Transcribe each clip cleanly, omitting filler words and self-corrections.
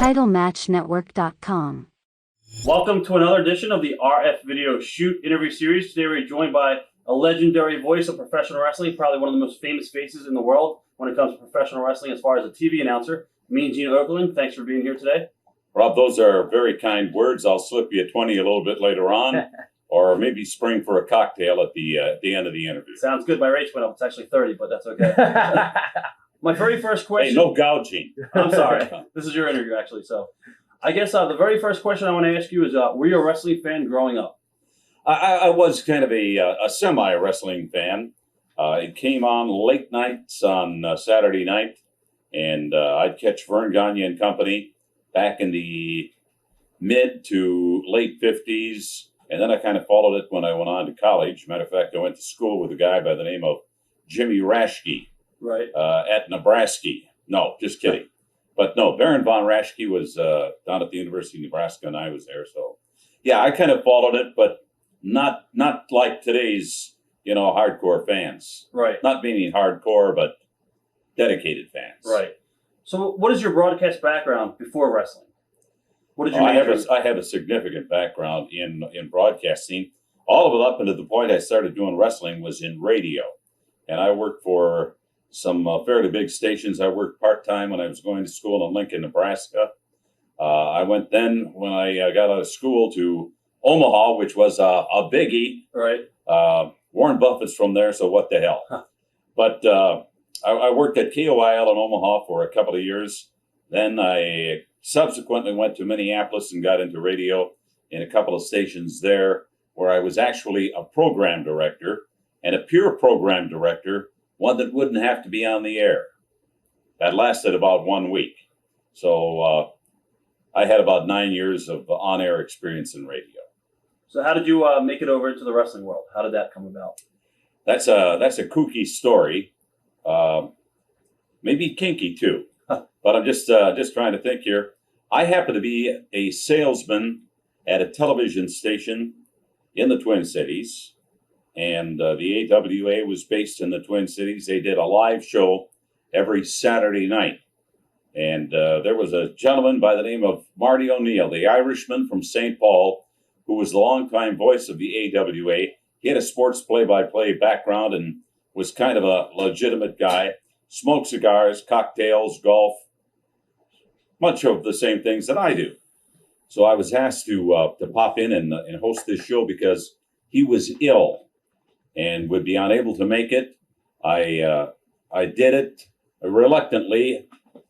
TitleMatchNetwork.com. Welcome to another edition of the RF Video Shoot interview series. Today we're joined by a legendary voice of professional wrestling, probably one of the most famous faces in the world when it comes to professional wrestling as far as a TV announcer, Mean Gene Okerlund. Thanks for being here today. Rob, those are very kind words. I'll slip you a 20 a little bit later on, or maybe spring for a cocktail at the end of the interview. Sounds good. My rate's went up. It's actually 30, but that's okay. My very first question. Hey, no gouging. I'm sorry. This is your interview, actually. So I guess the very first question I want to ask you is, were you a wrestling fan growing up? I was kind of a semi-wrestling fan. It came on late nights on Saturday night, and I'd catch Verne Gagne and company back in the mid to late 50s. And then I kind of followed it when I went on to college. Matter of fact, I went to school with a guy by the name of Jimmy Rashke. Right. At Nebraska. No, just kidding. But no, Verne Von Erich was down at the University of Nebraska, and I was there. So, yeah, I kind of followed it, but not like today's, hardcore fans. Right. Not meaning hardcore, but dedicated fans. Right. So, what is your broadcast background before wrestling? What did you I have a significant background in broadcasting. All of it up until the point I started doing wrestling was in radio, and I worked for some fairly big stations. I worked part-time when I was going to school in Lincoln, Nebraska. I went then, when I got out of school, to Omaha, which was a biggie. Right. Warren Buffett's from there, so what the hell. Huh. But I worked at KOIL in Omaha for a couple of years. Then I subsequently went to Minneapolis and got into radio in a couple of stations there, where I was actually a program director, and a pure program director, one that wouldn't have to be on the air. That lasted about 1 week. So I had about 9 years of on-air experience in radio. So how did you make it over into the wrestling world? How did that come about? That's a kooky story. Maybe kinky too. But I'm just trying to think here. I happen to be a salesman at a television station in the Twin Cities. And the AWA was based in the Twin Cities. They did a live show every Saturday night. And there was a gentleman by the name of Marty O'Neill, the Irishman from St. Paul, who was the longtime voice of the AWA. He had a sports play-by-play background and was kind of a legitimate guy. Smoked cigars, cocktails, golf, much of the same things that I do. So I was asked to pop in and host this show because he was ill and would be unable to make it. I did it reluctantly,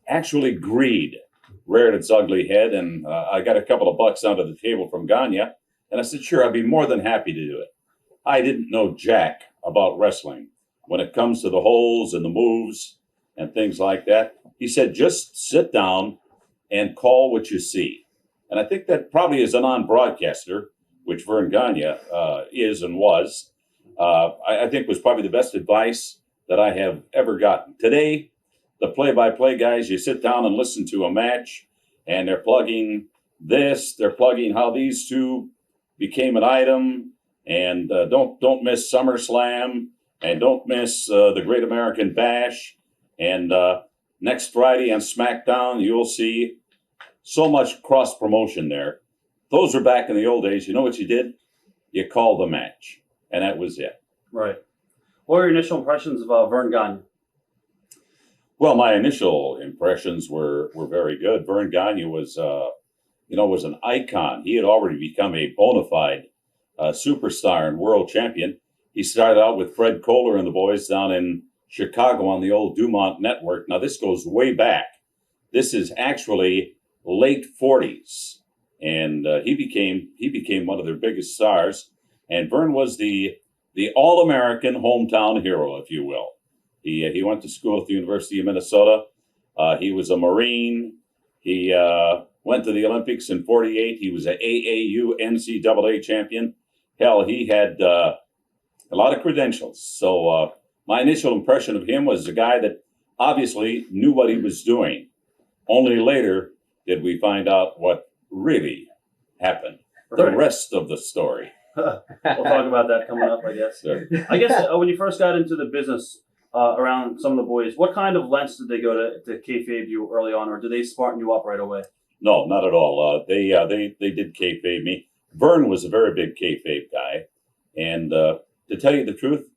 actually reared its ugly head, and I got a couple of bucks under the table from Gagne, and I said, sure, I'd be more than happy to do it. I didn't know jack about wrestling when it comes to the holes and the moves and things like that. He said, just sit down and call what you see. And I think that probably as a non-broadcaster, which Verne Gagne is and was, I think was probably the best advice that I have ever gotten. Today, the play-by-play guys, you sit down and listen to a match, and they're plugging this, they're plugging how these two became an item, and don't miss SummerSlam, and don't miss the Great American Bash, and next Friday on SmackDown, you'll see so much cross-promotion there. Those are back in the old days. You know what you did? You called the match. And that was it. Right. What were your initial impressions of Verne Gagne? Well, my initial impressions were very good. Verne Gagne was, was an icon. He had already become a bona fide superstar and world champion. He started out with Fred Kohler and the boys down in Chicago on the old Dumont network. Now, this goes way back. This is actually late 40s. And he became one of their biggest stars. And Verne was the all-American hometown hero, if you will. He went to school at the University of Minnesota. He was a Marine. He went to the Olympics in '48. He was an AAU NCAA champion. Hell, he had a lot of credentials. So my initial impression of him was a guy that obviously knew what he was doing. Only later did we find out what really happened. The rest of the story. We'll talk about that coming up, I guess. Sure. I guess when you first got into the business around some of the boys, what kind of lengths did they go to kayfabe you early on, or did they smarten you up right away? No, not at all. They did kayfabe me. Verne was a very big kayfabe guy, and to tell you the truth,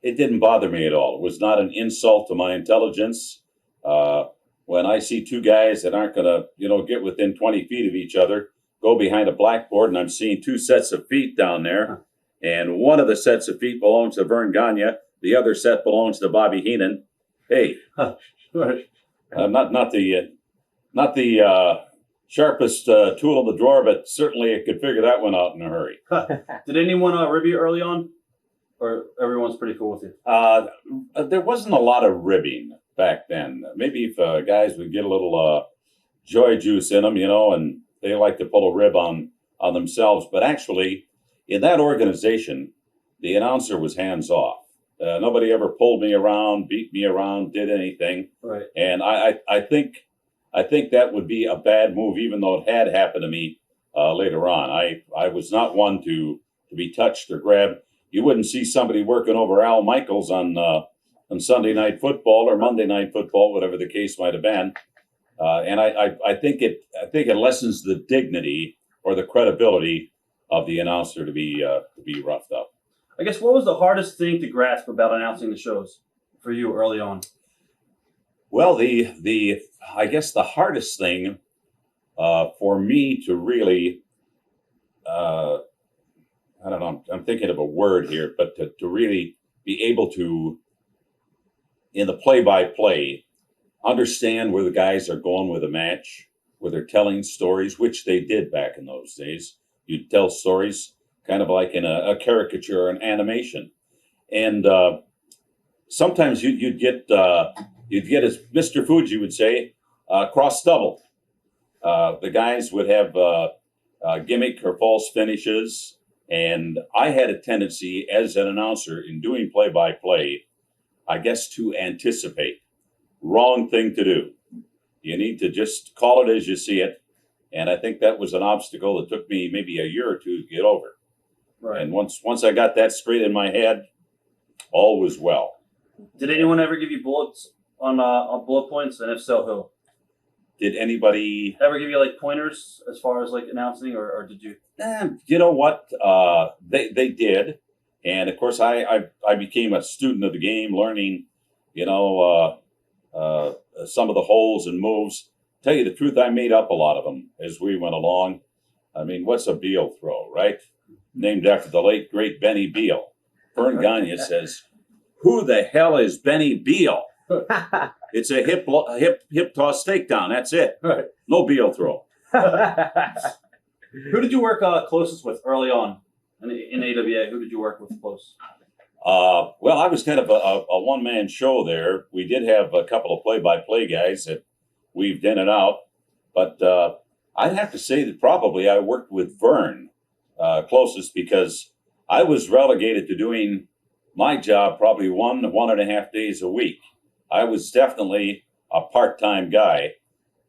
it didn't bother me at all. It was not an insult to my intelligence. When I see two guys that aren't going to, get within 20 feet of each other, go behind a blackboard, and I'm seeing two sets of feet down there, and one of the sets of feet belongs to Verne Gagne, the other set belongs to Bobby Heenan. Hey, not the sharpest tool in the drawer, but certainly I could figure that one out in a hurry. Did anyone rib you early on? Or everyone's pretty cool with you? There wasn't a lot of ribbing back then. Maybe if guys would get a little joy juice in them, and they like to pull a rib on themselves. But actually, in that organization, the announcer was hands off. Nobody ever pulled me around, beat me around, did anything. Right. And I think that would be a bad move, even though it had happened to me later on. I was not one to be touched or grabbed. You wouldn't see somebody working over Al Michaels on Sunday Night Football or Monday Night Football, whatever the case might have been. And I think it lessens the dignity or the credibility of the announcer to be roughed up. I guess what was the hardest thing to grasp about announcing the shows for you early on? Well, I guess the hardest thing for me to really I don't know, I'm thinking of a word here, but to really be able to, in the play-by-play, understand where the guys are going with a match, where they're telling stories, which they did back in those days. You'd tell stories kind of like in a caricature or an animation. And sometimes you'd get, as Mr. Fuji would say, cross double. The guys would have gimmick or false finishes. And I had a tendency as an announcer in doing play-by-play, I guess, to anticipate. Wrong thing to do. You need to just call it as you see it. And I think that was an obstacle that took me maybe a year or two to get over. Right. And once I got that straight in my head, all was well. Did anyone ever give you bullets on bullet points? And if so, who? Did anybody ever give you like pointers as far as like announcing, or did you? You know what? They did, and of course I became a student of the game, learning, some of the holes and moves. Tell you the truth, I made up a lot of them as we went along. I mean, what's a Beal throw, right? Named after the late great Benny Beal. Verne Gagne says, "Who the hell is Benny Beal?" It's a hip toss takedown. That's it. Right. No Beal throw. Who did you work closest with early on in AWA? Who did you work with close? Well, I was kind of a one-man show there. We did have a couple of play-by-play guys that weaved in and out, but I'd have to say that probably I worked with Verne closest, because I was relegated to doing my job probably 1.5 days a week. I was definitely a part-time guy,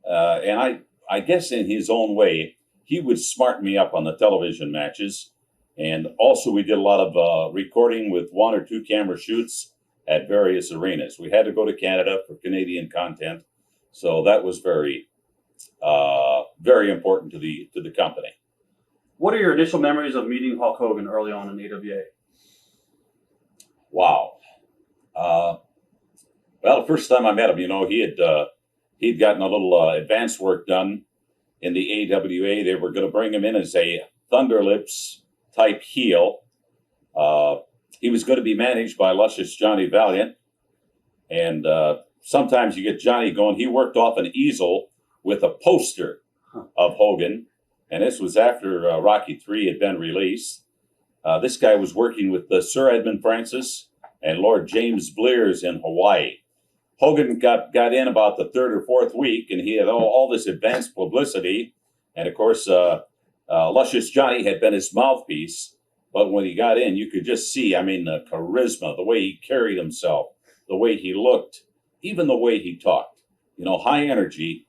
and I guess in his own way, he would smart me up on the television matches. And also we did a lot of recording with 1 or 2 camera shoots at various arenas. We had to go to Canada for Canadian content. So that was very, very important to the company. What are your initial memories of meeting Hulk Hogan early on in AWA? Wow. Well, the first time I met him, he'd gotten a little advance work done in the AWA. They were going to bring him in as a Thunderlips type heel. He was going to be managed by luscious Johnny Valiant. And sometimes you get Johnny going. He worked off an easel with a poster of Hogan. And this was after Rocky III had been released. This guy was working with Sir Edmund Francis and Lord James Blears in Hawaii. Hogan got in about the 3rd or 4th week, and he had all this advanced publicity. And, of course, Luscious Johnny had been his mouthpiece. But when he got in, you could just see, the charisma, the way he carried himself, the way he looked, even the way he talked. High energy.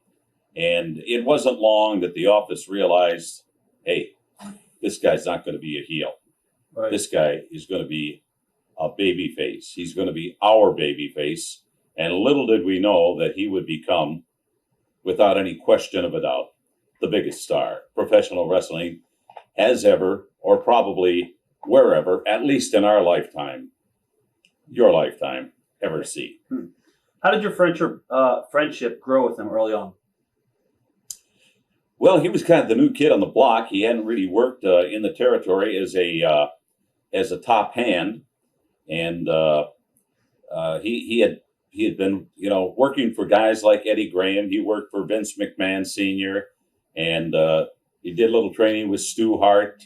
And it wasn't long that the office realized, hey, this guy's not going to be a heel. Right. This guy is going to be a baby face. He's going to be our baby face. And little did we know that he would become, without any question of a doubt, the biggest star professional wrestling has ever, or probably wherever, at least in our lifetime, your lifetime, ever see. How did your friendship grow with him early on? Well, he was kind of the new kid on the block. He hadn't really worked in the territory as a top hand, and he had been working for guys like Eddie Graham. He worked for Vince McMahon Sr. and he did a little training with Stu Hart,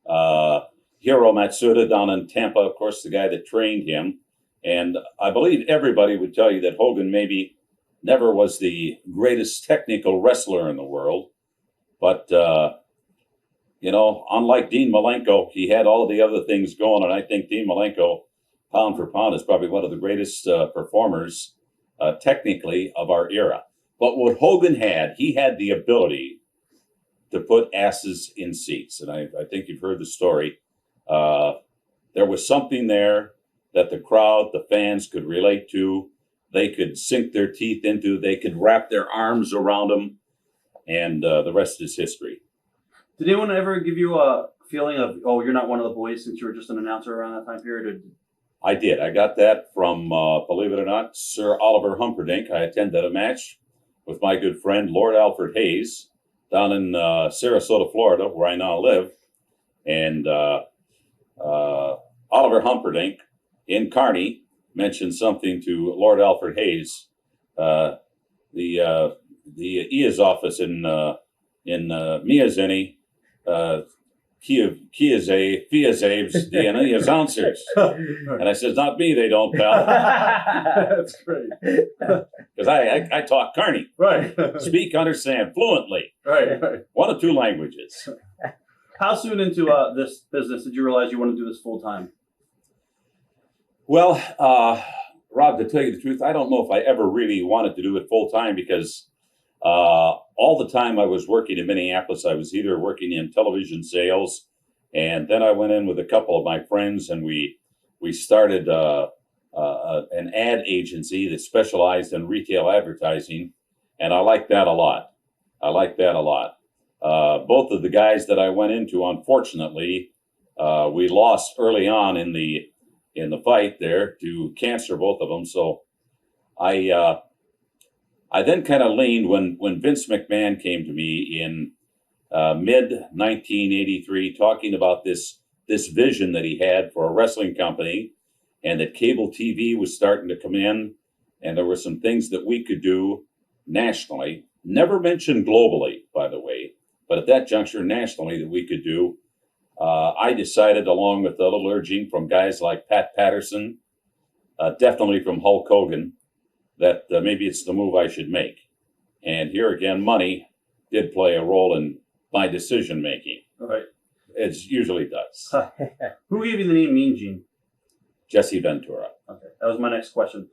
Hiro Matsuda down in Tampa, of course, the guy that trained him. And I believe everybody would tell you that Hogan maybe never was the greatest technical wrestler in the world. But, unlike Dean Malenko, he had all the other things going. And I think Dean Malenko, pound for pound, is probably one of the greatest performers technically of our era. But what Hogan had, he had the ability to put asses in seats. And I think you've heard the story. There was something there that the crowd, the fans could relate to. They could sink their teeth into. They could wrap their arms around them. And the rest is history. Did anyone ever give you a feeling of, oh, you're not one of the boys since you were just an announcer around that time period? I did. I got that from, believe it or not, Sir Oliver Humperdinck. I attended a match with my good friend, Lord Alfred Hayes, down in Sarasota, Florida, where I now live. And Oliver Humperdinck in Kearney mentioned something to Lord Alfred Hayes. The EA's office in Miazeni, Fiazabes, the EA's answers. And I says, not me, they don't, pal. That's great. Because I talk Kearney. Right. Speak, understand fluently. Right. One of two languages. How soon into this business did you realize you wanted to do this full time? Well, Rob, to tell you the truth, I don't know if I ever really wanted to do it full time because all the time I was working in Minneapolis, I was either working in television sales, and then I went in with a couple of my friends, and we started an ad agency that specialized in retail advertising, and I liked that a lot. Both of the guys that I went into, unfortunately, we lost early on in the fight there to cancer, both of them. So I then kind of leaned when Vince McMahon came to me in mid-1983 talking about this vision that he had for a wrestling company and that cable TV was starting to come in and there were some things that we could do nationally, never mentioned globally, by the way, but at that juncture nationally that we could do. I decided, along with a little urging from guys like Pat Patterson, definitely from Hulk Hogan, that maybe it's the move I should make. And here again, money did play a role in my decision making. Right. It usually does. Who gave you the name Mean Gene? Jesse Ventura. Okay, that was my next question.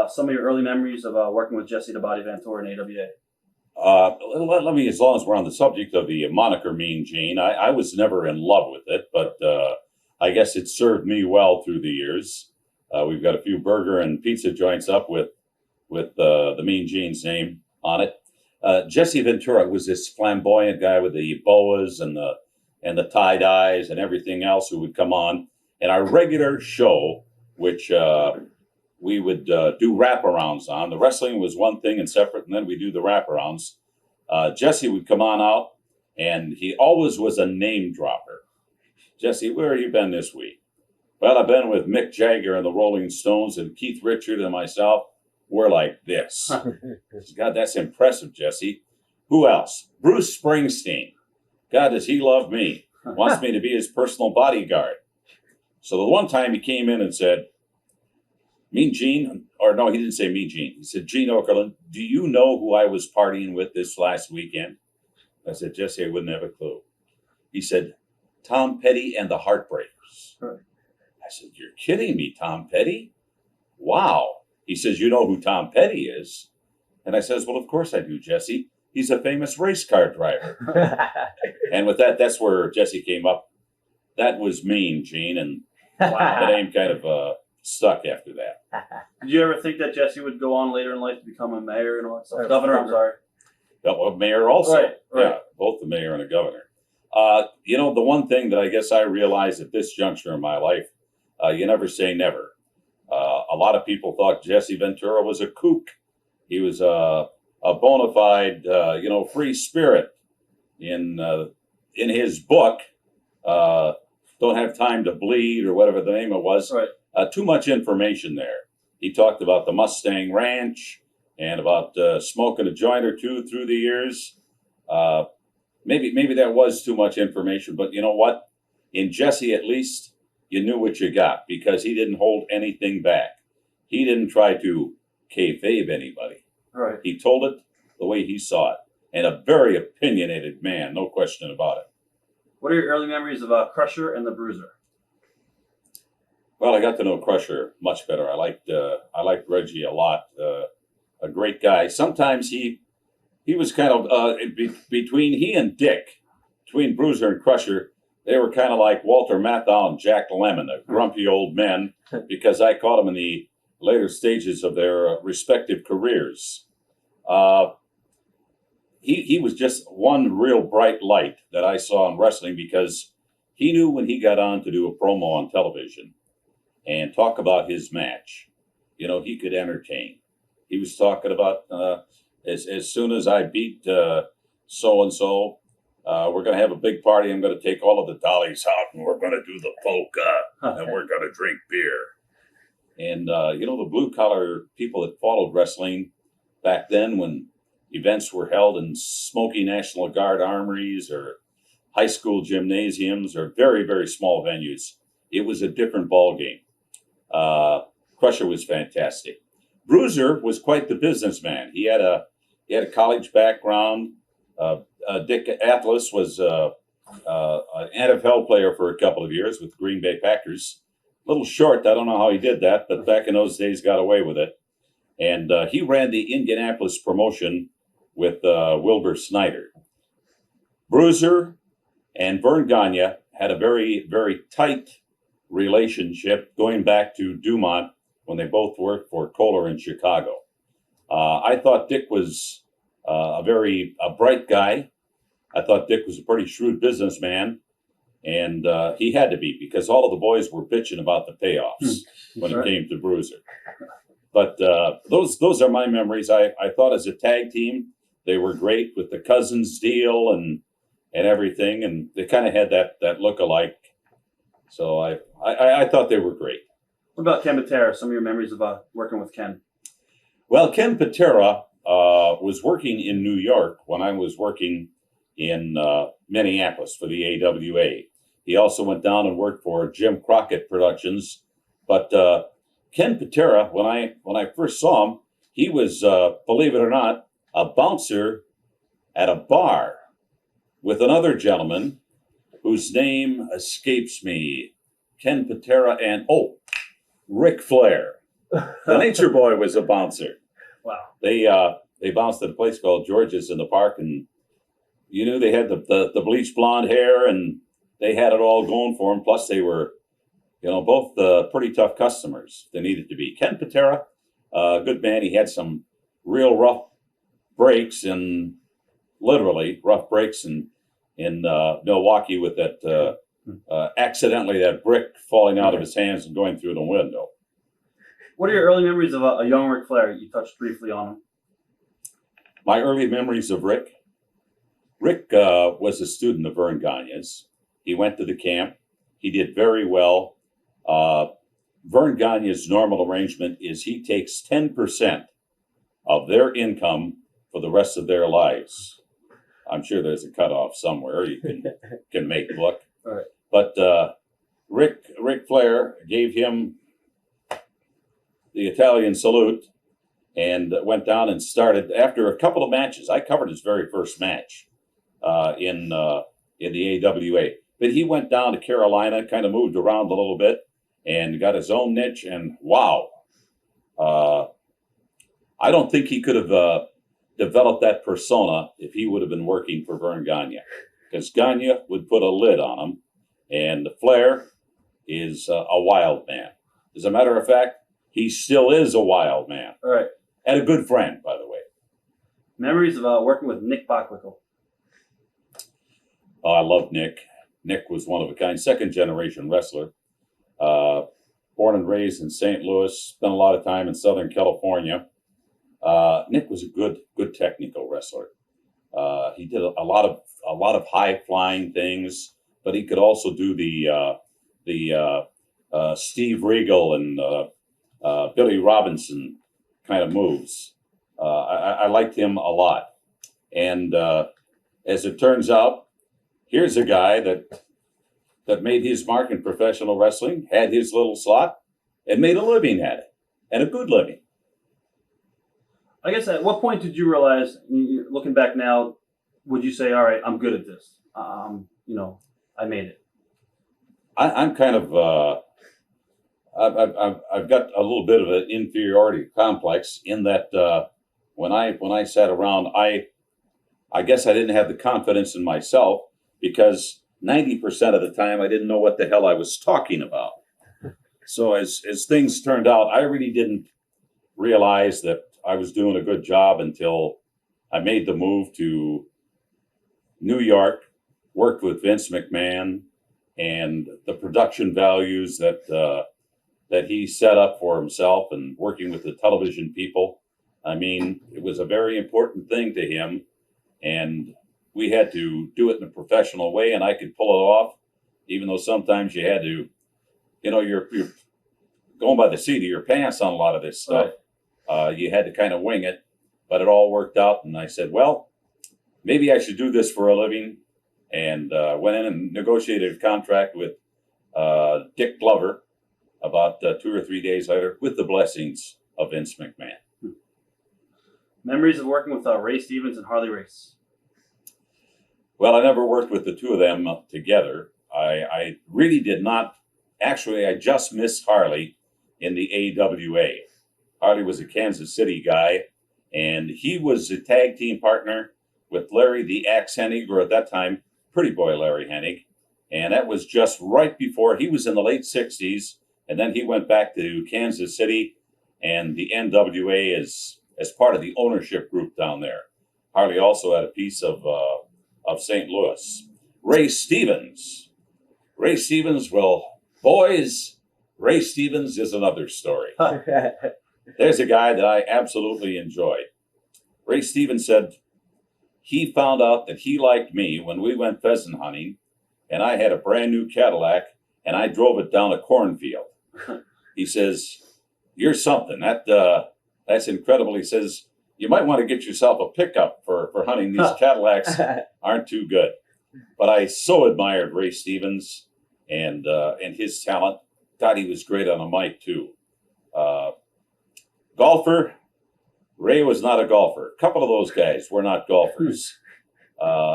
Some of your early memories of working with Jesse the Body Ventura in AWA. Let me, as long as we're on the subject of the moniker Mean Gene, I was never in love with it, but I guess it served me well through the years. We've got a few burger and pizza joints up with the Mean Gene's name on it. Jesse Ventura was this flamboyant guy with the boas and the tie-dyes and everything else who would come on. And our regular show, which we would do wraparounds on. The wrestling was one thing and separate, and then we do the wraparounds. Jesse would come on out, and he always was a name dropper. Jesse, where have you been this week? Well, I've been with Mick Jagger and the Rolling Stones and Keith Richards and myself. We're like this. God, that's impressive, Jesse. Who else? Bruce Springsteen. God, does he love me? Wants me to be his personal bodyguard. So the one time he came in and said, Mean Gene, or no, he didn't say Mean Gene. He said, Gene Okerlund, do you know who I was partying with this last weekend? I said, Jesse, I wouldn't have a clue. He said, Tom Petty and the Heartbreakers. Right. I said, you're kidding me, Tom Petty? Wow. He says, you know who Tom Petty is? And I says, well, of course I do, Jesse. He's a famous race car driver. And with that, that's where Jesse came up. That was Mean Gene, and the name kind of stuck after that. Did you ever think that Jesse would go on later in life to become a mayor and all that stuff? Governor, I'm sorry. Well, mayor also. Right. Yeah, both the mayor and the governor. The one thing that I guess I realized at this juncture in my life, you never say never. A lot of people thought Jesse Ventura was a kook. He was a bona fide, free spirit. In his book, Don't Have Time to Bleed, or whatever the name it was, too much information there. He talked about the Mustang Ranch and about smoking a joint or two through the years. Maybe that was too much information, but you know what? In Jesse, at least, you knew what you got because he didn't hold anything back. He didn't try to kayfabe anybody. Right. He told it the way he saw it. And a very opinionated man, no question about it. What are your early memories of Crusher and the Bruiser? Well, I got to know Crusher much better. I liked Reggie a lot. A great guy. Sometimes he was kind of between he and Dick, between Bruiser and Crusher, they were kind of like Walter Matthau and Jack Lemmon, a grumpy old men, because I caught them in the later stages of their respective careers. He was just one real bright light that I saw in wrestling because he knew when he got on to do a promo on television and talk about his match, he could entertain. He was talking about as soon as I beat so-and-so, we're going to have a big party. I'm going to take all of the dollies out and we're going to do the polka and we're going to drink beer. And, the blue-collar people that followed wrestling back then when events were held in smoky National Guard armories or high school gymnasiums or very, very small venues, it was a different ballgame. Crusher was fantastic. Bruiser was quite the businessman. He had a college background. Dick Atlas was an NFL player for a couple of years with the Green Bay Packers. A little short. I don't know how he did that, but back in those days, got away with it. And he ran the Indianapolis promotion with Wilbur Snyder. Bruiser and Verne Gagne had a very, very tight relationship going back to Dumont when they both worked for Kohler in Chicago. I thought Dick was a bright guy. I thought Dick was a pretty shrewd businessman, and he had to be because all of the boys were bitching about the payoffs when it came to Bruiser. But those are my memories. I thought as a tag team, they were great with the Cousins deal and everything, and they kind of had that look-alike. So I thought they were great. What about Ken Patera? Some of your memories of working with Ken? Well, Ken Patera was working in New York when I was working in Minneapolis for the AWA. He also went down and worked for Jim Crockett Productions. But Ken Patera, when I first saw him, he was, believe it or not, a bouncer at a bar with another gentleman whose name escapes me. Ken Patera and, Ric Flair. The Nature Boy was a bouncer. Wow. They bounced at a place called George's in the park, and you knew they had the bleached blonde hair, and they had it all going for them. Plus, they were, both pretty tough customers. They needed to be. Ken Patera, good man. He had some real rough breaks, and literally rough breaks in Milwaukee with that accidentally that brick falling out of his hands and going through the window. What are your early memories of a young Ric Flair? You touched briefly on him. My early memories of Rick. Rick was a student of Verne Gagne's. He went to the camp. He did very well. Verne Gagne's normal arrangement is he takes 10% of their income for the rest of their lives. I'm sure there's a cutoff somewhere you can make look. All right. But Ric Flair gave him the Italian salute and went down and started after a couple of matches. I covered his very first match in the AWA. But he went down to Carolina, kind of moved around a little bit, and got his own niche. And wow, I don't think he could have developed that persona if he would have been working for Verne Gagne, because Gagne would put a lid on him, and Flair is a wild man. As a matter of fact, he still is a wild man. All right. And a good friend, by the way. Memories of working with Nick Bockwinkel. Oh, I love Nick. Nick was one of a kind, second-generation wrestler. Born and raised in St. Louis, spent a lot of time in Southern California. Nick was a good technical wrestler. He did a lot of high-flying things, but he could also do the Steve Regal and Billy Robinson kind of moves. I liked him a lot. And as it turns out, here's a guy that made his mark in professional wrestling, had his little slot, and made a living at it, and a good living. I guess at what point did you realize, looking back now, would you say, all right, I'm good at this? I made it. I'm kind of, I've got a little bit of an inferiority complex in that when I sat around, I guess I didn't have the confidence in myself because 90% of the time I didn't know what the hell I was talking about. So as things turned out, I really didn't realize that I was doing a good job until I made the move to New York, worked with Vince McMahon, and the production values that he set up for himself, and working with the television people. I mean, it was a very important thing to him, and we had to do it in a professional way, and I could pull it off, even though sometimes you had to, you're going by the seat of your pants on a lot of this stuff. Right. You had to kind of wing it, but it all worked out, and I said, well, maybe I should do this for a living, and went in and negotiated a contract with Dick Glover about 2 or 3 days later, with the blessings of Vince McMahon. Memories of working with Ray Stevens and Harley Race. Well, I never worked with the two of them together. I really did not. Actually, I just missed Harley in the AWA. Harley was a Kansas City guy, and he was a tag team partner with Larry the Axe Hennig, or at that time, Pretty Boy Larry Hennig. And that was just right before, he was in the late 60s, and then he went back to Kansas City and the NWA as part of the ownership group down there. Harley also had a piece of St. Louis. Ray Stevens. Ray Stevens, well, boys, Ray Stevens is another story. There's a guy that I absolutely enjoyed. Ray Stevens said he found out that he liked me when we went pheasant hunting, and I had a brand new Cadillac, and I drove it down a cornfield. He says, "You're something. That's incredible." He says, "You might want to get yourself a pickup for hunting. These Cadillacs aren't too good." But I so admired Ray Stevens and his talent. God, he was great on the mic too. Golfer, Ray was not a golfer. A couple of those guys were not golfers.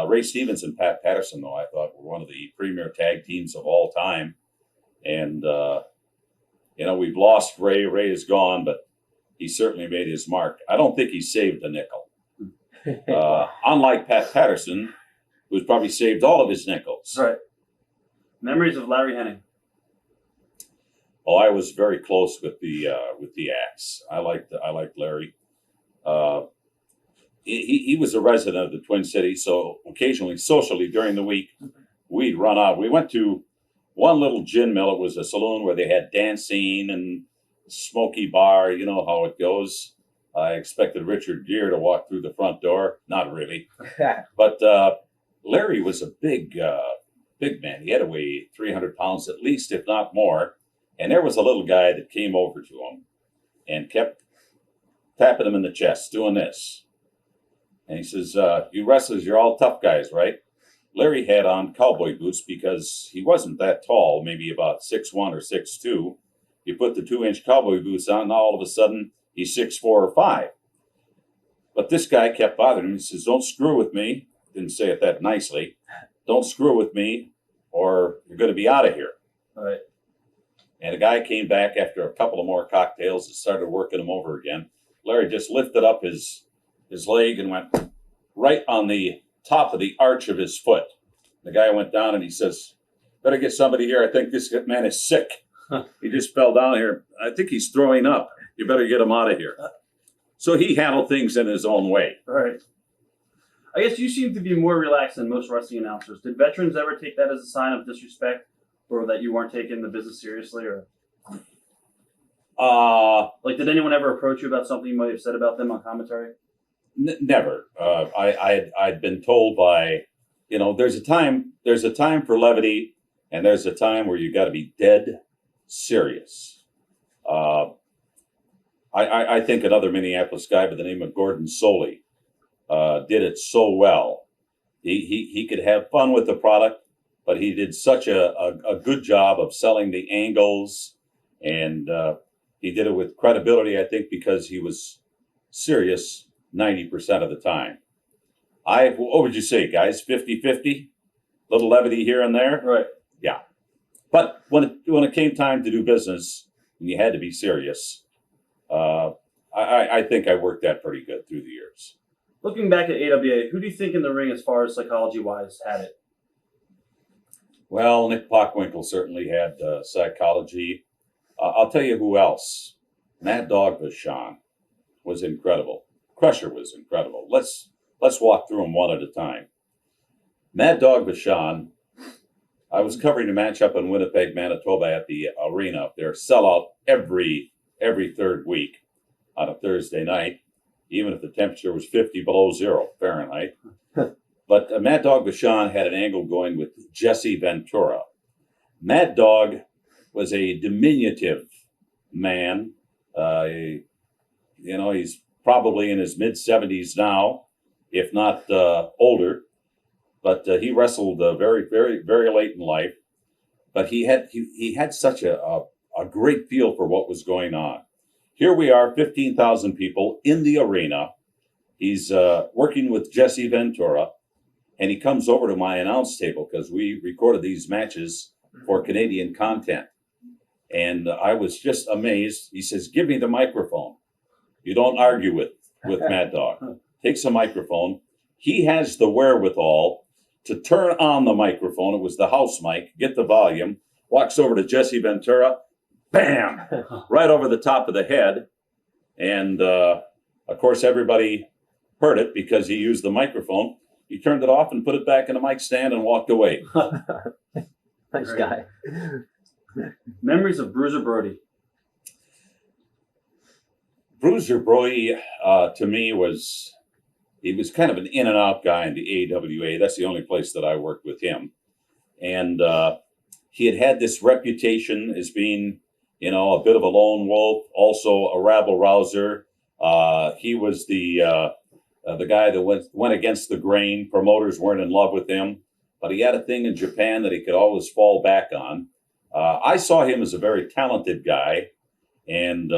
Ray Stevens and Pat Patterson, though, I thought were one of the premier tag teams of all time. And, we've lost Ray. Ray is gone, but he certainly made his mark. I don't think he saved a nickel. Unlike Pat Patterson, who's probably saved all of his nickels. Right. Memories of Larry Hennig. Oh, I was very close with the Axe. I liked Larry. He was a resident of the Twin Cities, so occasionally, socially during the week, we'd run out. We went to one little gin mill. It was a saloon where they had dancing and smoky bar. You know how it goes. I expected Richard Gere to walk through the front door. Not really. But Larry was a big man. He had to weigh 300 pounds at least, if not more. And there was a little guy that came over to him and kept tapping him in the chest, doing this. And he says, "You wrestlers, you're all tough guys, right?" Larry had on cowboy boots because he wasn't that tall, maybe about 6'1" or 6'2". You put the 2-inch cowboy boots on, now all of a sudden he's 6'4" or 5". But this guy kept bothering him. He says, "Don't screw with me." Didn't say it that nicely. "Don't screw with me or you're going to be out of here." All right. And the guy came back after a couple of more cocktails and started working him over again. Larry just lifted up his leg and went right on the top of the arch of his foot. The guy went down and he says, "Better get somebody here. I think this man is sick. He just fell down here. I think he's throwing up. You better get him out of here." So he handled things in his own way. Right. I guess you seem to be more relaxed than most wrestling announcers. Did veterans ever take that as a sign of disrespect, or that you weren't taking the business seriously, or like did anyone ever approach you about something you might have said about them on commentary? Never. I'd been told by, there's a time for levity, and there's a time where you got to be dead serious. I think another Minneapolis guy by the name of Gordon Soley did it so well. He could have fun with the product, but he did such a good job of selling the angles, and he did it with credibility, I think, because he was serious 90% of the time. What would you say, guys? 50-50? Little levity here and there? Right. Yeah. But when it came time to do business, and you had to be serious, I think I worked that pretty good through the years. Looking back at AWA, who do you think in the ring, as far as psychology-wise, had it? Well, Nick Bockwinkel certainly had psychology. I'll tell you who else. Mad Dog Vachon was incredible. Crusher was incredible. Let's walk through them one at a time. Mad Dog Vachon, I was covering a match up in Winnipeg, Manitoba at the arena up there. Sellout every third week on a Thursday night, even if the temperature was 50 below zero Fahrenheit. But Mad Dog Vachon had an angle going with Jesse Ventura. Mad Dog was a diminutive man. He's probably in his mid-70s now, if not older. But he wrestled very, very, very late in life. But he had such a great feel for what was going on. Here we are, 15,000 people in the arena. He's working with Jesse Ventura, and he comes over to my announce table because we recorded these matches for Canadian content. And I was just amazed. He says, "Give me the microphone." You don't argue with Mad Dog. Takes a microphone. He has the wherewithal to turn on the microphone. It was the house mic. Get the volume. Walks over to Jesse Ventura. Bam! Right over the top of the head. And, of course, everybody heard it because he used the microphone. He turned it off and put it back in the mic stand and walked away. Nice guy. Memories of Bruiser Brody. Bruiser Brody, to me, he was kind of an in and out guy in the AWA. That's the only place that I worked with him. And he had this reputation as being, a bit of a lone wolf, also a rabble-rouser. He was the guy that went against the grain. Promoters weren't in love with him. But he had a thing in Japan that he could always fall back on. I saw him as a very talented guy. And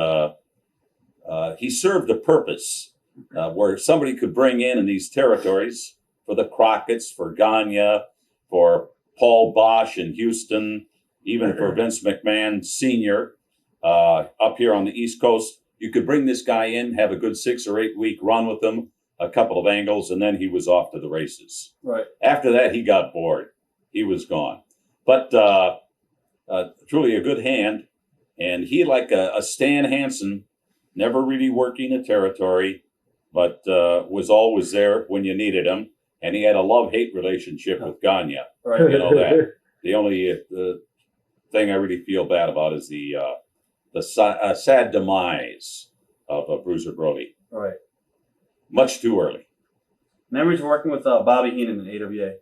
he served a purpose where somebody could bring in these territories for the Crockett's, for Gagne, for Paul Bosch in Houston, even for Vince McMahon Sr. Up here on the East Coast. You could bring this guy in, have a good 6 or 8 week run with him, a couple of angles, and then he was off to the races. Right. After that, he got bored. He was gone. But truly a good hand. And he, like a Stan Hansen, never really working a territory, but was always there when you needed him. And he had a love-hate relationship with Gagne. Right. That. The only thing I really feel bad about is the sad demise of Bruiser Brody. Right. Much too early. Memories of working with Bobby Heenan in AWA.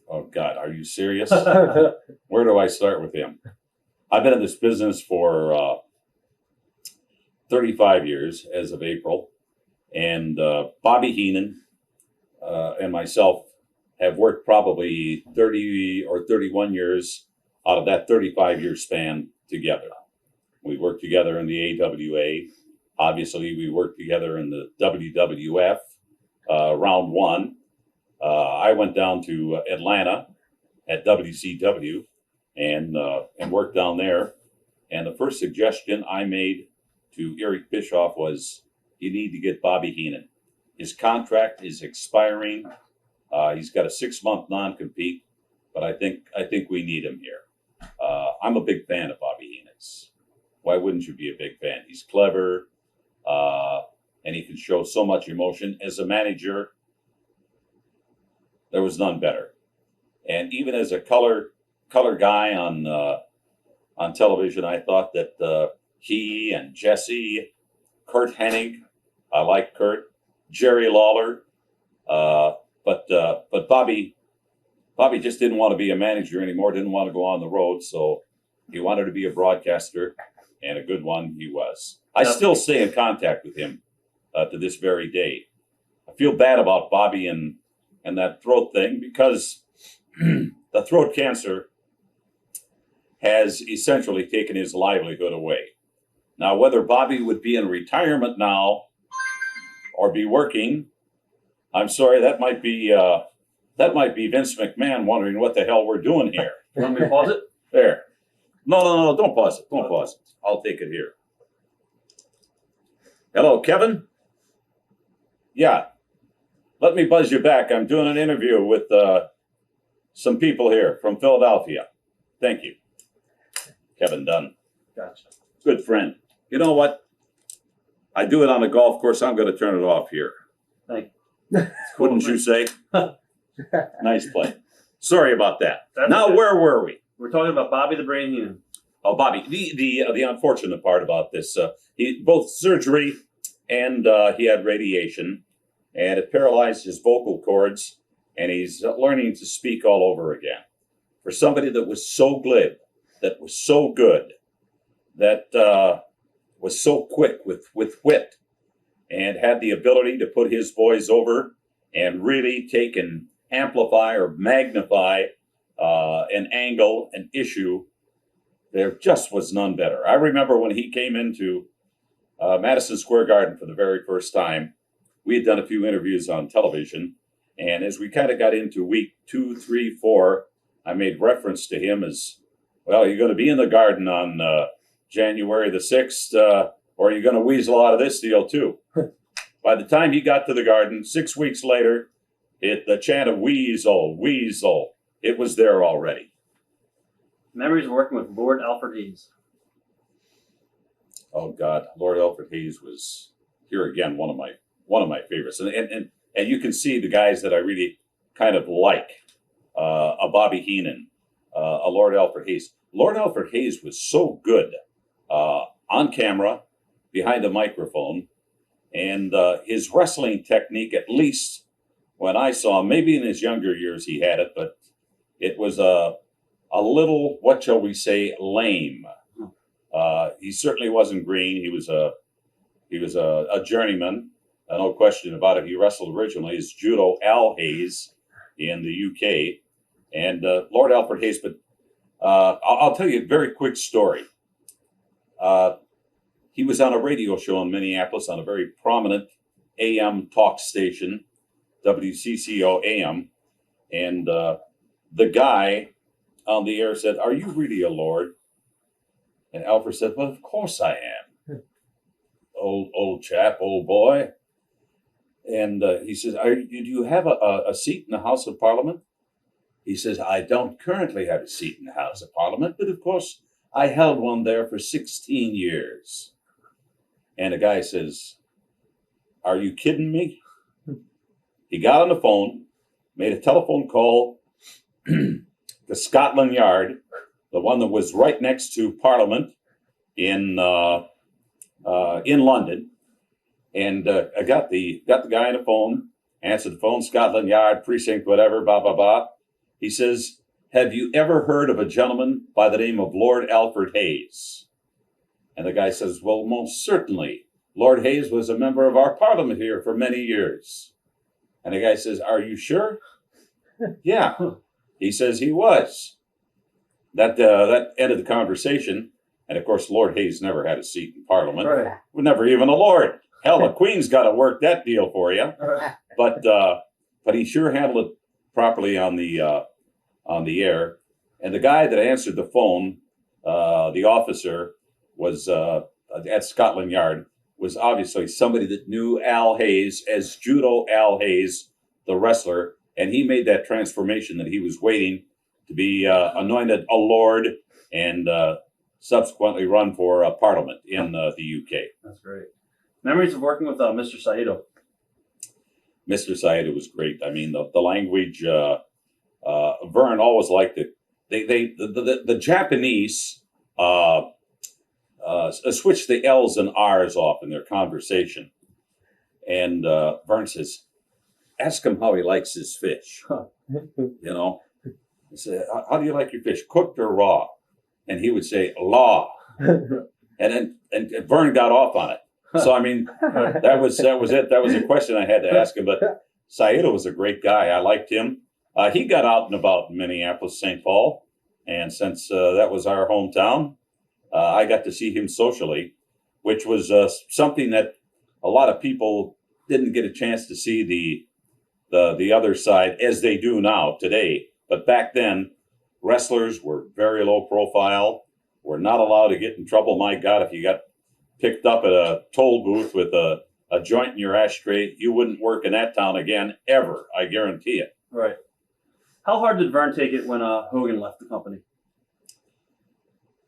Oh, God, are you serious? Where do I start with him? I've been in this business for 35 years as of April, and Bobby Heenan and myself have worked probably 30 or 31 years out of that 35-year span together. We worked together in the AWA. Obviously, we worked together in the WWF round one. I went down to Atlanta at WCW and worked down there. And the first suggestion I made to Eric Bischoff was, you need to get Bobby Heenan. His contract is expiring. He's got a 6-month non-compete, but I think we need him here. I'm a big fan of Bobby Heenan's. Why wouldn't you be a big fan? He's clever. and he could show so much emotion. As a manager, there was none better. And even as a color guy on television, I thought that he and Jesse, Kurt Hennig, I like Kurt, Jerry Lawler, but Bobby just didn't want to be a manager anymore, didn't want to go on the road, so he wanted to be a broadcaster, and a good one he was. I still stay in contact with him to this very day. I feel bad about Bobby and that throat thing, because the throat cancer has essentially taken his livelihood away. Now, whether Bobby would be in retirement now or be working, I'm sorry, that might be Vince McMahon wondering what the hell we're doing here. You want me to pause it? There. No, don't pause it. Don't pause it. I'll take it here. Hello, Kevin? Yeah. Let me buzz you back. I'm doing an interview with some people here from Philadelphia. Thank you. Kevin Dunn. Gotcha. Good friend. You know what? I do it on a golf course. I'm going to turn it off here. Thank you. Wouldn't you say? Nice play. Sorry about that. That's now, okay. Where were we? We're talking about Bobby the Brain Heenan. Oh, Bobby. The unfortunate part about this, he both surgery and he had radiation, and it paralyzed his vocal cords, and he's learning to speak all over again. For somebody that was so glib, that was so good, that was so quick with wit, and had the ability to put his boys over and really take and amplify or magnify an angle, an issue, there just was none better. I remember when he came into Madison Square Garden for the very first time, we had done a few interviews on television, and as we kind of got into week 2, 3, 4, I made reference to him as, well, you're going to be in the Garden on January the 6th, or you're going to weasel out of this deal too. By the time he got to the Garden, 6 weeks later, the chant of weasel, weasel, it was there already. Memories of working with Lord Alfred Hayes. Oh God, Lord Alfred Hayes was here again, one of my favorites, and you can see the guys that I really kind of like. A Bobby Heenan, a Lord Alfred Hayes. Lord Alfred Hayes was so good on camera, behind a microphone, and his wrestling technique, at least when I saw him, maybe in his younger years he had it, but it was a little, what shall we say, lame. He certainly wasn't green. He was a journeyman, no question about it. He wrestled originally as Judo Al Hayes in the UK, and Lord Alfred Hayes. But I'll tell you a very quick story. He was on a radio show in Minneapolis on a very prominent AM talk station, WCCO AM, and the guy on the air said, "Are you really a lord?" And Alfred said, "Well, of course I am." Old chap, old boy. And he says, do you have a seat in the House of Parliament? He says, "I don't currently have a seat in the House of Parliament, but of course I held one there for 16 years. And the guy says, "Are you kidding me?" He got on the phone, made a telephone call to Scotland Yard, the one that was right next to Parliament in London, and I got the guy on the phone, answered the phone, Scotland Yard, precinct, whatever, blah, blah, blah. He says, "Have you ever heard of a gentleman by the name of Lord Alfred Hayes?" And the guy says, "Well, most certainly. Lord Hayes was a member of our Parliament here for many years." And the guy says, "Are you sure?" "Yeah." He says he was. That ended the conversation. And of course, Lord Hayes never had a seat in Parliament. Right. Never even a lord. Hell, the Queen's got to work that deal for you. But he sure handled it properly on the air. And the guy that answered the phone, the officer, was at Scotland Yard, was obviously somebody that knew Al Hayes as Judo Al Hayes, the wrestler, and he made that transformation that he was waiting to be anointed a lord and subsequently run for Parliament in the UK. That's great. Memories of working with Mr. Saito. Mr. Saito was great. I mean, the language, Verne always liked it. The Japanese switch the L's and R's off in their conversation. And Verne says, ask him how he likes his fish. You know, he said, how do you like your fish, cooked or raw? And he would say, law. And Verne got off on it. So, I mean, that was it. That was a question I had to ask him. But Saito was a great guy. I liked him. He got out and about in Minneapolis, St. Paul. And since that was our hometown, I got to see him socially, which was something that a lot of people didn't get a chance to see the other side as they do now today. But back then, wrestlers were very low profile, were not allowed to get in trouble. My God, if you got picked up at a toll booth with a joint in your ashtray, you wouldn't work in that town again, ever. I guarantee it. Right. How hard did Verne take it when Hogan left the company?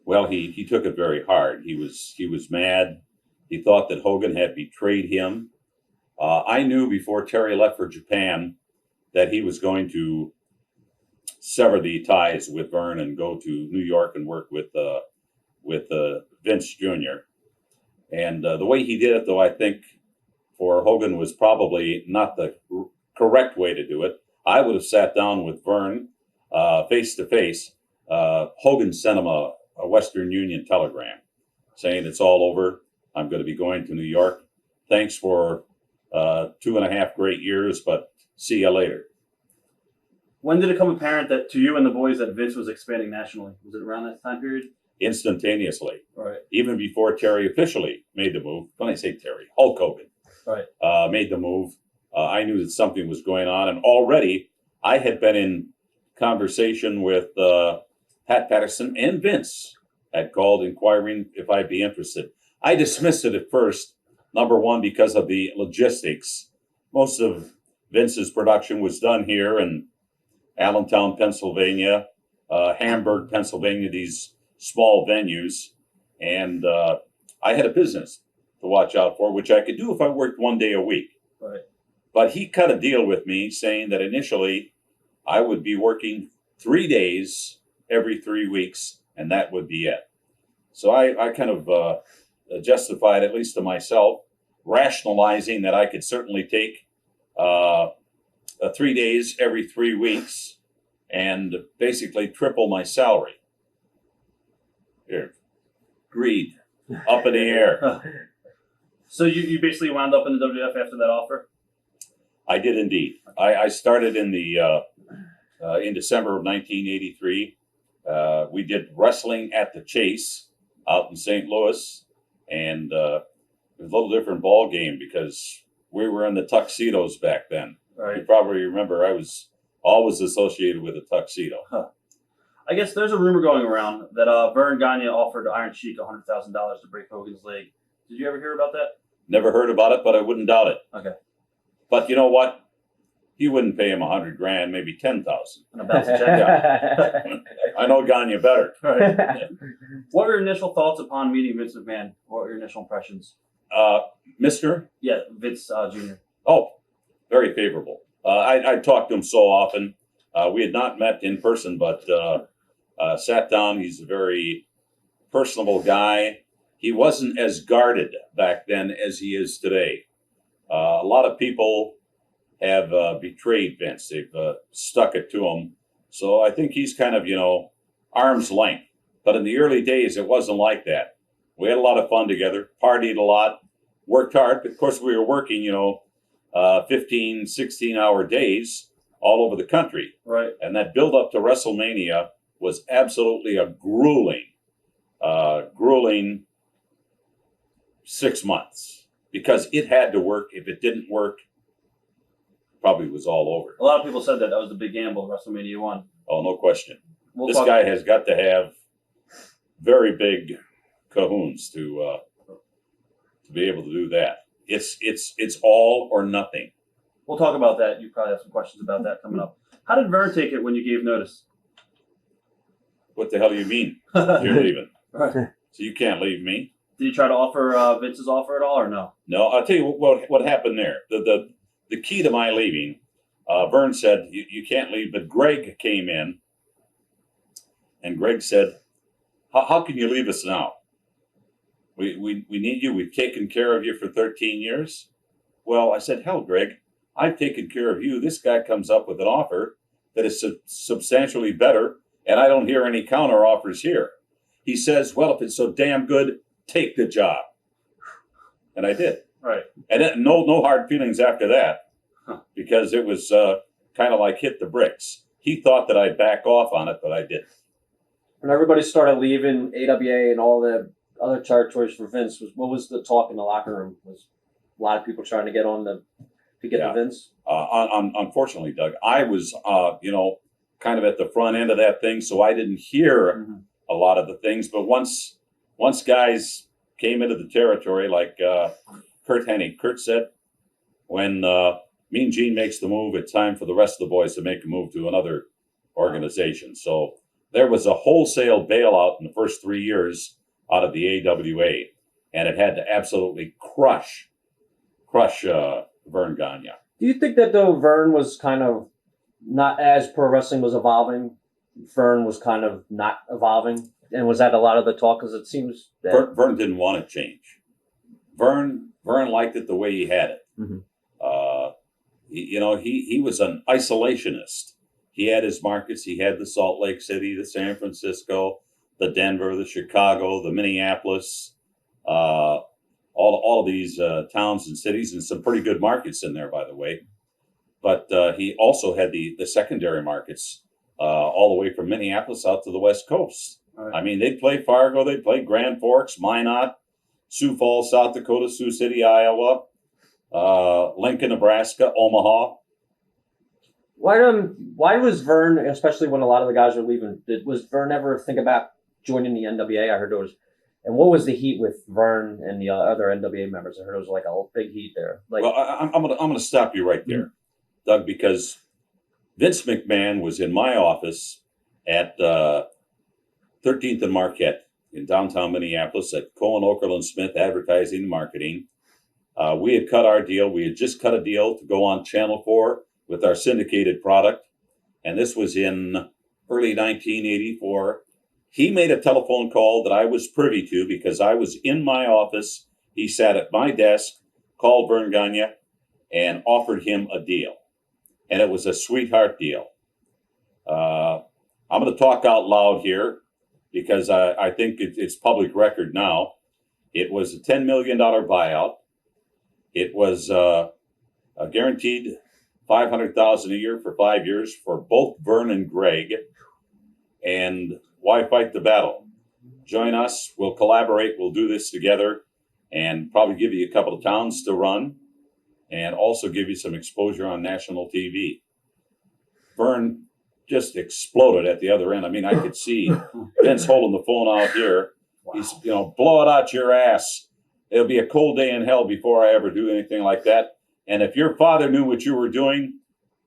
Well, he took it very hard. He was mad. He thought that Hogan had betrayed him. I knew before Terry left for Japan that he was going to sever the ties with Verne and go to New York and work with Vince Jr. And the way he did it, though, I think for Hogan was probably not the correct way to do it. I would have sat down with Verne face to face. Hogan sent him a Western Union telegram saying it's all over. I'm going to be going to New York. Thanks for 2.5 great years, but see you later. When did it become apparent that to you and the boys that Vince was expanding nationally? Was it around that time period? Instantaneously. Right. Even before Terry officially made the move. When I say Terry, Hulk Hogan. Right. Made the move. I knew that something was going on, and already I had been in conversation with Pat Patterson and Vince. Had called inquiring if I'd be interested. I dismissed it at first, number one, because of the logistics. Most of Vince's production was done here in Allentown, Pennsylvania, Hamburg, Pennsylvania, these small venues. And I had a business to watch out for, which I could do if I worked 1 day a week. Right. But he cut a deal with me saying that initially I would be working 3 days every 3 weeks, and that would be it. So I kind of justified, at least to myself, rationalizing that I could certainly take 3 days every 3 weeks and basically triple my salary. Here, greed, up in the air. So you basically wound up in the WWF after that offer? I did indeed. I started in December of 1983. We did wrestling at the Chase out in St. Louis, and it was a little different ball game because we were in the tuxedos back then. Right. You probably remember I was always associated with a tuxedo. Huh. I guess there's a rumor going around that Verne Gagne offered Iron Sheik $100,000 to break Hogan's leg. Did you ever hear about that? Never heard about it, but I wouldn't doubt it. Okay. But you know what? He wouldn't pay him $100,000, maybe $10,000. And a bounce check. Yeah. I know Gagne better. Right. What were your initial thoughts upon meeting Vince McMahon? What were your initial impressions? Mr.? Yeah, Vince Jr. Oh, very favorable. I talked to him so often. We had not met in person, but sat down. He's a very personable guy. He wasn't as guarded back then as he is today. A lot of people have betrayed Vince. They've stuck it to him. So I think he's kind of, arm's length. But in the early days, it wasn't like that. We had a lot of fun together, partied a lot, worked hard. But of course, we were working, 15, 16-hour days all over the country. Right. And that build up to WrestleMania was absolutely a grueling 6 months because it had to work. If it didn't work, probably was all over. A lot of people said that was the big gamble of WrestleMania 1. Oh, no question. This guy has got to have very big cajoons to be able to do that. It's all or nothing. We'll talk about that. You probably have some questions about that coming up. How did Verne take it when you gave notice? What the hell do you mean? You're leaving. Right. So you can't leave me. Did you try to offer Vince's offer at all, or no? No, I'll tell you what happened there. The key to my leaving, Verne said, you can't leave, but Greg came in, and Greg said, how can you leave us now? We need you. We've taken care of you for 13 years. Well, I said, hell, Greg, I've taken care of you. This guy comes up with an offer that is substantially better, and I don't hear any counter offers here. He says, well, if it's so damn good, take the job. And I did. Right. And then, no hard feelings after that, because it was kind of like hit the bricks. He thought that I'd back off on it, but I didn't. When everybody started leaving AWA and all the other territories for Vince, what was the talk in the locker room? Was a lot of people trying to get on to get the Vince? Unfortunately, Doug, I was kind of at the front end of that thing, so I didn't hear a lot of the things. But once guys came into the territory, like Curt Hennig, Curt said, when Mean Gene makes the move, it's time for the rest of the boys to make a move to another organization. So there was a wholesale bailout in the first 3 years out of the AWA, and it had to absolutely crush Verne Gagne. Do you think that, though, Verne was kind of not, as pro wrestling was evolving, Verne was kind of not evolving? And was that a lot of the talk? Because it seems that Verne didn't want to change. Verne liked it the way he had it. Mm-hmm. He was an isolationist. He had his markets. He had the Salt Lake City, the San Francisco, the Denver, the Chicago, the Minneapolis, all of these towns and cities, and some pretty good markets in there, by the way. But he also had the secondary markets all the way from Minneapolis out to the West Coast. Right. I mean, they'd play Fargo, they'd play Grand Forks, Minot, Sioux Falls, South Dakota, Sioux City, Iowa, Lincoln, Nebraska, Omaha. Why was Verne, especially when a lot of the guys were leaving, was Verne ever think about joining the NWA? I heard there was, and what was the heat with Verne and the other NWA members? I heard it was like a big heat there. Well, I'm gonna stop you right there, Doug, because Vince McMahon was in my office at 13th and Marquette in downtown Minneapolis at Cohen Okerlund Smith Advertising and Marketing. We had cut our deal. We had just cut a deal to go on Channel 4 with our syndicated product. And this was in early 1984. He made a telephone call that I was privy to because I was in my office. He sat at my desk, called Verne Gagne, and offered him a deal. And it was a sweetheart deal. I'm going to talk out loud here because I think it's public record now. It was a $10 million buyout. It was a guaranteed $500,000 a year for 5 years for both Verne and Greg. And why fight the battle? Join us. We'll collaborate. We'll do this together and probably give you a couple of towns to run and also give you some exposure on national TV. Verne just exploded at the other end. I mean, I could see Vince holding the phone out here. Wow. He's, blow it out your ass. It'll be a cold day in hell before I ever do anything like that. And if your father knew what you were doing,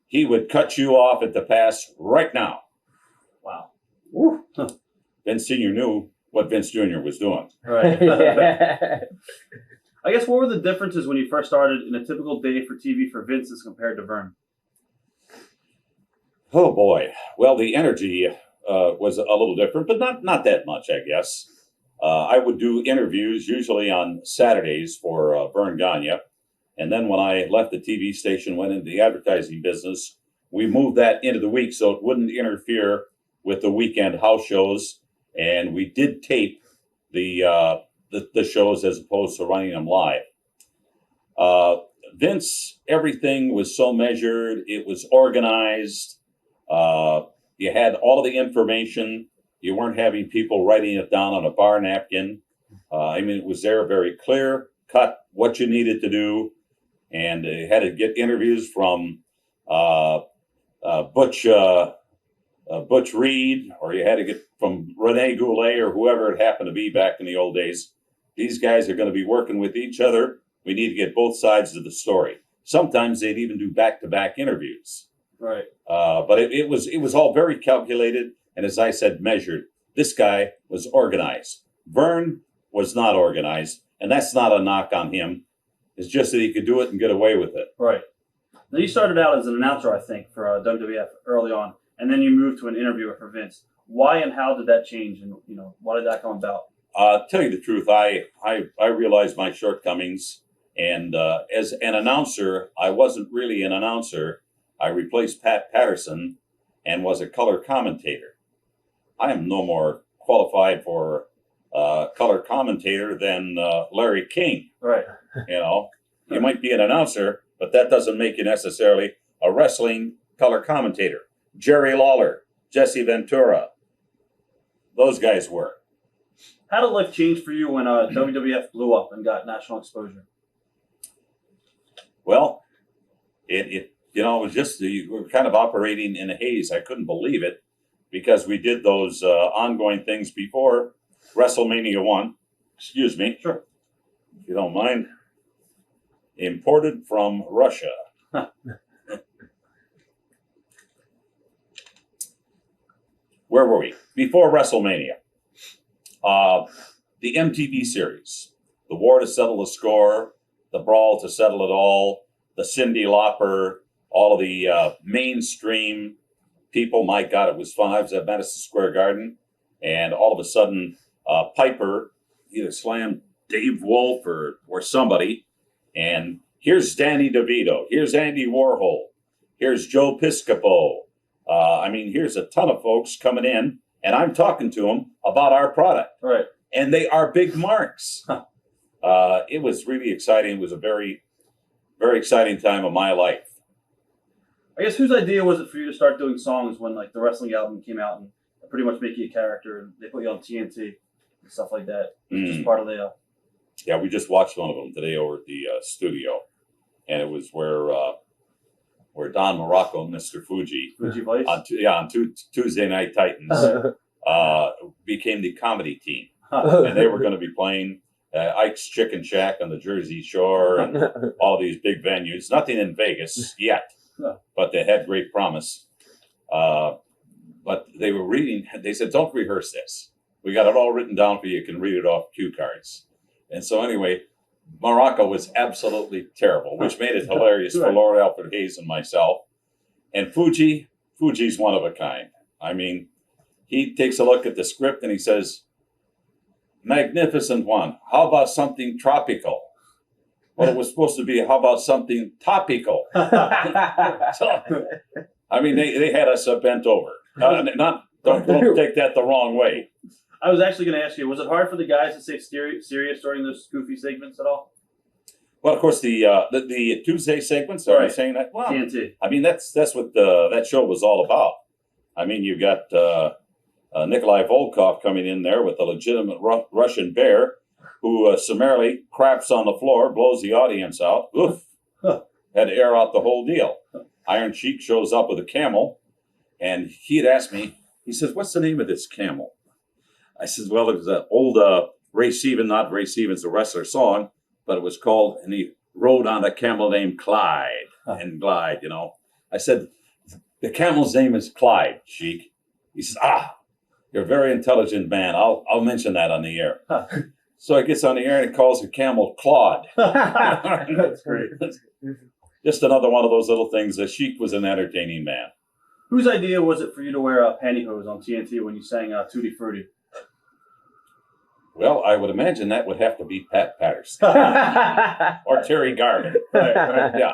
he would cut you off at the pass right now. Wow. Huh. Vince Sr. knew what Vince Jr. was doing. Right. I guess what were the differences when you first started in a typical day for TV for Vince as compared to Verne? Oh, boy. Well, the energy was a little different, but not that much, I guess. I would do interviews usually on Saturdays for Verne Gagne. And then when I left the TV station, went into the advertising business, we moved that into the week so it wouldn't interfere with the weekend house shows. And we did tape the shows as opposed to running them live. Vince, everything was so measured. It was organized. You had all of the information. You weren't having people writing it down on a bar napkin. It was there very clear, cut what you needed to do. And you had to get interviews from Butch Reed, or you had to get from Rene Goulet or whoever it happened to be back in the old days. These guys are going to be working with each other. We need to get both sides of the story. Sometimes they'd even do back-to-back interviews. Right. But it was all very calculated, and as I said, measured. This guy was organized. Verne was not organized, and that's not a knock on him. It's just that he could do it and get away with it. Right. Now, you started out as an announcer, I think, for WWF early on, and then you moved to an interviewer for Vince. Why and how did that change, and why did that come about? Tell you the truth, I realized my shortcomings, and as an announcer, I wasn't really an announcer. I replaced Pat Patterson and was a color commentator. I am no more qualified for color commentator than Larry King. Right. You might be an announcer, but that doesn't make you necessarily a wrestling color commentator. Jerry Lawler, Jesse Ventura, those guys were. How did life change for you when WWF blew up and got national exposure? Well, it was just, we were kind of operating in a haze. I couldn't believe it because we did those ongoing things before WrestleMania 1. Excuse me. Sure. If you don't mind. Imported from Russia. Where were we? Before WrestleMania. The MTV series. The War to Settle the Score. The Brawl to Settle It All. The Cyndi Lauper. All of the mainstream people. My God, it was fun. I was at Madison Square Garden. And all of a sudden, Piper either slammed Dave Wolf or somebody. And here's Danny DeVito. Here's Andy Warhol. Here's Joe Piscopo. Here's a ton of folks coming in, and I'm talking to them about our product. Right. And they are big marks. It was really exciting. It was a very, very exciting time of my life. I guess whose idea was it for you to start doing songs when the wrestling album came out and pretty much make you a character and they put you on TNT and stuff like that? Just part of the... Yeah, we just watched one of them today over at the studio, and it was where Don Morocco and Mr. Fuji Vice? on Tuesday Night Titans became the comedy team, and they were going to be playing Ike's Chicken Shack on the Jersey Shore and all these big venues. Nothing in Vegas yet, but they had great promise. But they were reading. They said, "Don't rehearse this. We got it all written down for you. You can read it off cue cards." And so anyway, Morocco was absolutely terrible, which made it hilarious for Lord Alfred Hayes and myself. And Fuji's one of a kind. He takes a look at the script and he says, "Magnificent one. How about something tropical?" Well, it was supposed to be, how about something topical? So, they had us bent over. Don't take that the wrong way. I was actually going to ask you, was it hard for the guys to stay serious during those goofy segments at all? Well, of course, the Tuesday segments, are you saying that? Well, TNT. That's what that show was all about. You got Nikolai Volkov coming in there with a legitimate Russian bear who summarily craps on the floor, blows the audience out. Oof. Had to air out the whole deal. Iron Sheik shows up with a camel, and he had asked me, he says, "What's the name of this camel?" I said, "Well, it was an old Ray Stevens, not Ray Stevens, the wrestler song, but it was called," and he rode on a camel named Clyde and Glide, I said, "The camel's name is Clyde, Sheik." He says, "You're a very intelligent man. I'll mention that on the air." So he gets on the air and he calls the camel Claude. That's great. Just another one of those little things. The Sheik was an entertaining man. Whose idea was it for you to wear pantyhose on TNT when you sang Tutti Frutti? Well, I would imagine that would have to be Pat Patterson or Terry Garvin. Right. Yeah.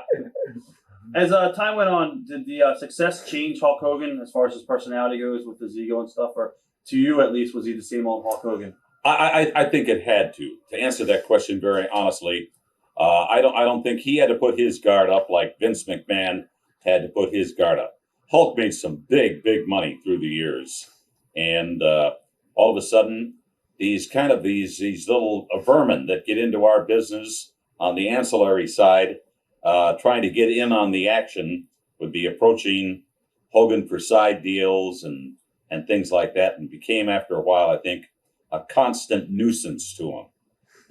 As time went on, did the success change Hulk Hogan as far as his personality goes with his ego and stuff? Or to you, at least, was he the same old Hulk Hogan? I think it had to. To answer that question very honestly, I don't think he had to put his guard up like Vince McMahon had to put his guard up. Hulk made some big money through the years, and all of a sudden, these little vermin that get into our business on the ancillary side, trying to get in on the action, would be approaching Hogan for side deals and things like that, and became, after a while, I think, a constant nuisance to him.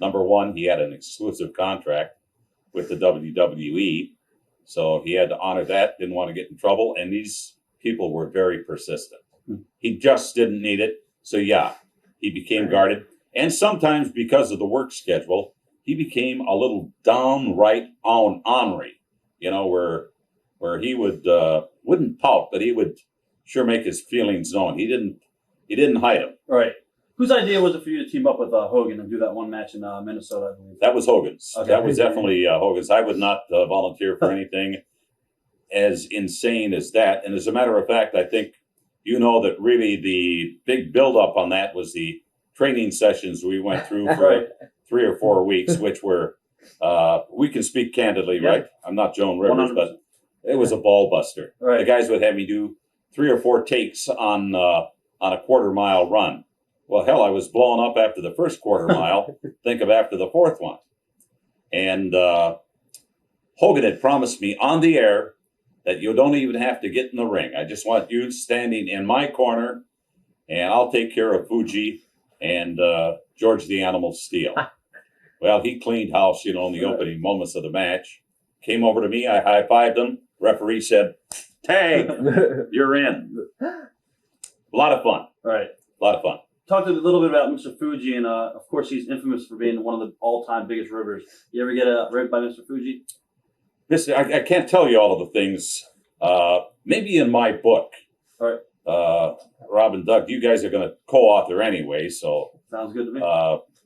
Number one, he had an exclusive contract with the WWE, so he had to honor that, didn't want to get in trouble, and these people were very persistent. He just didn't need it, so yeah, he became guarded. And sometimes because of the work schedule, he became a little downright ornery, where he wouldn't pout, but he would sure make his feelings known. He didn't hide them. Right. Whose idea was it for you to team up with Hogan and do that one match in Minnesota, I believe? That was Hogan's. Okay. That was definitely Hogan's. I would not volunteer for anything as insane as that. And as a matter of fact, I think that really the big buildup on that was the training sessions we went through for Right. 3 or 4 weeks, which were, we can speak candidly, Yeah. right? I'm not Joan Rivers, 100%. but it was a ball buster. Right. The guys would have me do 3 or 4 takes on a quarter-mile run. Well, hell, I was blown up after the first quarter mile. Think of after the 4th one. And Hogan had promised me on the air that you don't even have to get in the ring. I just want you standing in my corner, and I'll take care of Fuji and George the Animal Steele. Well, he cleaned house, in the opening moments of the match. Came over to me. I high-fived him. Referee said, "Tag, you're in." A lot of fun. Right. A lot of fun. Talked a little bit about Mr. Fuji, and of course he's infamous for being one of the all-time biggest rivers. You ever get ribbed by Mr. Fuji? I can't tell you all of the things. Maybe in my book. All right. Rob and Doug, you guys are going to co-author anyway, so Sounds good to me.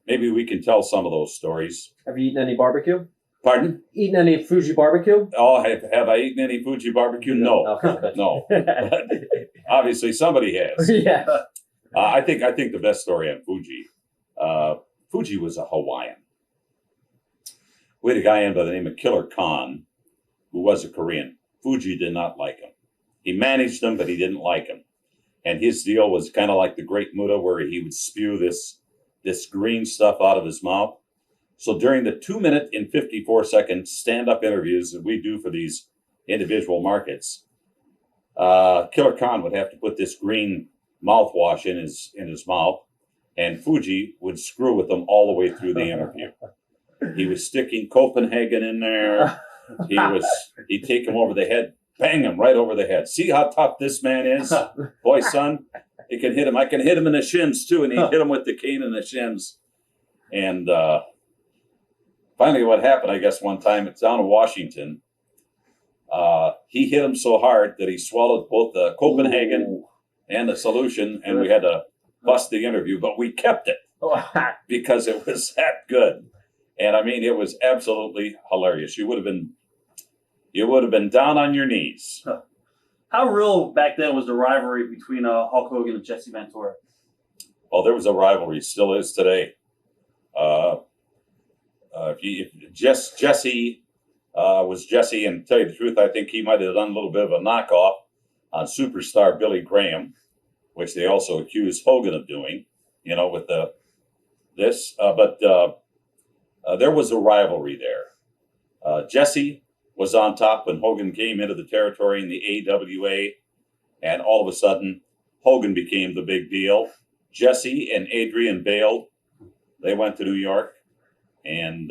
maybe we can tell some of those stories. Have you eaten any barbecue? Pardon? Eaten any Fuji barbecue? Oh, have I eaten any Fuji barbecue? No. Okay. No. Obviously, somebody has. Yeah. I think the best story on Fuji. Fuji was a Hawaiian. We had a guy in by the name of Killer Khan, who was a Korean. Fuji did not like him. He managed him, but he didn't like him. And his deal was kind of like the Great Muta, where he would spew this green stuff out of his mouth. So during the 2-minute and 54-second stand-up interviews that we do for these individual markets, Killer Khan would have to put this green mouthwash in his mouth, and Fuji would screw with him all the way through the interview. He was sticking Copenhagen in there. He'd take him over the head, bang him right over the head. See how tough this man is? Boy, son, he can hit him. I can hit him in the shins, too, and he'd hit him with the cane in the shins. And finally, what happened, I guess, one time, it's down in Washington. He hit him so hard that he swallowed both the Copenhagen and the solution, and we had to bust the interview, but we kept it because it was that good. And I mean, it was absolutely hilarious. You would have been down on your knees. How real back then was the rivalry between Hulk Hogan and Jesse Ventura? Oh, there was a rivalry, still is today. Jesse was Jesse, and to tell you the truth, I think he might have done a little bit of a knockoff on superstar Billy Graham, which they also accused Hogan of doing, with this. But there was a rivalry there. Jesse was on top when Hogan came into the territory in the AWA, and all of a sudden, Hogan became the big deal. Jesse and Adrian bailed. They went to New York, and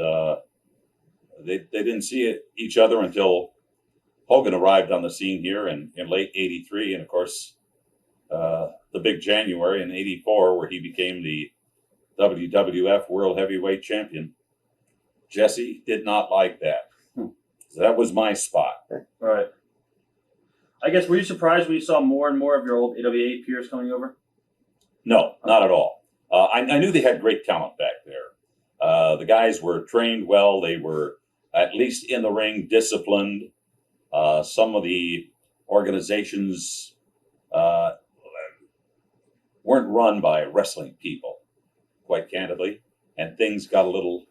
they didn't see each other until Hogan arrived on the scene here in late '83, and of course, the big January in '84, where he became the WWF World Heavyweight Champion. Jesse did not like that. So that was my spot. All right. I guess, were you surprised when you saw more and more of your old AWA peers coming over? No, not at all. I knew they had great talent back there. The guys were trained well. They were at least in the ring, disciplined. Some of the organizations weren't run by wrestling people, quite candidly, and things got a little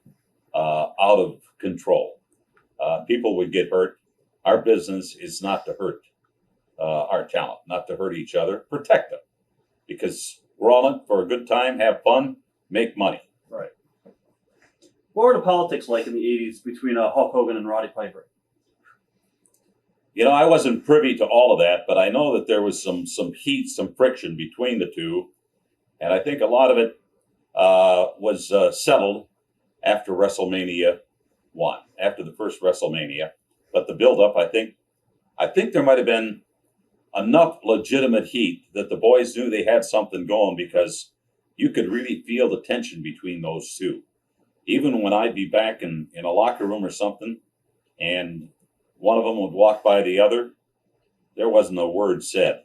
out of control. People would get hurt. Our business is not to hurt our talent, not to hurt each other, protect them, because we're all in for a good time, have fun, make money. Right. What were the politics like in the 80s between Hulk Hogan and Roddy Piper? I wasn't privy to all of that, but I know that there was some heat, some friction between the two, and I think a lot of it was settled after WrestleMania 1, after the first WrestleMania. But the build-up, I think there might have been enough legitimate heat that the boys knew they had something going, because you could really feel the tension between those two. Even when I'd be back in a locker room or something, and one of them would walk by the other, there wasn't a word said.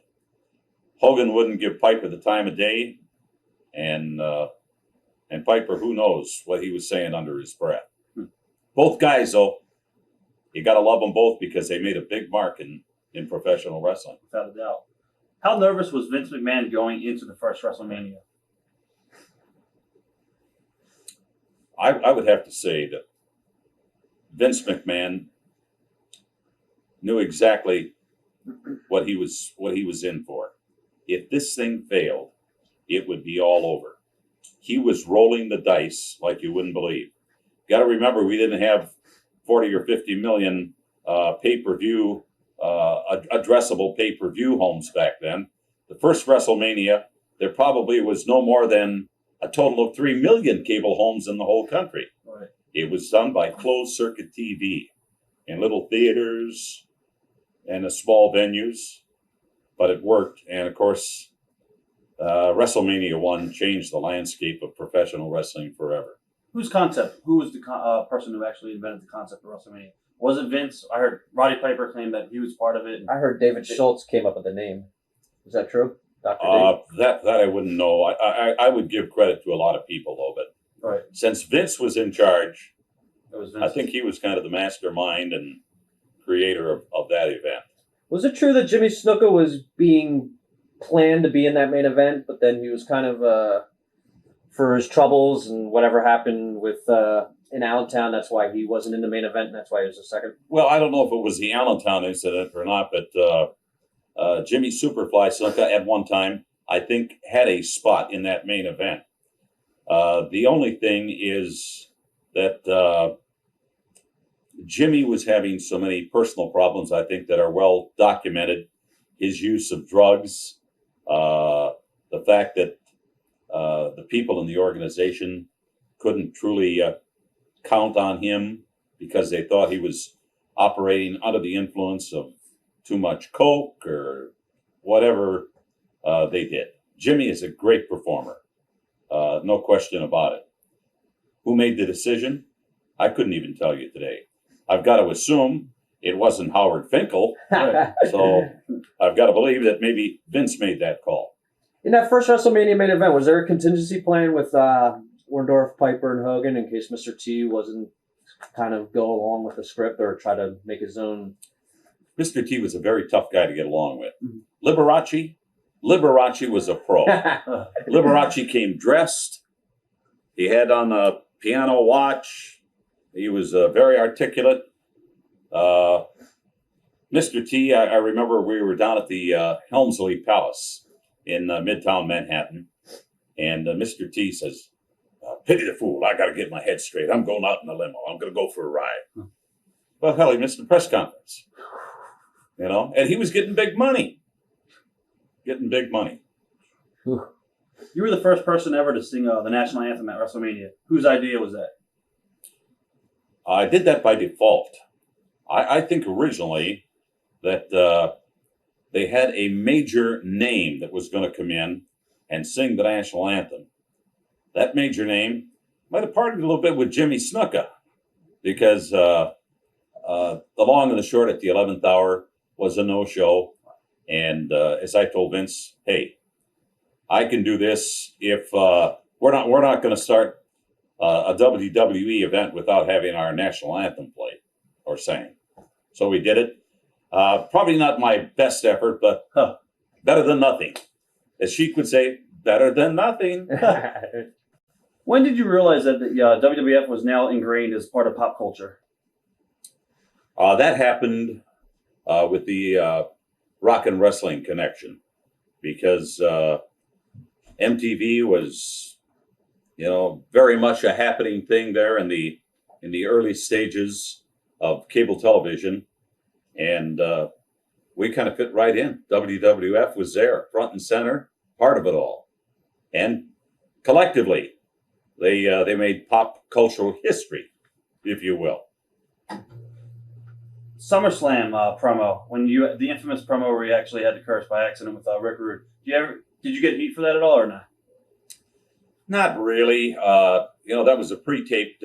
Hogan wouldn't give Piper the time of day, and Piper, who knows what he was saying under his breath. Both guys, though, you got to love them both because they made a big mark in professional wrestling. Without a doubt. How nervous was Vince McMahon going into the first WrestleMania? I would have to say that Vince McMahon knew exactly what he was in for. If this thing failed, it would be all over. He was rolling the dice like you wouldn't believe. Got to remember, we didn't have 40 or 50 million pay-per-view, addressable pay-per-view homes back then. The first WrestleMania, there probably was no more than a total of 3 million cable homes in the whole country. Right. It was done by closed-circuit TV in little theaters and small venues, but it worked. And, of course, WrestleMania 1 changed the landscape of professional wrestling forever. Whose concept? Who was the person who actually invented the concept of WrestleMania? Was it Vince? I heard Roddy Piper claim that he was part of it. I heard David Schultz came up with the name. Is that true? Dr. That I wouldn't know. I would give credit to a lot of people, though. But Right. since Vince was in charge, It was Vince. I think he was kind of the mastermind and creator of that event. Was it true that Jimmy Snuka was being planned to be in that main event, but then he was kind of, for his troubles and whatever happened with in Allentown, that's why he wasn't in the main event, and that's why he was the second? Well, I don't know if it was the Allentown incident or not, but Jimmy Superfly Snuka at one time, I think, had a spot in that main event. The only thing is that Jimmy was having so many personal problems, I think, that are well documented. His use of drugs, the fact that the people in the organization couldn't truly count on him because they thought he was operating under the influence of too much coke or whatever they did. Jimmy is a great performer, no question about it. Who made the decision? I couldn't even tell you today. I've got to assume it wasn't Howard Finkel, so I've got to believe that maybe Vince made that call. In that first WrestleMania main event, was there a contingency plan with Orndorff, Piper, and Hogan in case Mr. T wasn't kind of go along with the script or try to make his own? Mr. T was a very tough guy to get along with. Liberace was a pro. Liberace came dressed. He had on a piano watch. He was very articulate. Mr. T, I remember we were down at the Helmsley Palace in Midtown Manhattan, and Mr. T says, "Pity the fool, I got to get my head straight. I'm going out in the limo. I'm going to go for a ride." Well, hell, he missed the press conference. You know, and he was getting big money. You were the first person ever to sing the national anthem at WrestleMania. Whose idea was that? I did that by default. I think originally that they had a major name that was going to come in and sing the national anthem. That major name might have partied a little bit with Jimmy Snuka because the long and the short at the 11th hour was a no-show. And as I told Vince, hey, I can do this if we're not going to start a WWE event without having our national anthem played or sang. So we did it. Probably not my best effort, but better than nothing. As Sheik would say, better than nothing. When did you realize that the WWF was now ingrained as part of pop culture? That happened with the Rock and Wrestling connection, because MTV was, very much a happening thing there in the early stages of cable television, and we kind of fit right in. WWF was there, front and center, part of it all, and collectively, they made pop cultural history, if you will. SummerSlam promo, the infamous promo where you actually had to curse by accident with Rick Rude. Did you get heat for that at all or not? Not really. That was a pre-taped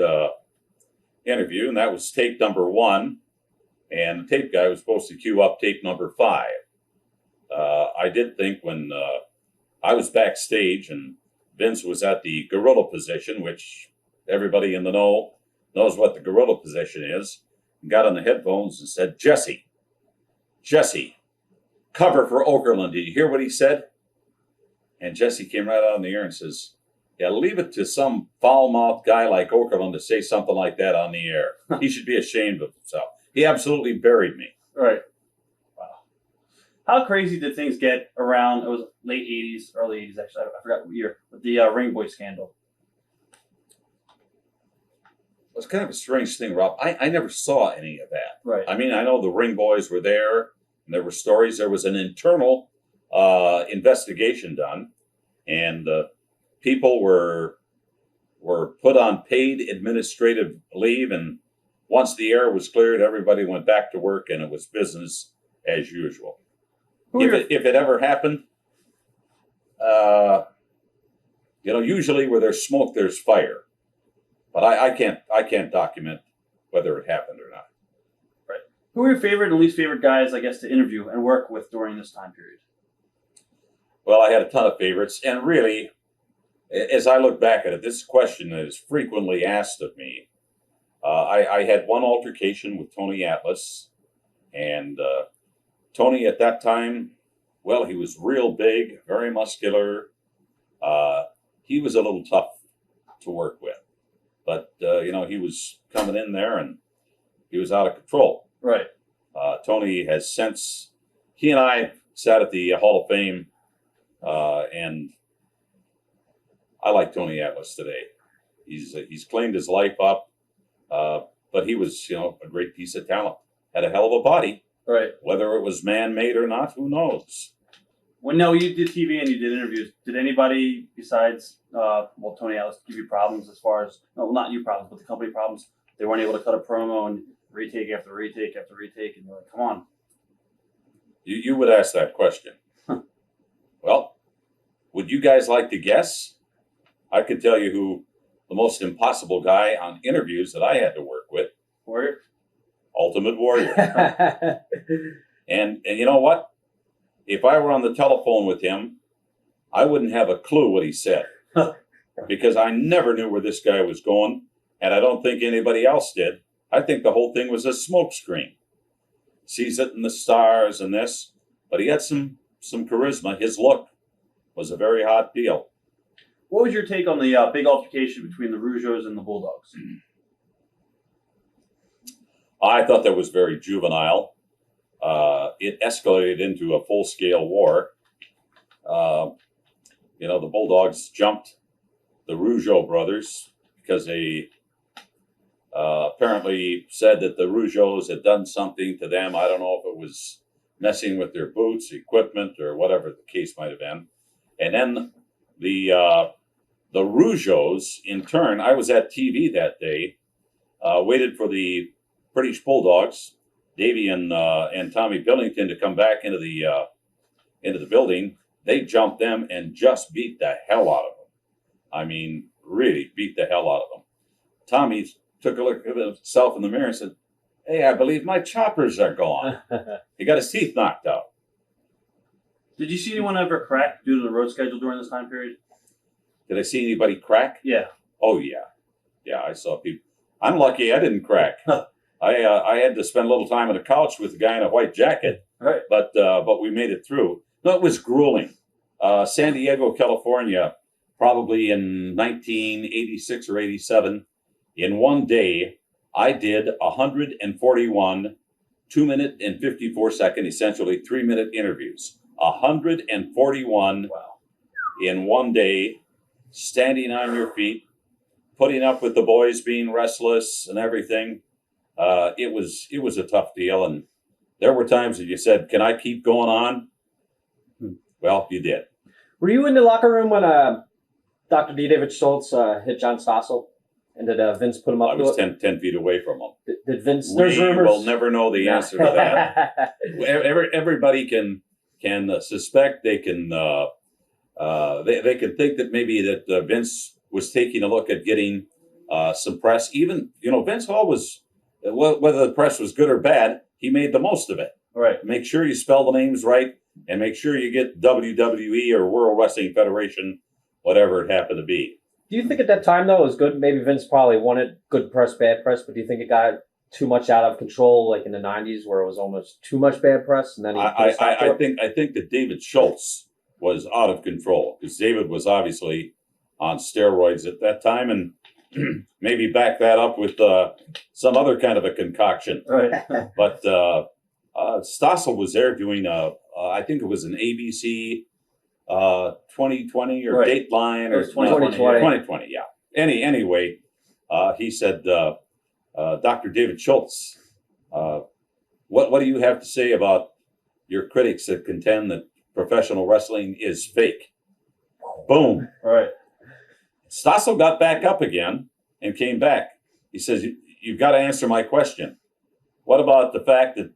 interview, and that was tape number 1. And the tape guy was supposed to cue up tape number 5. I did think when I was backstage and Vince was at the gorilla position, which everybody in the know knows what the gorilla position is, and got on the headphones and said, Jesse, cover for Okerlund. Did you hear what he said? And Jesse came right out on the air and says, yeah, leave it to some foul-mouthed guy like Okerlund to say something like that on the air. He should be ashamed of himself. He absolutely buried me. Right. Wow. How crazy did things get around? It was late 80s, early 80s, actually. I forgot what year. With the Ring Boy scandal. It was kind of a strange thing, Rob. I never saw any of that. Right. I mean, I know the Ring Boys were there, and there were stories. There was an internal investigation done, and people were put on paid administrative leave, and once the air was cleared, everybody went back to work, and it was business as usual. If it ever happened, usually where there's smoke, there's fire. But I can't document whether it happened or not. Right. Who are your favorite and least favorite guys, I guess, to interview and work with during this time period? Well, I had a ton of favorites, and really, as I look back at it, this question is frequently asked of me. I had one altercation with Tony Atlas, and Tony at that time, well, he was real big, very muscular. He was a little tough to work with, but he was coming in there and he was out of control. Right. Tony has since, he and I sat at the Hall of Fame, and I like Tony Atlas today. He's cleaned his life up. But he was, a great piece of talent. Had a hell of a body. Right. Whether it was man-made or not, who knows? When you did TV and you did interviews, did anybody besides, Tony Atlas give you problems as far as, no, not you problems, but the company problems? They weren't able to cut a promo and retake after retake after retake, and you're like, come on. You would ask that question. Well, would you guys like to guess? I could tell you who the most impossible guy on interviews that I had to work with. Warrior? Ultimate Warrior. And you know what? If I were on the telephone with him, I wouldn't have a clue what he said. Because I never knew where this guy was going, and I don't think anybody else did. I think the whole thing was a smokescreen. Sees it in the stars and this, but he had some charisma. His look was a very hot deal. What was your take on the big altercation between the Rougeaus and the Bulldogs? I thought that was very juvenile. It escalated into a full-scale war. The Bulldogs jumped the Rougeau brothers because they apparently said that the Rougeaus had done something to them. I don't know if it was messing with their boots, equipment, or whatever the case might have been. And then the Rougeaus, in turn, I was at TV that day, waited for the British Bulldogs, Davey and Tommy Billington, to come back into the building. They jumped them and just beat the hell out of them. I mean, really beat the hell out of them. Tommy took a look at himself in the mirror and said, "Hey, I believe my choppers are gone." He got his teeth knocked out. Did you see anyone ever crack due to the road schedule during this time period? Did I see anybody crack? Yeah. Oh, yeah. Yeah, I saw people. I'm lucky I didn't crack. I had to spend a little time on the couch with a guy in a white jacket, right? But we made it through. No, it was grueling. San Diego, California, probably in 1986 or 87, in one day, I did 141 2-minute and 54-second, essentially 3-minute interviews. 141 in one day, standing on your feet, putting up with the boys being restless and everything. It was a tough deal, and there were times that you said, "Can I keep going on?" Well, you did. Were you in the locker room when Dr. D. David Schultz hit John Stossel? And did Vince put him up? I was 10 feet away from him. Did Vince? We will never know the answer to that. Everybody can suspect. They can they can think that maybe that Vince was taking a look at getting some press. Even, Vince Hall was, whether the press was good or bad, he made the most of it. Right. Make sure you spell the names right, and make sure you get WWE or World Wrestling Federation, whatever it happened to be. Do you think at that time, though, it was good? Maybe Vince probably wanted good press, bad press, but do you think it got too much out of control, like in the 90s, where it was almost too much bad press? And then I think that David Schultz was out of control, because David was obviously on steroids at that time, and maybe back that up with some other kind of a concoction. Right. But Stossel was there doing I think it was an ABC 2020 or Right. Dateline It or was 2020. 2020. Yeah. Anyway, he said, Dr. David Schultz, what do you have to say about your critics that contend that professional wrestling is fake? Boom. Right. Stossel got back up again and came back. He says, you've got to answer my question. What about the fact that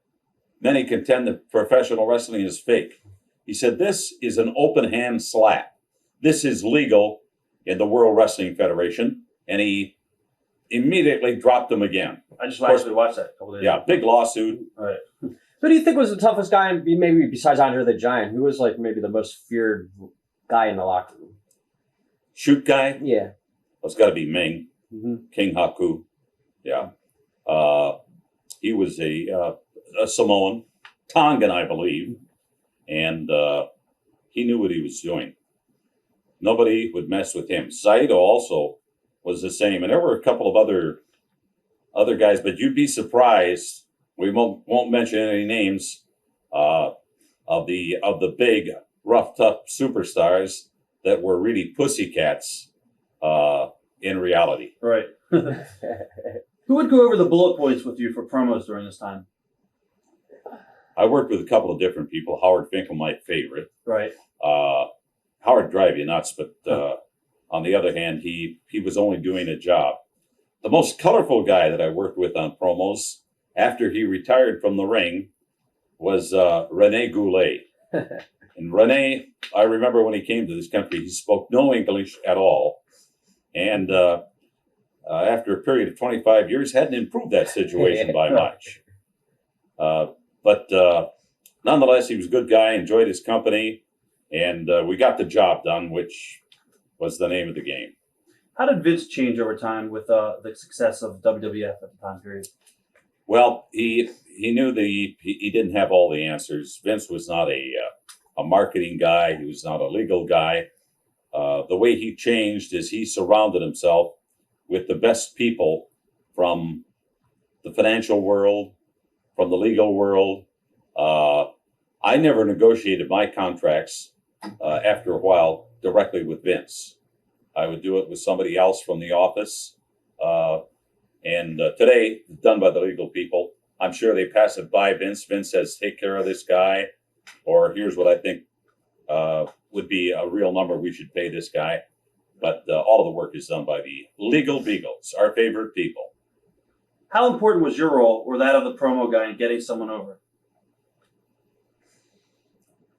many contend that professional wrestling is fake? He said, this is an open hand slap. This is legal in the World Wrestling Federation. And he immediately dropped him again. I just actually watched that a couple days ago. Big lawsuit. Right. Who do you think was the toughest guy, maybe besides Andre the Giant? Who was like maybe the most feared guy in the locker room? Shoot guy? Yeah. Well, it's got to be Ming. Mm-hmm. King Haku. Yeah. He was a Samoan, Tongan, I believe. And he knew what he was doing. Nobody would mess with him. Saito also was the same. And there were a couple of other guys, but you'd be surprised. We won't mention any names of the big, rough, tough superstars that were really pussycats in reality. Right. Who would go over the bullet points with you for promos during this time? I worked with a couple of different people. Howard Finkel, my favorite. Right. Howard drive you nuts, but on the other hand, he was only doing a job. The most colorful guy that I worked with on promos after he retired from the ring was Rene Goulet. And Rene, I remember when he came to this country, he spoke no English at all. And after a period of 25 years, hadn't improved that situation by much. But nonetheless, he was a good guy, enjoyed his company, and we got the job done, which was the name of the game. How did Vince change over time with the success of WWF at the time period? Well, he knew that he didn't have all the answers. Vince was not a marketing guy. He was not a legal guy. The way he changed is he surrounded himself with the best people from the financial world, from the legal world. I never negotiated my contracts after a while directly with Vince. I would do it with somebody else from the office. And today, it's done by the legal people. I'm sure they pass it by Vince. Vince says, take care of this guy. Or here's what I think would be a real number we should pay this guy. But all of the work is done by the legal beagles, our favorite people. How important was your role or that of the promo guy in getting someone over?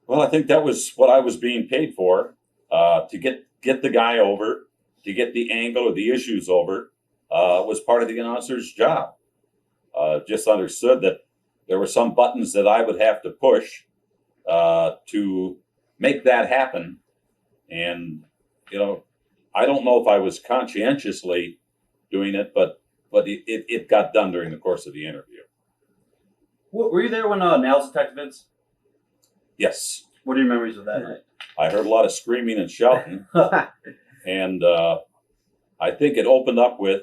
Well, I think that was what I was being paid for, to get the guy over, to get the angle or the issues over, was part of the announcer's job. Just understood that there were some buttons that I would have to push to make that happen. And, I don't know if I was conscientiously doing it, but it got done during the course of the interview. Were you there when Nails attacked Vince? Yes. What are your memories of that night? I heard a lot of screaming and shouting. And I think it opened up with,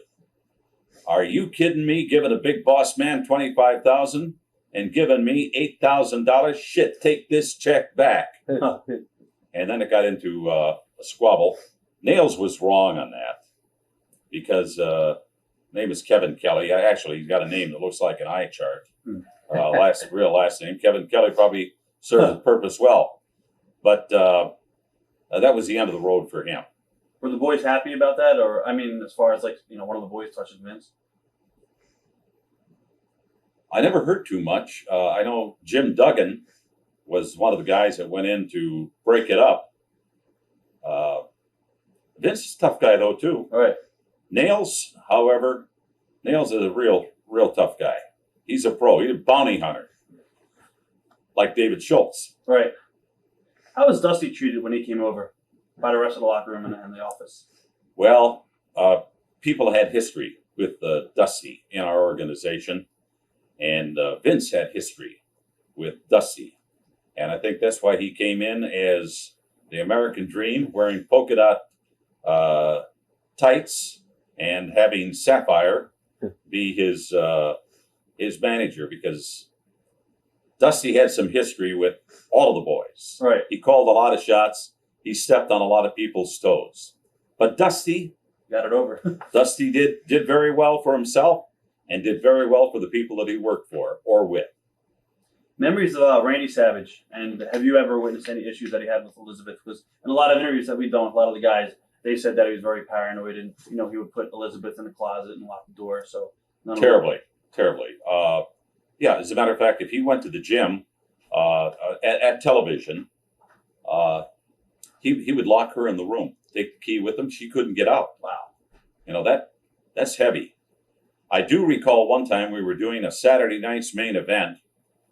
are you kidding me? Giving a big boss man $25,000 and giving me $8,000? Shit, take this check back. And then it got into a squabble. Nails was wrong on that because name is Kevin Kelly. Actually, he's got a name that looks like an eye chart. Real last name. Kevin Kelly probably served the purpose well. But that was the end of the road for him. Were the boys happy about that? Or, as far as one of the boys touching Vince? I never heard too much. I know Jim Duggan was one of the guys that went in to break it up. Vince is a tough guy, though, too. All right. Nails, however, Nails is a real tough guy. He's a pro. He's a bounty hunter, like David Schultz. Right. How was Dusty treated when he came over by the rest of the locker room and the office? Well, people had history with Dusty in our organization, and Vince had history with Dusty. And I think that's why he came in as the American Dream, wearing polka dot tights and having Sapphire be his manager, because Dusty had some history with all of the boys. Right. He called a lot of shots. He stepped on a lot of people's toes. But Dusty got it over. Dusty did very well for himself and did very well for the people that he worked for or with. Memories of Randy Savage, and have you ever witnessed any issues that he had with Elizabeth? Because in a lot of interviews that we've done with a lot of the guys, they said that he was very paranoid, and he would put Elizabeth in the closet and lock the door. So terribly. Yeah, as a matter of fact, if he went to the gym at television, he would lock her in the room, take the key with him. She couldn't get out. Wow, that's heavy. I do recall one time we were doing a Saturday night's main event.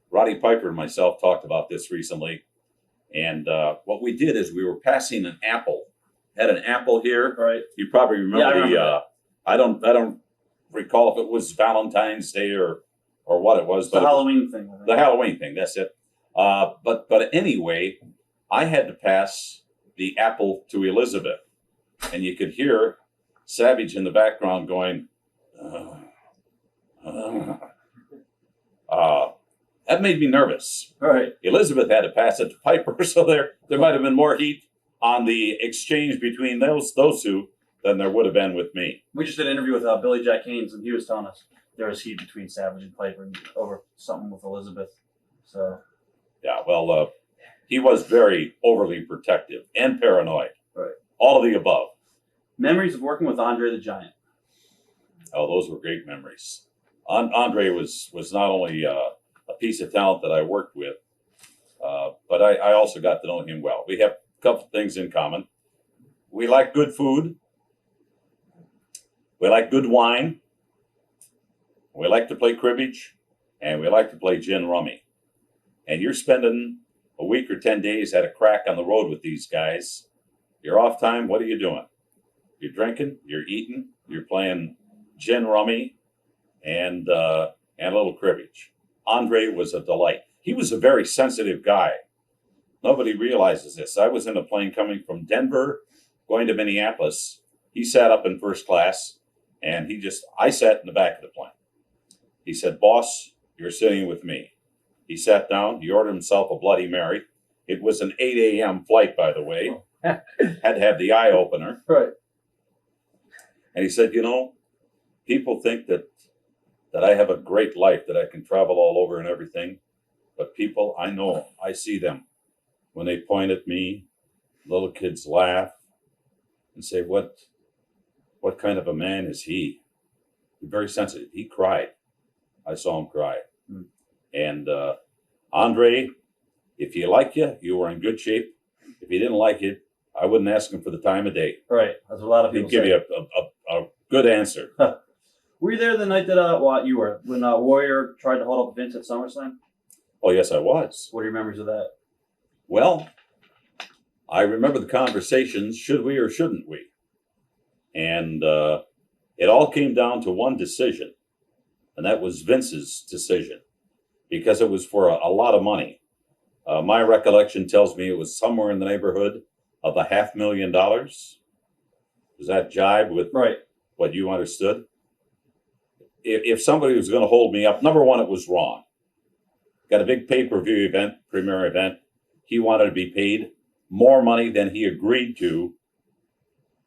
Roddy Piper and myself talked about this recently, and what we did is we were passing an apple. Had an apple here. Right. You probably remember I remember I don't recall if it was Valentine's Day or what it was. But the Halloween thing. The Halloween thing. That's it. But anyway, I had to pass the apple to Elizabeth, and you could hear Savage in the background going. That made me nervous. All right. Elizabeth had to pass it to Piper, so there might have been more heat on the exchange between those two than there would have been with me. We just did an interview with Billy Jack Haynes, and he was telling us there was heat between Savage and Piper over something with Elizabeth. So, yeah, well, he was very overly protective and paranoid. Right. All of the above. Memories of working with Andre the Giant. Oh, those were great memories. Andre was not only a piece of talent that I worked with, but I also got to know him well. We have a couple things in common. We like good food. We like good wine. We like to play cribbage, and we like to play gin rummy. And you're spending a week or 10 days at a crack on the road with these guys. Your off time, what are you doing? You're drinking, you're eating, you're playing gin rummy, and a little cribbage. Andre was a delight. He was a very sensitive guy. Nobody realizes this. I was in a plane coming from Denver, going to Minneapolis. He sat up in first class, and I sat in the back of the plane. He said, "Boss, you're sitting with me." He sat down. He ordered himself a Bloody Mary. It was an 8 a.m. flight, by the way. Had to have the eye opener. Right. And he said, people think that I have a great life, that I can travel all over and everything. But people, I know, I see them. When they point at me, little kids laugh and say, what kind of a man is he? He's very sensitive. He cried. I saw him cry. Mm. And Andre, if he liked you, you were in good shape. If he didn't like you, I wouldn't ask him for the time of day. Right. That's what a lot of people He'd give you a good answer. Were you there the night that you were when Warrior tried to hold up Vince at SummerSlam? Oh, yes, I was. What are your memories of that? Well, I remember the conversations, should we or shouldn't we? And it all came down to one decision, and that was Vince's decision, because it was for a lot of money. My recollection tells me it was somewhere in the neighborhood of $500,000. Does that jibe with what you understood? If somebody was going to hold me up, number one, it was wrong. Got a big pay-per-view event, premier event. He wanted to be paid more money than he agreed to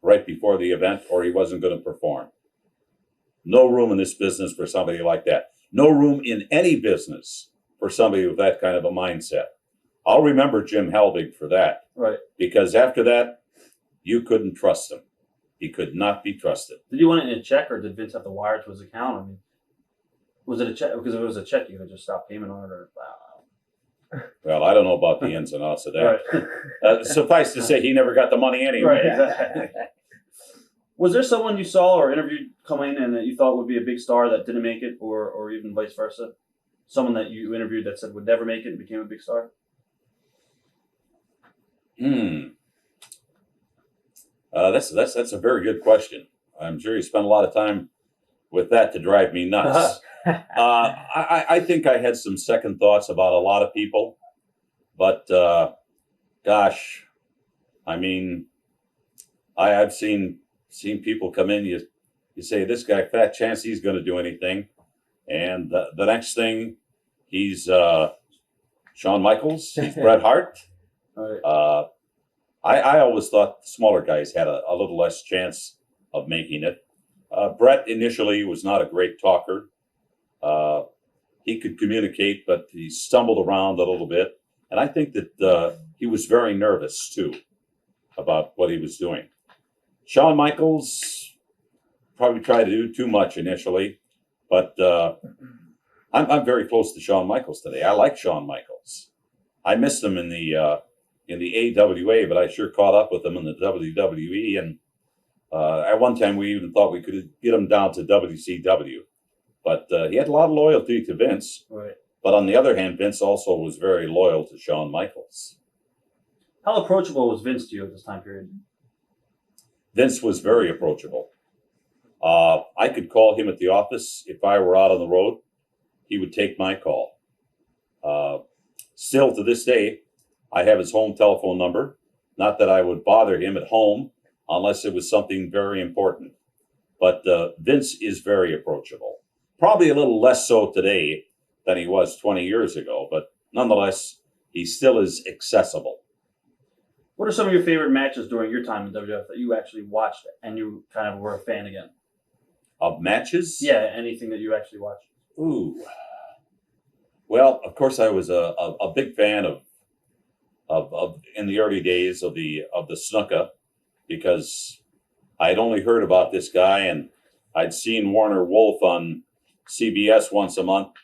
right before the event, or he wasn't going to perform. No room in this business for somebody like that. No room in any business for somebody with that kind of a mindset. I'll remember Jim Helbig for that. Right. Because after that, you couldn't trust him. He could not be trusted. Did you want it in a check, or did Vince have to wire to his account? I mean, was it a check? Because if it was a check, you could just stop payment on it, or Well, I don't know about the ins and outs of that. Right. Suffice to say, he never got the money anyway. Right, exactly. Was there someone you saw or interviewed come in and that you thought would be a big star that didn't make it, or even vice versa? Someone that you interviewed that said would never make it and became a big star? That's a very good question. I'm sure you spent a lot of time with that to drive me nuts. I think I had some second thoughts about a lot of people, but gosh, I mean, I've seen people come in. You say, this guy, fat chance he's going to do anything, and the next thing, he's Shawn Michaels, he's Bret Hart. Right. I always thought the smaller guys had a little less chance of making it. Bret initially was not a great talker. He could communicate, but he stumbled around a little bit. And I think that he was very nervous, too, about what he was doing. Shawn Michaels probably tried to do too much initially, but I'm very close to Shawn Michaels today. I like Shawn Michaels. I missed him in the AWA, but I sure caught up with him in the WWE. And at one time, we even thought we could get him down to WCW. But he had a lot of loyalty to Vince. Right. But on the other hand, Vince also was very loyal to Shawn Michaels. How approachable was Vince to you at this time period? Vince was very approachable. I could call him at the office if I were out on the road. He would take my call. Still to this day, I have his home telephone number. Not that I would bother him at home unless it was something very important. But Vince is very approachable. Probably a little less so today than he was 20 years ago, but nonetheless, he still is accessible. What are some of your favorite matches during your time in WWF that you actually watched and you kind of were a fan again? Of matches? Yeah, anything that you actually watched. Ooh. Well, of course, I was a big fan of in the early days of the Snuka, because I'd only heard about this guy and I'd seen Warner Wolf on CBS once a month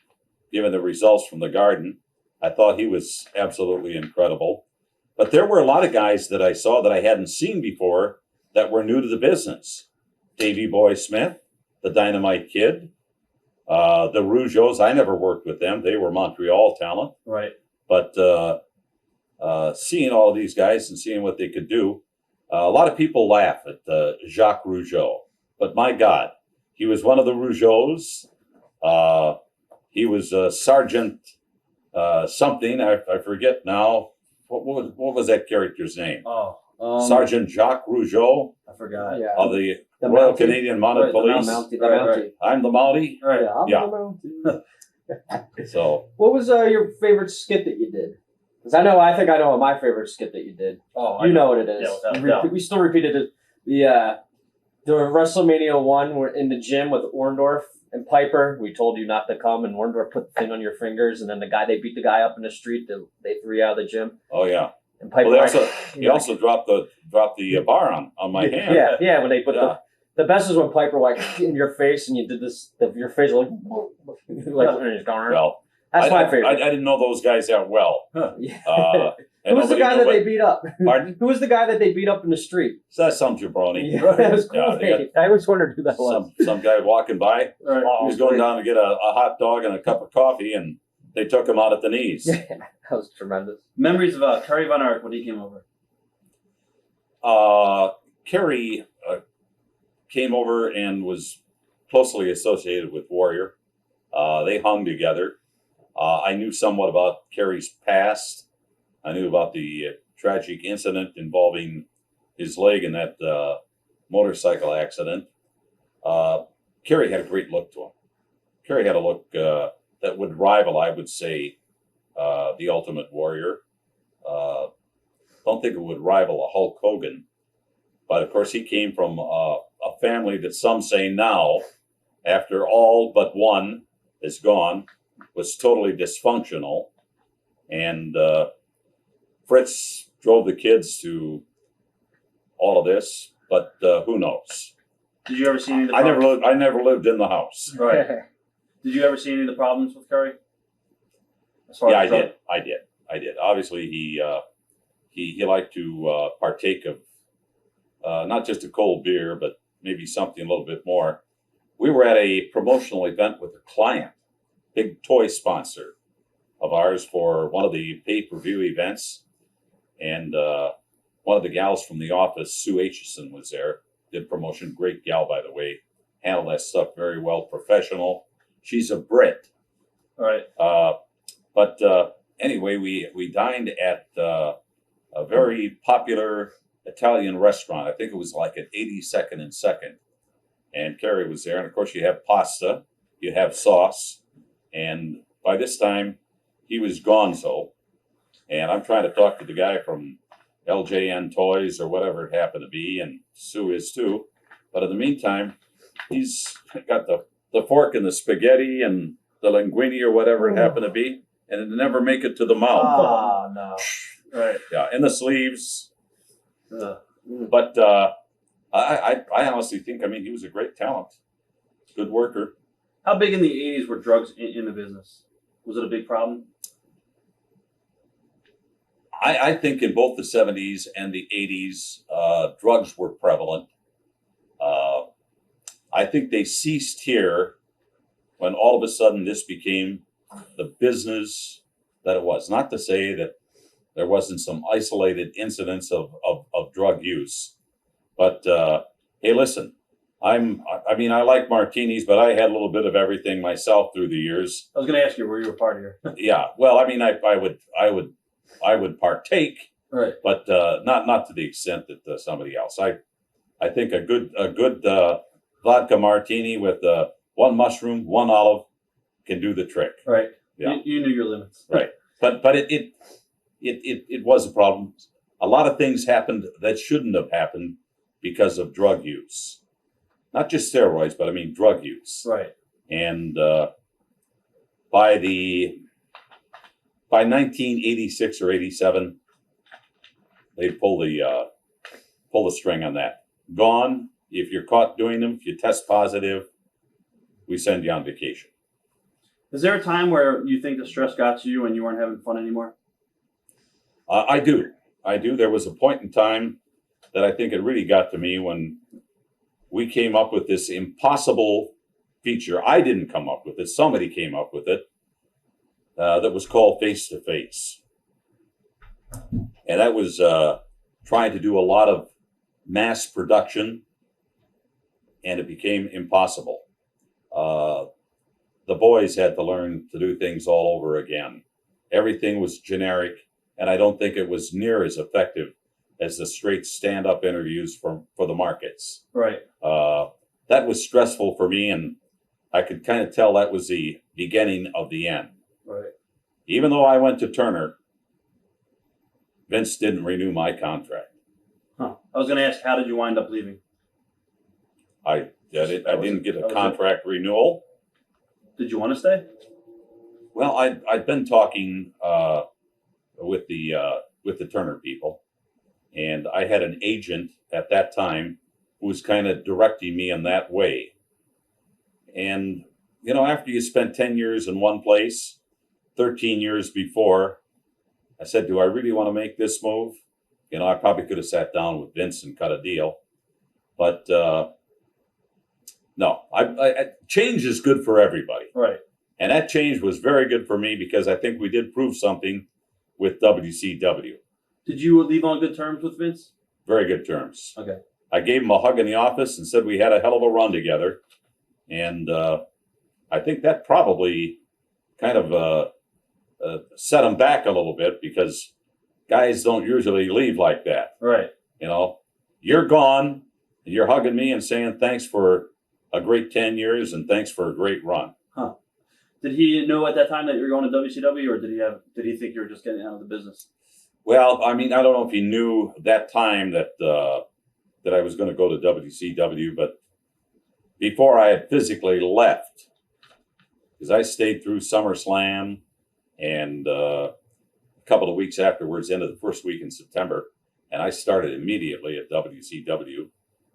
giving the results from the Garden. I thought he was absolutely incredible. But there were a lot of guys that I saw that I hadn't seen before that were new to the business. Davey Boy Smith, the Dynamite Kid, the Rougeaus. I never worked with them. They were Montreal talent. Right. But seeing all of these guys and seeing what they could do, a lot of people laugh at Jacques Rougeau. But my God, he was one of the Rougeaus. He was Sergeant something. I forget now. What was that character's name? Sergeant Jacques Rougeau. I forgot. Yeah. Of the Royal Mountie. Canadian Mounted Police. The Right, Mountie. I'm the Mountie. Right. Yeah, I'm Yeah. the Mountie. So What was your favorite skit that you did? Because I think I know what my favorite skit that you did. Oh, You know what it is. Yeah, without a doubt. We still repeated it. The WrestleMania 1, we're in the gym with Orndorff and Piper. We told you not to come, and Orndorff put the thing on your fingers, and then they beat the guy up in the street. They threw you out of the gym. oh yeah. And Piper. Well, he also dropped the bar on my hand. Yeah. When they put Yeah. the best is when Piper in your face, and you did this. Your face was Well, that's my favorite. I didn't know those guys that well. Yeah. And Who was the nobody guy knew that what- they beat up? Pardon? Who was the guy that they beat up in the street? So that's some jabroni. Yeah, that was cool. Yeah, they got- I always wondered who that was. Some guy walking by. Right. He was going down to get a hot dog and a cup of coffee, and they took him out at the knees. Yeah, that was tremendous. Memories of Kerry Von Erich when he came over. Kerry came over and was closely associated with Warrior. They hung together. I knew somewhat about Kerry's past. I knew about the tragic incident involving his leg in that motorcycle accident. Kerry had a great look to him. Kerry had a look that would rival, I would say, the Ultimate Warrior. Don't think it would rival a Hulk Hogan. But of course, he came from a family that some say now, after all but one is gone, was totally dysfunctional. And Fritz drove the kids to all of this, but who knows? Did you ever see any of the I problems? never lived in the house. Right. Did you ever see any of the problems with Kerry? As far Yeah, as I did. Obviously, he liked to partake of not just a cold beer, but maybe something a little bit more. We were at a promotional event with a client, big toy sponsor of ours for one of the pay-per-view events. And one of the gals from the office, Sue Aitchison, was there, did promotion. Great gal, by the way. Handled that stuff very well, professional. She's a Brit. All right. But anyway, we dined at a very popular Italian restaurant. I think it was like at 82nd and 2nd. And Kerry was there. And of course, you have pasta, you have sauce. And by this time, he was gonzo. And I'm trying to talk to the guy from LJN Toys or whatever it happened to be. And Sue is too. But in the meantime, he's got the fork and the spaghetti and the linguine or whatever it happened to be. And it never make it to the mouth. Oh, no. Right. Yeah, in the sleeves. Uh, But I honestly think, I mean, he was a great talent. Good worker. How big in the 80s were drugs in the business? Was it a big problem? I think in both the 70s and the 80s, drugs were prevalent. I think they ceased here when all of a sudden this became the business that it was. Not to say that there wasn't some isolated incidents of drug use. But, hey, listen, I like martinis, but I had a little bit of everything myself through the years. I was going to ask you, were you a partier? Yeah, well, I mean, I would partake, Right. but not to the extent that somebody else. I think a good vodka martini with one mushroom, one olive can do the trick. Right. Yeah. You knew your limits. Right. But it was a problem. A lot of things happened that shouldn't have happened because of drug use. Not just steroids, but I mean drug use. Right. And by 1986 or 87, they pull the string on that. Gone. If you're caught doing them, if you test positive, we send you on vacation. Is there a time where you think the stress got to you and you weren't having fun anymore? I do. There was a point in time that I think it really got to me when we came up with this impossible feature. I didn't come up with it. Somebody came up with it. That was called Face to Face. And that was trying to do a lot of mass production, and it became impossible. The boys had to learn to do things all over again. Everything was generic, and I don't think it was near as effective as the straight stand-up interviews for the markets. Right. That was stressful for me, and I could kind of tell that was the beginning of the end. Right. Even though I went to Turner, Vince didn't renew my contract. Huh. I was going to ask, how did you wind up leaving? I didn't get a contract renewal. Did you want to stay? Well, I'd been talking with the Turner people, and I had an agent at that time who was kind of directing me in that way. And, you know, after you spent 10 years in one place, 13 years before, I said, do I really want to make this move? You know, I probably could have sat down with Vince and cut a deal. But no, change is good for everybody. Right. And that change was very good for me because I think we did prove something with WCW. Did you leave on good terms with Vince? Very good terms. Okay. I gave him a hug in the office and said we had a hell of a run together. And I think that probably kind of set him back a little bit because guys don't usually leave like that. Right. You know, you're gone, and you're hugging me and saying thanks for a great 10 years and thanks for a great run. Huh. Did he know at that time that you were going to WCW, or did he think you were just getting out of the business? Well, I mean, I don't know if he knew that time that I was going to go to WCW, but before I had physically left, because I stayed through SummerSlam and a couple of weeks afterwards, into the first week in September, and I started immediately at WCW,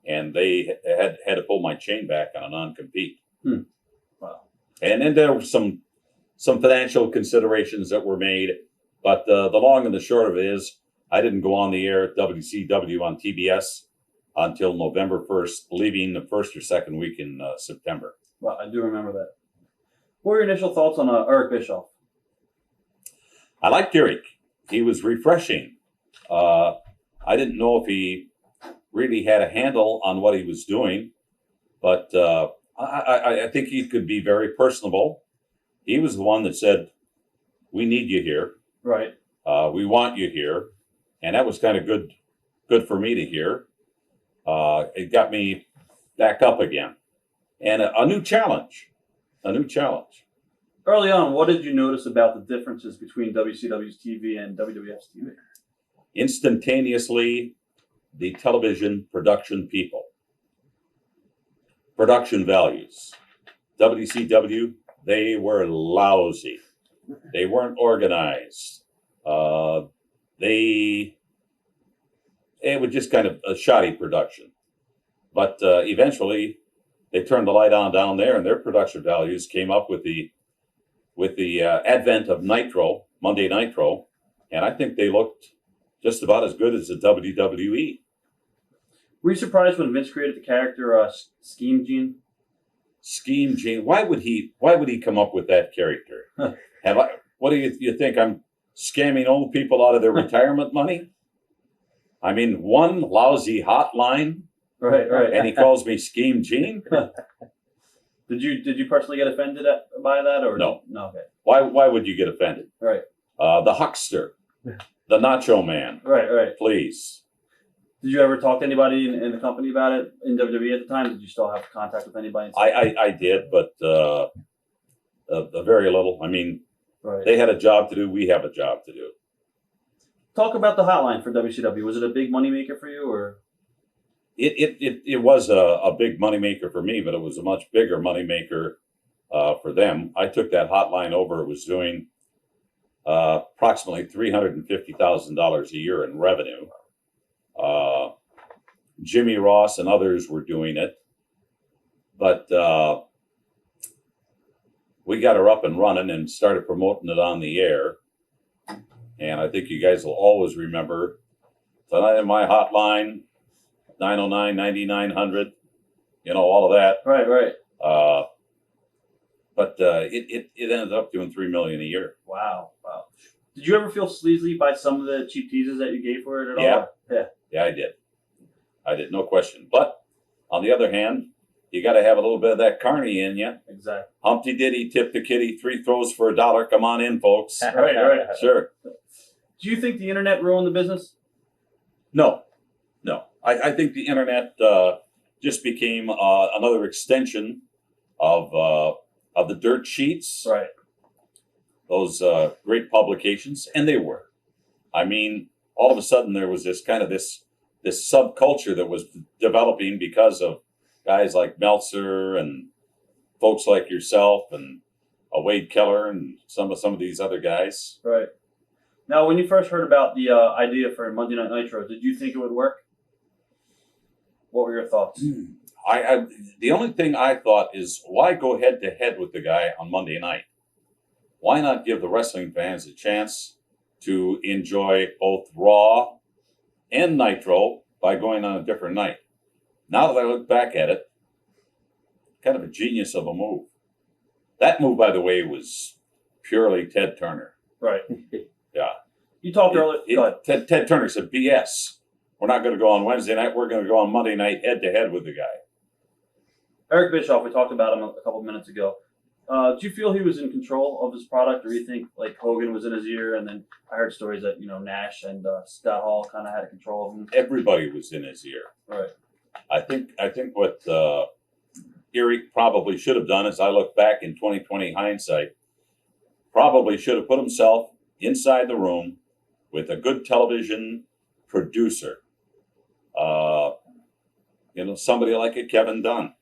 and they had to pull my chain back on a non-compete. Wow. And then there were some financial considerations that were made, but the long and the short of it is I didn't go on the air at WCW on TBS until November 1st, leaving the first or second week in September. Well, I do remember that. What were your initial thoughts on Eric Bischoff? I liked Eric. He was refreshing. I didn't know if he really had a handle on what he was doing, but I think he could be very personable. He was the one that said, "We need you here. Right. We want you here," and that was kind of good for me to hear. It got me back up again, and a new challenge. A new challenge. Early on, what did you notice about the differences between WCW's TV and WWF's TV? Instantaneously, the television production people. Production values. WCW, they were lousy. They weren't organized. It was just kind of a shoddy production. But eventually, they turned the light on down there, and their production values came up with the advent of Nitro, Monday Nitro, and I think they looked just about as good as the WWE. Were you surprised when Vince created the character Scheme Gene? Scheme Gene. Why would he come up with that character? What do you think? I'm scamming old people out of their retirement money? I mean, one lousy hotline, Right. and he calls me Scheme Gene. Did you personally get offended by that, or no? No. Okay. Why would you get offended? Right. The huckster, the Nacho Man. Right. Please. Did you ever talk to anybody in the company about it in WWE at the time? Did you still have contact with anybody? I did, but very little. I mean, right. They had a job to do. We have a job to do. Talk about the hotline for WCW. Was it a big moneymaker for you, or? It was a big moneymaker for me, but it was a much bigger moneymaker for them. I took that hotline over. It was doing approximately $350,000 a year in revenue. Jimmy Ross and others were doing it, but we got her up and running and started promoting it on the air. And I think you guys will always remember tonight in my hotline, 909-9900, all of that. Right. But it ended up doing $3 million a year. Wow. Did you ever feel sleazy by some of the cheap teases that you gave for it at all? Yeah, I did, no question. But on the other hand, you got to have a little bit of that carny in you. Exactly. Humpty Diddy, tip the kitty, 3 throws for $1. Come on in, folks. Right. Sure. Do you think the internet ruined the business? No. I think the internet just became another extension of the dirt sheets. Right. Those great publications, and they were. I mean, all of a sudden there was this kind of this subculture that was developing because of guys like Meltzer and folks like yourself and Wade Keller and some of these other guys. Right. Now, when you first heard about the idea for Monday Night Nitro, did you think it would work? What were your thoughts? The only thing I thought is, why go head to head with the guy on Monday night? Why not give the wrestling fans a chance to enjoy both Raw and Nitro by going on a different night? Now that I look back at it, kind of a genius of a move. That move, by the way, was purely Ted Turner. Right. Yeah. You talked earlier. Ted Turner said, BS. We're not going to go on Wednesday night. We're going to go on Monday night head to head with the guy. Eric Bischoff, we talked about him a couple of minutes ago. Do you feel he was in control of his product, or do you think like Hogan was in his ear? And then I heard stories that Nash and Scott Hall kind of had control of him. Everybody was in his ear. Right. I think what Eric probably should have done, as I look back in 2020 hindsight, probably should have put himself inside the room with a good television producer. Somebody like a Kevin Dunn.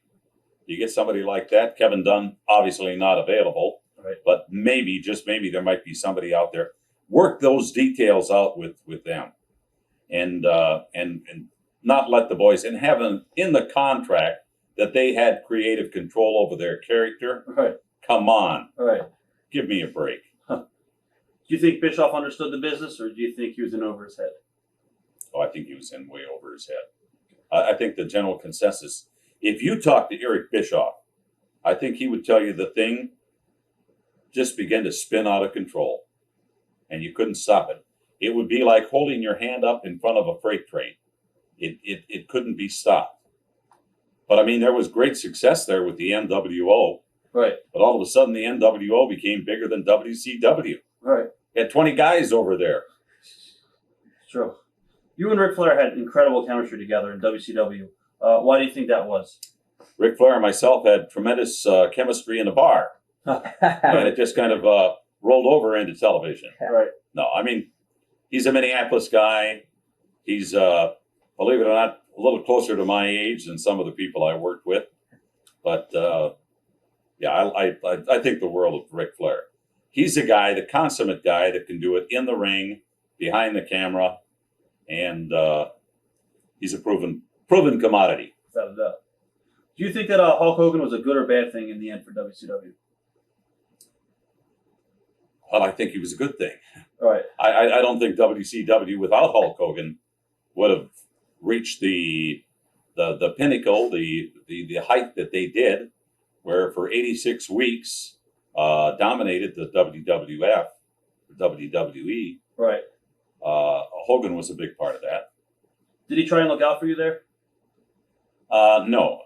You get somebody like that. Kevin Dunn, obviously not available, right, but maybe, just maybe, there might be somebody out there. Work those details out with them, and not let the boys, and have them in the contract that they had creative control over their character. Right. Come on. Right. Give me a break. Huh. Do you think Bischoff understood the business, or do you think he was in over his head? Oh, I think he was in way over his head. I think the general consensus, if you talk to Eric Bischoff, I think he would tell you the thing just began to spin out of control and you couldn't stop it. It would be like holding your hand up in front of a freight train. It couldn't be stopped. But I mean, there was great success there with the NWO. Right. But all of a sudden, the NWO became bigger than WCW. Right. Had 20 guys over there. True. You and Ric Flair had incredible chemistry together in WCW. Why do you think that was? Ric Flair and myself had tremendous chemistry in a bar. And it just kind of rolled over into television. Right. No, I mean, he's a Minneapolis guy. He's, believe it or not, a little closer to my age than some of the people I worked with. But, yeah, I think the world of Ric Flair. He's a guy, the consummate guy that can do it in the ring, behind the camera, and he's a proven commodity. Without a doubt. Do you think that Hulk Hogan was a good or bad thing in the end for WCW? Well, I think he was a good thing. All right. I don't think WCW without Hulk Hogan would have reached the pinnacle, the height that they did, where for 86 weeks dominated the WWF, WWE. Right. Hogan was a big part of that. Did he try and look out for you there? No.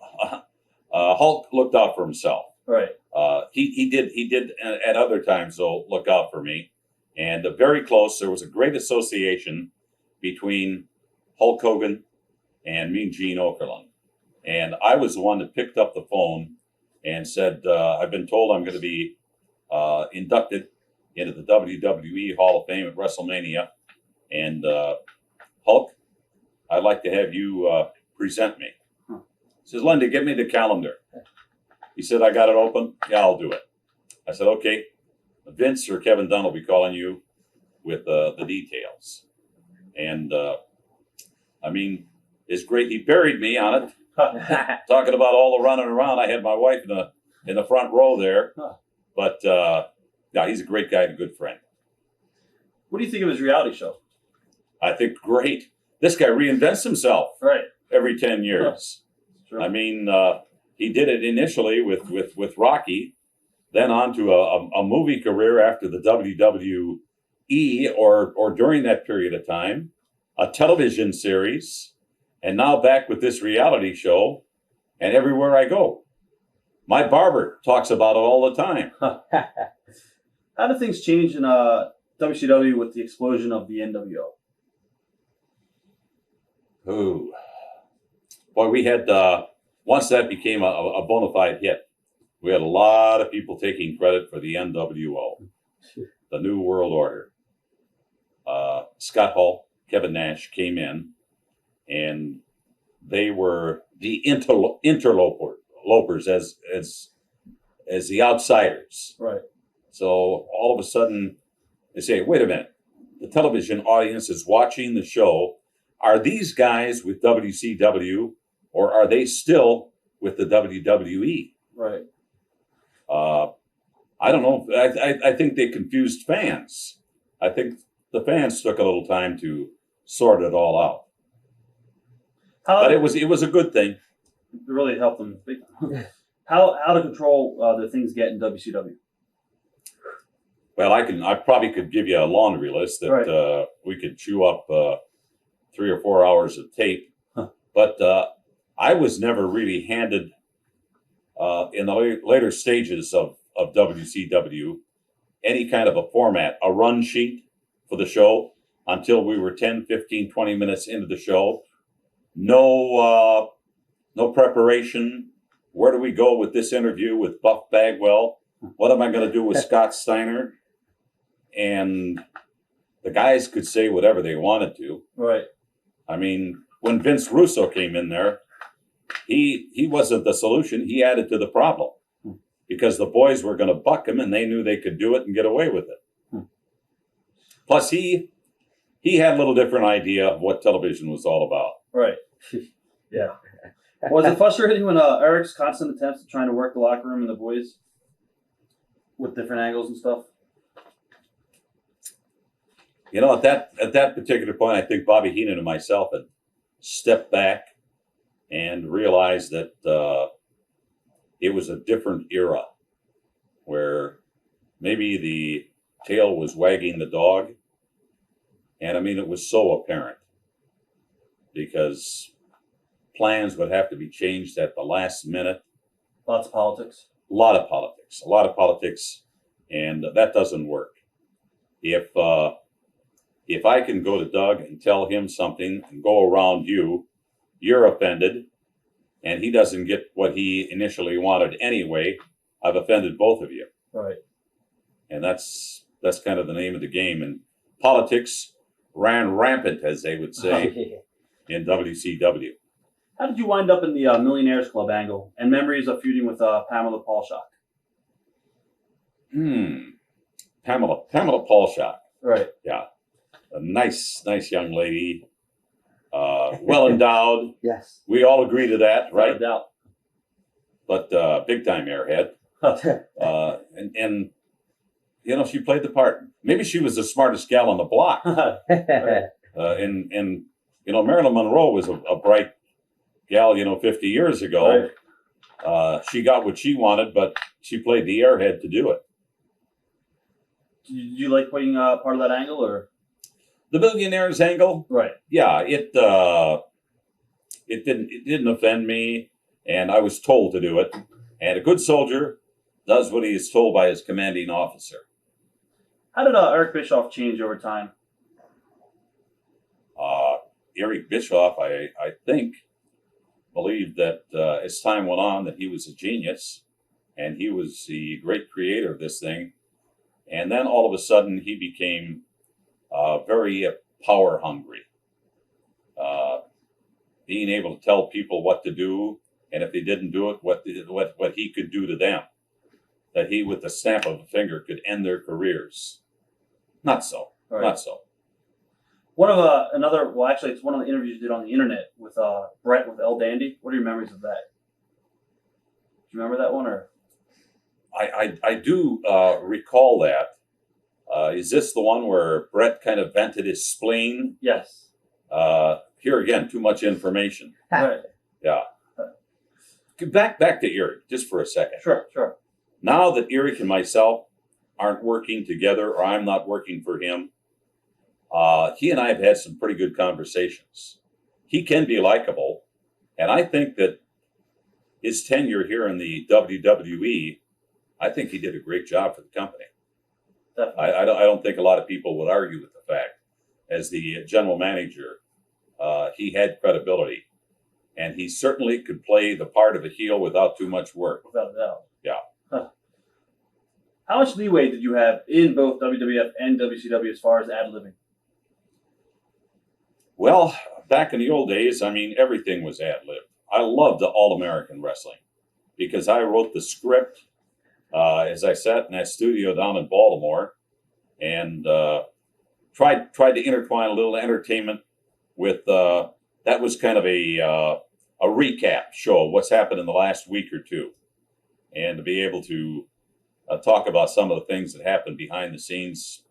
Hulk looked out for himself. Right. He did at other times, though, look out for me. And very close, there was a great association between Hulk Hogan and Mean Gene Okerlund. And I was the one that picked up the phone and said, I've been told I'm going to be inducted into the WWE Hall of Fame at WrestleMania. And Hulk, I'd like to have you present me. He says, Linda, give me the calendar. He said, I got it open. Yeah, I'll do it. I said, okay. Vince or Kevin Dunn will be calling you with the details. And, I mean, it's great. He buried me on it. Talking about all the running around. I had my wife in the front row there. But, yeah, he's a great guy and a good friend. What do you think of his reality show? I think great. This guy reinvents himself every 10 years. Sure. I mean, he did it initially with Rocky, then on to a movie career after the WWE or during that period of time, a television series, and now back with this reality show. And everywhere I go, my barber talks about it all the time. How did things change in WCW with the explosion of the NWO? Ooh. Boy, we had, once that became a bona fide hit, we had a lot of people taking credit for the NWO, the New World Order. Scott Hall, Kevin Nash came in, and they were the interlopers as the outsiders. Right. So all of a sudden, they say, wait a minute, the television audience is watching the show. Are these guys with WCW, or are they still with the WWE? Right. I don't know. I think they confused fans. I think the fans took a little time to sort it all out. But it was a good thing. It really helped them. How to control the things get in WCW? Well, I probably could give you a laundry list that we could chew up 3 or 4 hours of tape. But I was never really handed in the later stages of WCW any kind of a format, a run sheet for the show until we were 10, 15, 20 minutes into the show. No preparation. Where do we go with this interview with Buff Bagwell? What am I going to do with Scott Steiner? And the guys could say whatever they wanted to. Right. I mean, when Vince Russo came in there, he wasn't the solution. He added to the problem because the boys were going to buck him, and they knew they could do it and get away with it. Plus, he had a little different idea of what television was all about. Right. Yeah. Was it frustrating when Eric's constant attempts at trying to work the locker room and the boys with different angles and stuff? You know, at that particular point, I think Bobby Heenan and myself had stepped back and realized that it was a different era where maybe the tail was wagging the dog. And I mean, it was so apparent because plans would have to be changed at the last minute. Lots of politics. A lot of politics, and that doesn't work. If I can go to Doug and tell him something and go around you, you're offended, and he doesn't get what he initially wanted anyway, I've offended both of you. Right. And that's kind of the name of the game. And politics ran rampant, as they would say, in WCW. How did you wind up in the Millionaires Club angle and memories of feuding with Pamela Paulshock? Pamela Paulshock. Right. Yeah. A nice young lady. Well endowed. Yes. We all agree to that, right? Without But big time airhead. And you know, she played the part. Maybe she was the smartest gal on the block. And you know, Marilyn Monroe was a bright gal, 50 years ago. Right. She got what she wanted, but she played the airhead to do it. Did you like playing part of that angle, or The Millionaires angle, right? yeah, it didn't offend me, and I was told to do it. And a good soldier does what he is told by his commanding officer. How did Eric Bischoff change over time? Eric Bischoff, I think, believed that as time went on that he was a genius, and he was the great creator of this thing. And then all of a sudden he became very power hungry, being able to tell people what to do, and if they didn't do it, what he could do to them, that he, with the snap of a finger, could end their careers. Not so. Right. Not so. One of it's one of the interviews you did on the internet with Brett with El Dandy. What are your memories of that? Do you remember that one, or? I do recall that. Is this the one where Brett kind of vented his spleen? Yes. Here again, too much information. Right. Yeah. Back to Eric, just for a second. Sure. Now that Eric and myself aren't working together, or I'm not working for him, he and I have had some pretty good conversations. He can be likable, and I think that his tenure here in the WWE, I think he did a great job for the company. I don't think a lot of people would argue with the fact, as the general manager, he had credibility, and he certainly could play the part of a heel without too much work. Without a doubt. Yeah. Huh. How much leeway did you have in both WWF and WCW as far as ad-libbing? Well, back in the old days, I mean, everything was ad-libbed. I loved the All-American Wrestling because I wrote the script as I sat in that studio down in Baltimore and tried to intertwine a little entertainment with that was kind of a recap show of what's happened in the last week or two, and to be able to talk about some of the things that happened behind the scenes,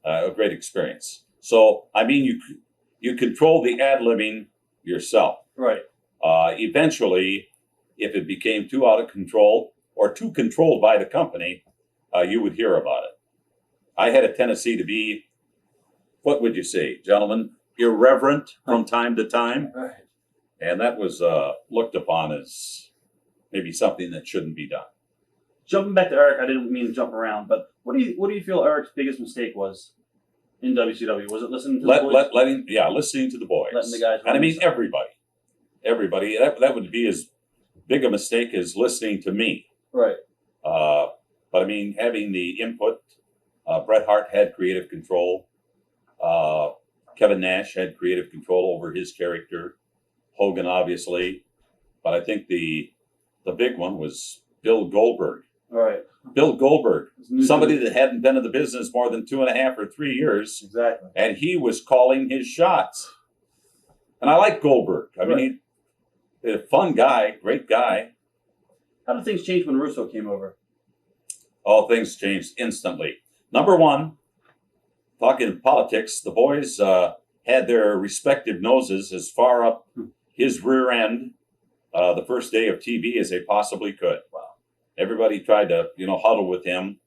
a great experience. So, I mean, you control the ad-libbing yourself. Right. Eventually, if it became too out of control or too controlled by the company, you would hear about it. I had a tendency to be, what would you say, gentlemen, irreverent from time to time. Right. And that was looked upon as maybe something that shouldn't be done. Jumping back to Eric, I didn't mean to jump around, but what do you feel Eric's biggest mistake was in WCW? Was it listening to the boys? Listening to the boys. Letting the guys and I mean, everybody. That would be as big a mistake as listening to me. Right. But I mean, having the input, Bret Hart had creative control. Kevin Nash had creative control over his character. Hogan, obviously. But I think the big one was Bill Goldberg. All right. Bill Goldberg, somebody that hadn't been in the business more than 2.5 or 3 years. Exactly. And he was calling his shots. And I like Goldberg. I mean, he's a fun guy, great guy. How did things change when Russo came over? All things changed instantly. Number one, talking politics, the boys had their respective noses as far up his rear end the first day of TV as they possibly could. Wow. Everybody tried to, huddle with him.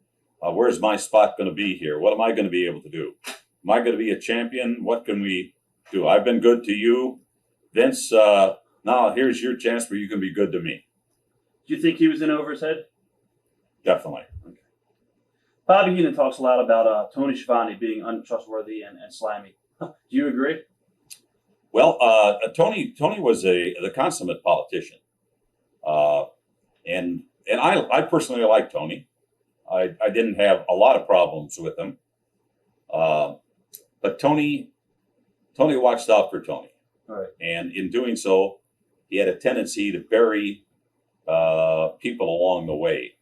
Where's my spot going to be here? What am I going to be able to do? Am I going to be a champion? What can we do? I've been good to you. Vince, now here's your chance where you can be good to me. Do you think he was in over his head? Definitely. Okay. Bobby Heenan talks a lot about Tony Schiavone being untrustworthy and slimy. Do you agree? Well, Tony was the consummate politician. And I personally like Tony. I didn't have a lot of problems with him. But Tony watched out for Tony. All right. And in doing so, he had a tendency to bury people along the way.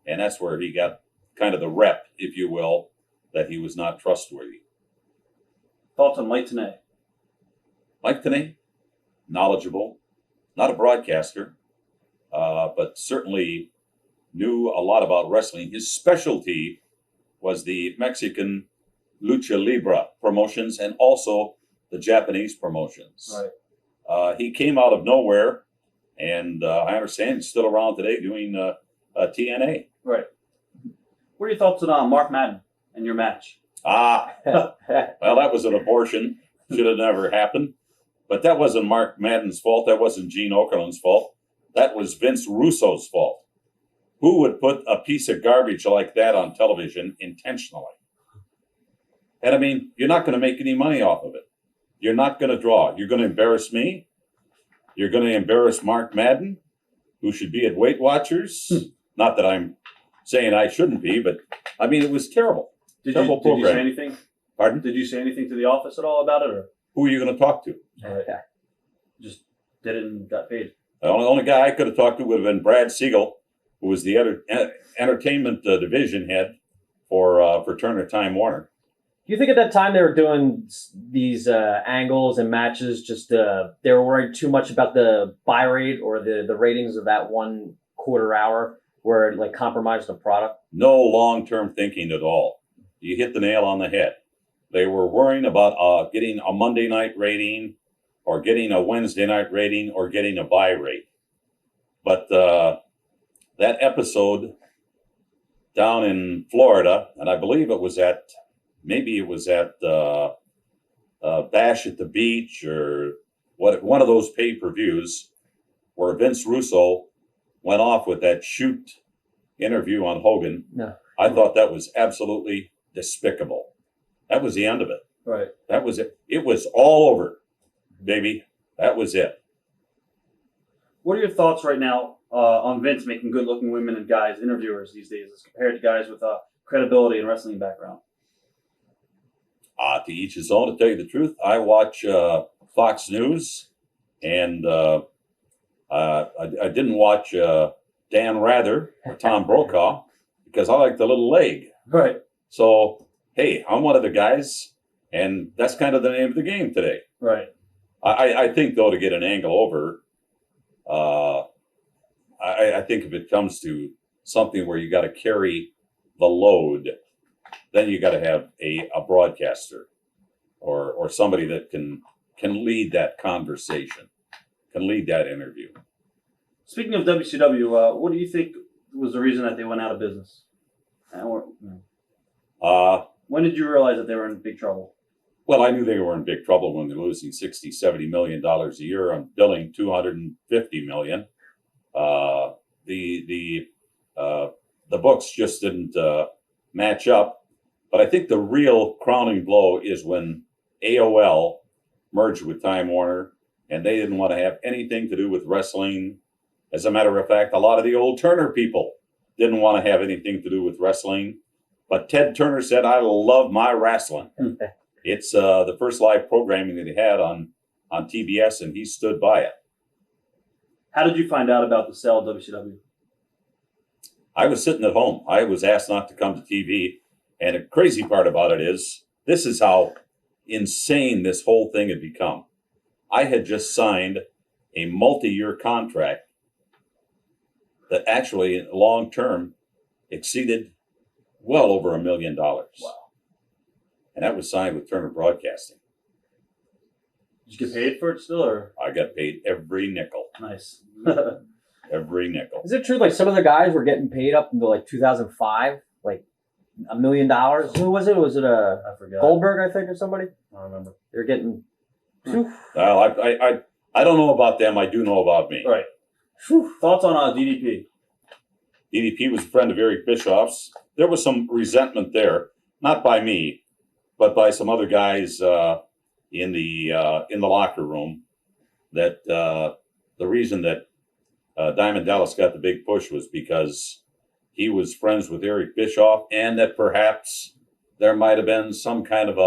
And that's where he got kind of the rep, if you will, that he was not trustworthy. Thoughts on Mike Tenay? Mike Tenay, knowledgeable, not a broadcaster, but certainly knew a lot about wrestling. His specialty was the Mexican lucha libre promotions and also the Japanese promotions. Right. He came out of nowhere, and I understand he's still around today doing TNA. Right. What are your thoughts on Mark Madden and your match? Well, that was an abortion. Should have never happened. But that wasn't Mark Madden's fault. That wasn't Gene Okerlund's fault. That was Vince Russo's fault. Who would put a piece of garbage like that on television intentionally? And I mean, you're not going to make any money off of it. You're not going to draw. You're going to embarrass me. You're going to embarrass Mark Madden, who should be at Weight Watchers. Not that I'm saying I shouldn't be, but I mean, it was terrible. Did you say anything? Pardon? Did you say anything to the office at all about it? Or? Who are you going to talk to? Just did it and got paid. The only guy I could have talked to would have been Brad Siegel, who was the entertainment division head for Turner Time Warner. Do you think at that time they were doing these angles and matches just they were worried too much about the buy rate or the ratings of that 1 quarter hour where it like compromised the product? No long-term thinking at all. You hit the nail on the head. They were worrying about getting a Monday night rating or getting a Wednesday night rating or getting a buy rate. But that episode down in Florida, and I believe it was at Bash at the Beach or one of those pay-per-views where Vince Russo went off with that shoot interview on Hogan. No. I thought that was absolutely despicable. That was the end of it. Right. That was it. It was all over, baby. That was it. What are your thoughts right now on Vince making good-looking women and guys interviewers these days as compared to guys with credibility and wrestling background? To each his own, to tell you the truth. I watch Fox News, and I didn't watch Dan Rather or Tom Brokaw because I like the little leg. Right. So, hey, I'm one of the guys, and that's kind of the name of the game today. Right. I think, though, to get an angle over, I think if it comes to something where you got to carry the load, then you got to have a broadcaster or somebody that can lead that conversation, can lead that interview. Speaking of WCW, what do you think was the reason that they went out of business? When did you realize that they were in big trouble? Well, I knew they were in big trouble when they're losing $60-70 million a year on billing $250 million. The books just didn't match up. But I think the real crowning blow is when AOL merged with Time Warner, and they didn't want to have anything to do with wrestling. As a matter of fact, a lot of the old Turner people didn't want to have anything to do with wrestling. But Ted Turner said, I love my wrestling. It's the first live programming that he had on TBS, and he stood by it. How did you find out about the sale of WCW? I was sitting at home. I was asked not to come to TV. And the crazy part about it is, this is how insane this whole thing had become. I had just signed a multi-year contract that actually, long-term, exceeded well over $1 million. Wow. And that was signed with Turner Broadcasting. Did you get paid for it still, or? I got paid every nickel. Nice. Every nickel. Is it true? Like some of the guys were getting paid up until like 2005, like $1 million. Who was it? Was it I forgot. Goldberg, I think, or somebody? I don't remember. They're getting. Well, I don't know about them. I do know about me. Right. Thoughts on DDP? DDP was a friend of Eric Bischoff's. There was some resentment there, not by me, but by some other guys in the locker room. That the reason that Diamond Dallas got the big push was because he was friends with Eric Bischoff, and that perhaps there might have been some kind of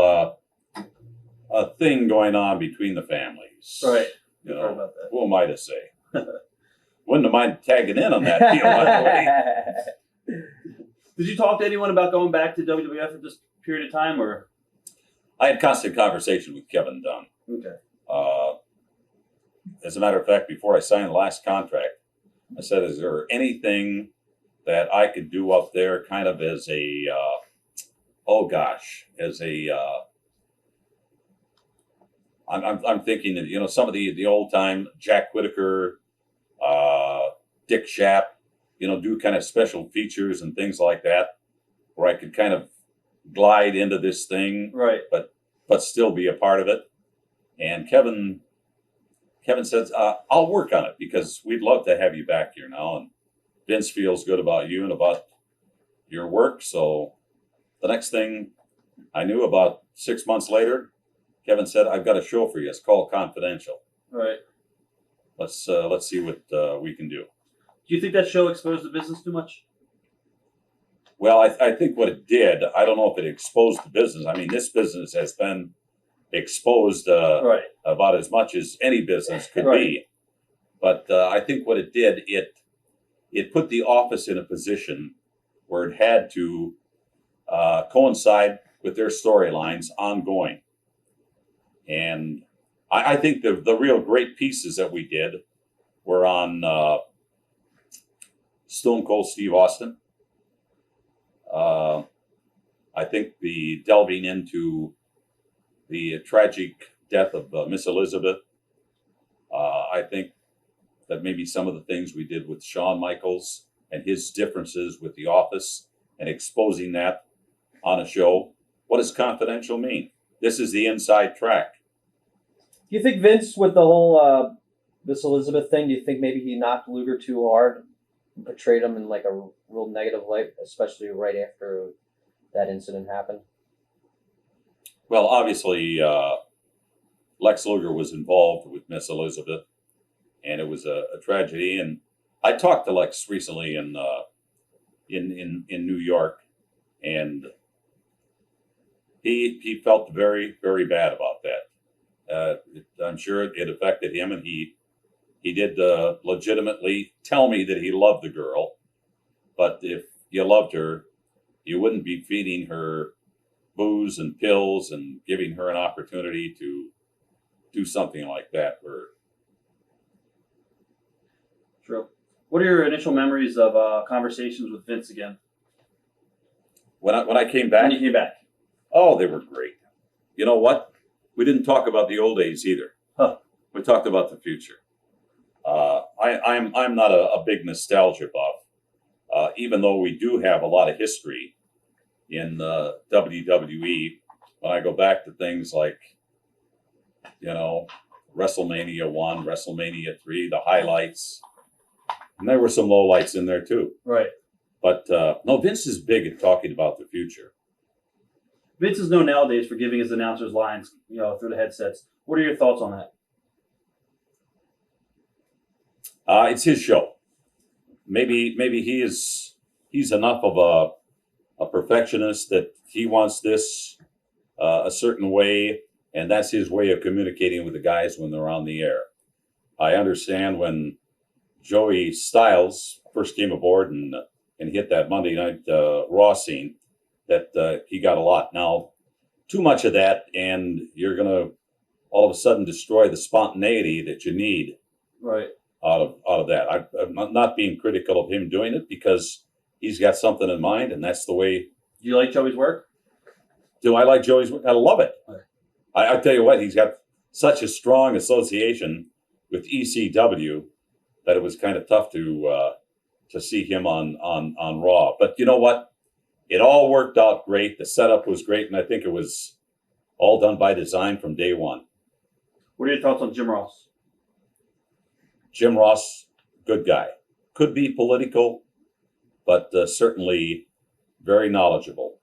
a thing going on between the families. Right. You Heard know, about that. who am I to say? Wouldn't have minded tagging in on that deal, by the way. Did you talk to anyone about going back to WWF at this period of time, or? I had constant conversation with Kevin Dunn. Okay. As a matter of fact, before I signed the last contract, I said, is there anything that I could do up there kind of as a, I'm thinking that, you know, some of the old time Jack Whitaker, Dick Shapp, you know, do kind of special features and things like that, where I could kind of glide into this thing, Right. but still be a part of it. And Kevin says, I'll work on it because we'd love to have you back here now. And Vince feels good about you and about your work. So the next thing I knew, about 6 months later, Kevin said, I've got a show for you. It's called Confidential. Right. Let's see what we can do. Do you think that show exposed the business too much? Well, I think what it did, I don't know if it exposed the business. I mean, this business has been exposed Right. about as much as any business could Right. be. But I think what it did, it put the office in a position where it had to coincide with their storylines ongoing. And I think the real great pieces that we did were on Stone Cold Steve Austin. I think the delving into the tragic death of Miss Elizabeth. I think that maybe some of the things we did with Shawn Michaels and his differences with the office and exposing that on a show. What does Confidential mean? This is the inside track. Do you think Vince, with the whole Miss Elizabeth thing, do you think maybe he knocked Luger too hard and portrayed him in like a real negative light, especially right after that incident happened? Well, obviously, Lex Luger was involved with Miss Elizabeth, and it was a tragedy. And I talked to Lex recently in New York, and he felt very, very bad about that. I'm sure it affected him, and he did legitimately tell me that he loved the girl, but if you loved her, you wouldn't be feeding her booze and pills and giving her an opportunity to do something like that. True. What are your initial memories of conversations with Vince again? When I came back, When you came back? oh, they were great. You know what? We didn't talk about the old days either. Huh. We talked about the future. I'm not a big nostalgia buff, even though we do have a lot of history in WWE. When I go back to things like, you know, WrestleMania 1, WrestleMania 3, the highlights, and there were some lowlights in there too. Right. But no, Vince is big at talking about the future. Vince is known nowadays for giving his announcers lines, you know, through the headsets. What are your thoughts on that? It's his show. Maybe he's enough of a perfectionist that he wants this a certain way, and that's his way of communicating with the guys when they're on the air. I understand when Joey Styles first came aboard and hit that Monday Night Raw scene, that he got a lot. Now, too much of that, and you're going to all of a sudden destroy the spontaneity that you need Right. out of that. I'm not being critical of him doing it because he's got something in mind, and that's the way. Do you like Joey's work? Do I like Joey's work? I love it. Right. I tell you what, he's got such a strong association with ECW that it was kind of tough to see him on Raw. But you know what? It all worked out great. The setup was great, and I think it was all done by design from day one. What are your thoughts on Jim Ross? Jim Ross, good guy. Could be political, but certainly very knowledgeable.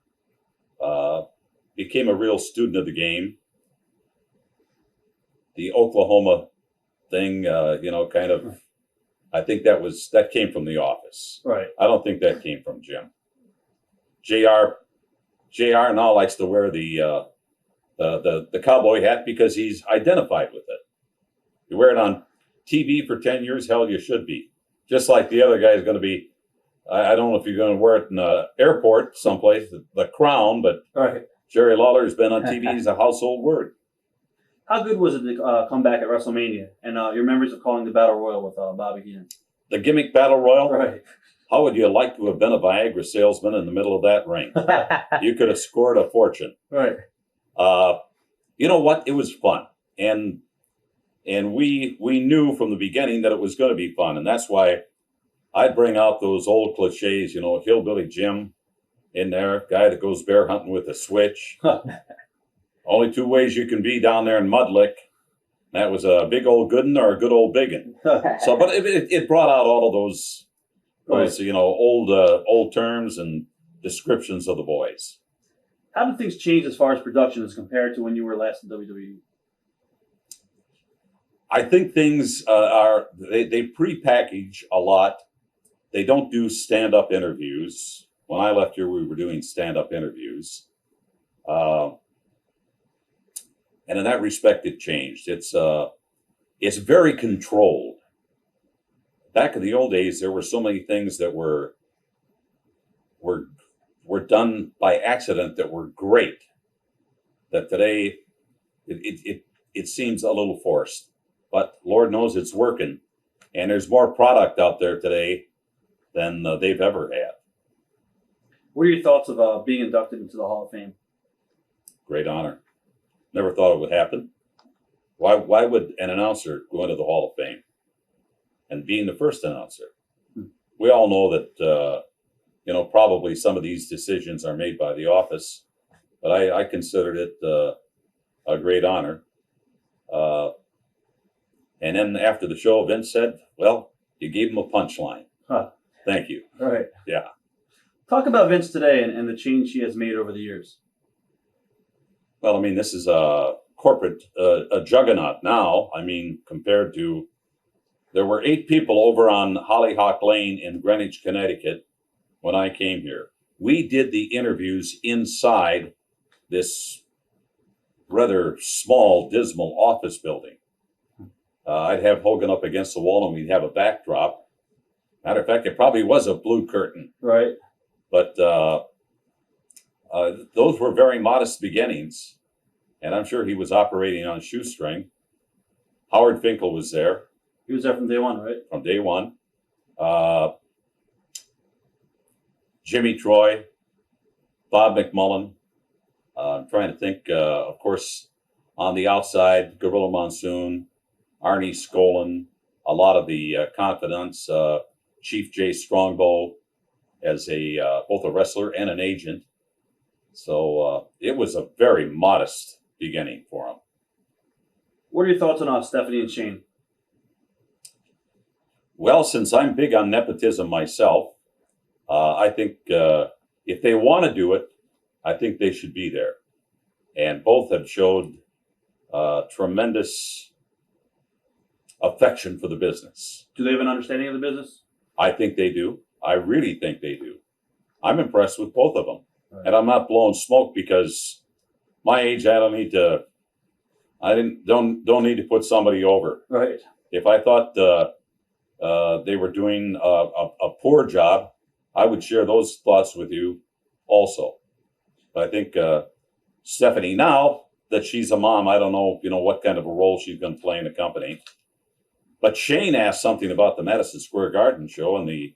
Became a real student of the game. The Oklahoma thing, kind of, I think that came from The Office. Right. I don't think that came from Jim. JR now likes to wear the cowboy hat because he's identified with it. You wear it on TV for 10 years, hell, you should be. Just like the other guy is going to be, I don't know if you're going to wear it in an airport someplace, the crown, but right. Jerry Lawler has been on TV. He's a household word. How good was it to come back at WrestleMania and your memories of calling the Battle Royal with Bobby Heenan? The gimmick Battle Royal? Right. How would you like to have been a Viagra salesman in the middle of that ring? You could have scored a fortune. Right. You know what? It was fun. And we knew from the beginning that it was going to be fun. And that's why I'd bring out those old cliches, Hillbilly Jim in there, guy that goes bear hunting with a switch. Only two ways you can be down there in Mudlick. That was a big old good 'un or a good old big 'un. So, but it brought out all of those right. old terms and descriptions of the boys. How did things change as far as production as compared to when you were last in WWE? I think things they pre-package a lot. They don't do stand-up interviews. When I left here, we were doing stand-up interviews. And in that respect, it changed. It's very controlled. Back in the old days, there were so many things that were done by accident that were great. That today, it seems a little forced. But Lord knows it's working, and there's more product out there today than they've ever had. What are your thoughts of being inducted into the Hall of Fame? Great honor. Never thought it would happen. Why would an announcer go into the Hall of Fame? And being the first announcer, we all know that probably some of these decisions are made by the office, but I considered it a great honor. And then after the show, Vince said, "Well, you gave him a punchline." Huh. Thank you. All right. Yeah. Talk about Vince today and the change he has made over the years. Well, I mean, this is a corporate a juggernaut now. I mean, compared to, there were 8 people over on Hollyhock Lane in Greenwich, Connecticut when I came here. We did the interviews inside this rather small, dismal office building. I'd have Hogan up against the wall and we'd have a backdrop. Matter of fact, it probably was a blue curtain. Right. But those were very modest beginnings. And I'm sure he was operating on a shoestring. Howard Finkel was there. He was there from day one, right? From day one. Jimmy Troy, Bob McMullen. I'm trying to think, of course, on the outside, Gorilla Monsoon, Arnie Skolin, a lot of the confidants, Chief Jay Strongbow as both a wrestler and an agent. So it was a very modest beginning for him. What are your thoughts on Stephanie and Shane? Well, since I'm big on nepotism myself, I think if they want to do it, I think they should be there. And both have showed tremendous affection for the business. Do they have an understanding of the business? I think they do. I really think they do. I'm impressed with both of them. Right. And I'm not blowing smoke because my age, I don't need to put somebody over. Right. If I thought they were doing a poor job, I would share those thoughts with you also. But I think Stephanie, now that she's a mom, I don't know, what kind of a role she's going to play in the company. But Shane asked something about the Madison Square Garden show and the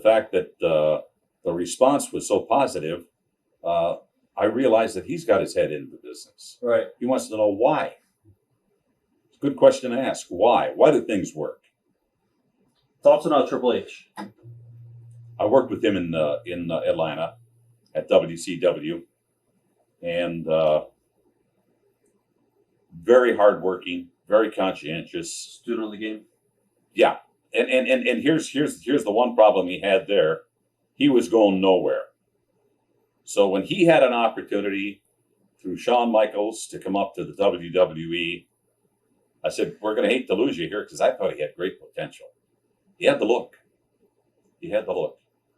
fact that the response was so positive. I realized that he's got his head into the business. Right. He wants to know why. It's a good question to ask. Why? Why do things work? Thoughts on Triple H? I worked with him in Atlanta at WCW, and very hardworking, very conscientious, Student of the game. Yeah, and here's the one problem he had there. He was going nowhere. So when he had an opportunity through Shawn Michaels to come up to the WWE, I said, we're going to hate to lose you here, because I thought he had great potential. He had the look.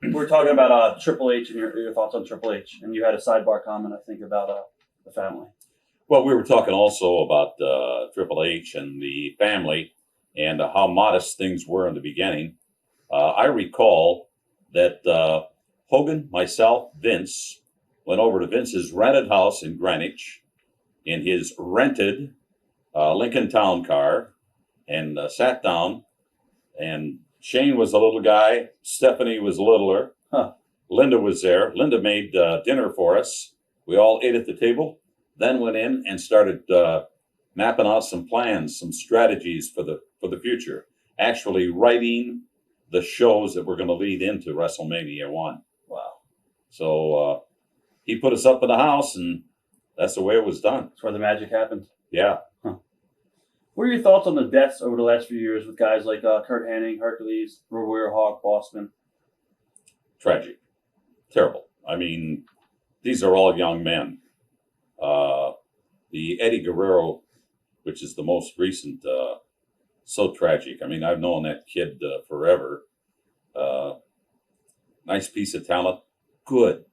We're talking about Triple H and your thoughts on Triple H, and you had a sidebar comment, I think, about the family. Well, we were talking also about Triple H and the family and how modest things were in the beginning. I recall that Hogan, myself, Vince, went over to Vince's rented house in Greenwich in his rented Lincoln Town car and sat down, and Shane was a little guy. Stephanie was littler. Linda was there. Linda made dinner for us. We all ate at the table, then went in and started mapping out some plans, some strategies for the future. Actually writing the shows that were going to lead into WrestleMania 1. Wow. So he put us up in the house, and that's the way it was done. That's where the magic happened. Yeah. What are your thoughts on the deaths over the last few years with guys like Kurt Hennig, Hercules, Warrior Hawk, Bossman? Tragic. Terrible. I mean, these are all young men. The Eddie Guerrero, which is the most recent, so tragic. I mean, I've known that kid forever. Nice piece of talent. Good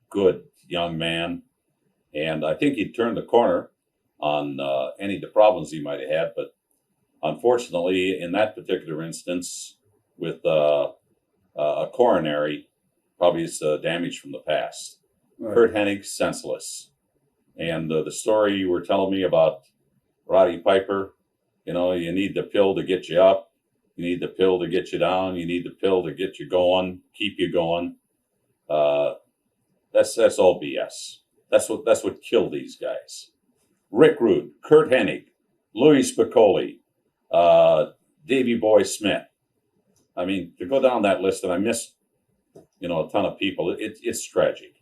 young man. And I think he turned the corner on any of the problems he might have had, but unfortunately, in that particular instance, with a coronary, probably it's damage from the past. Right. Kurt Hennig, senseless. And the story you were telling me about Roddy Piper, you need the pill to get you up. You need the pill to get you down. You need the pill to get you going, keep you going. That's all BS. That's what killed these guys. Rick Rude, Kurt Hennig, Louis Spicolli, Davey Boy Smith. I mean, to go down that list, and I missed, a ton of people. It's tragic.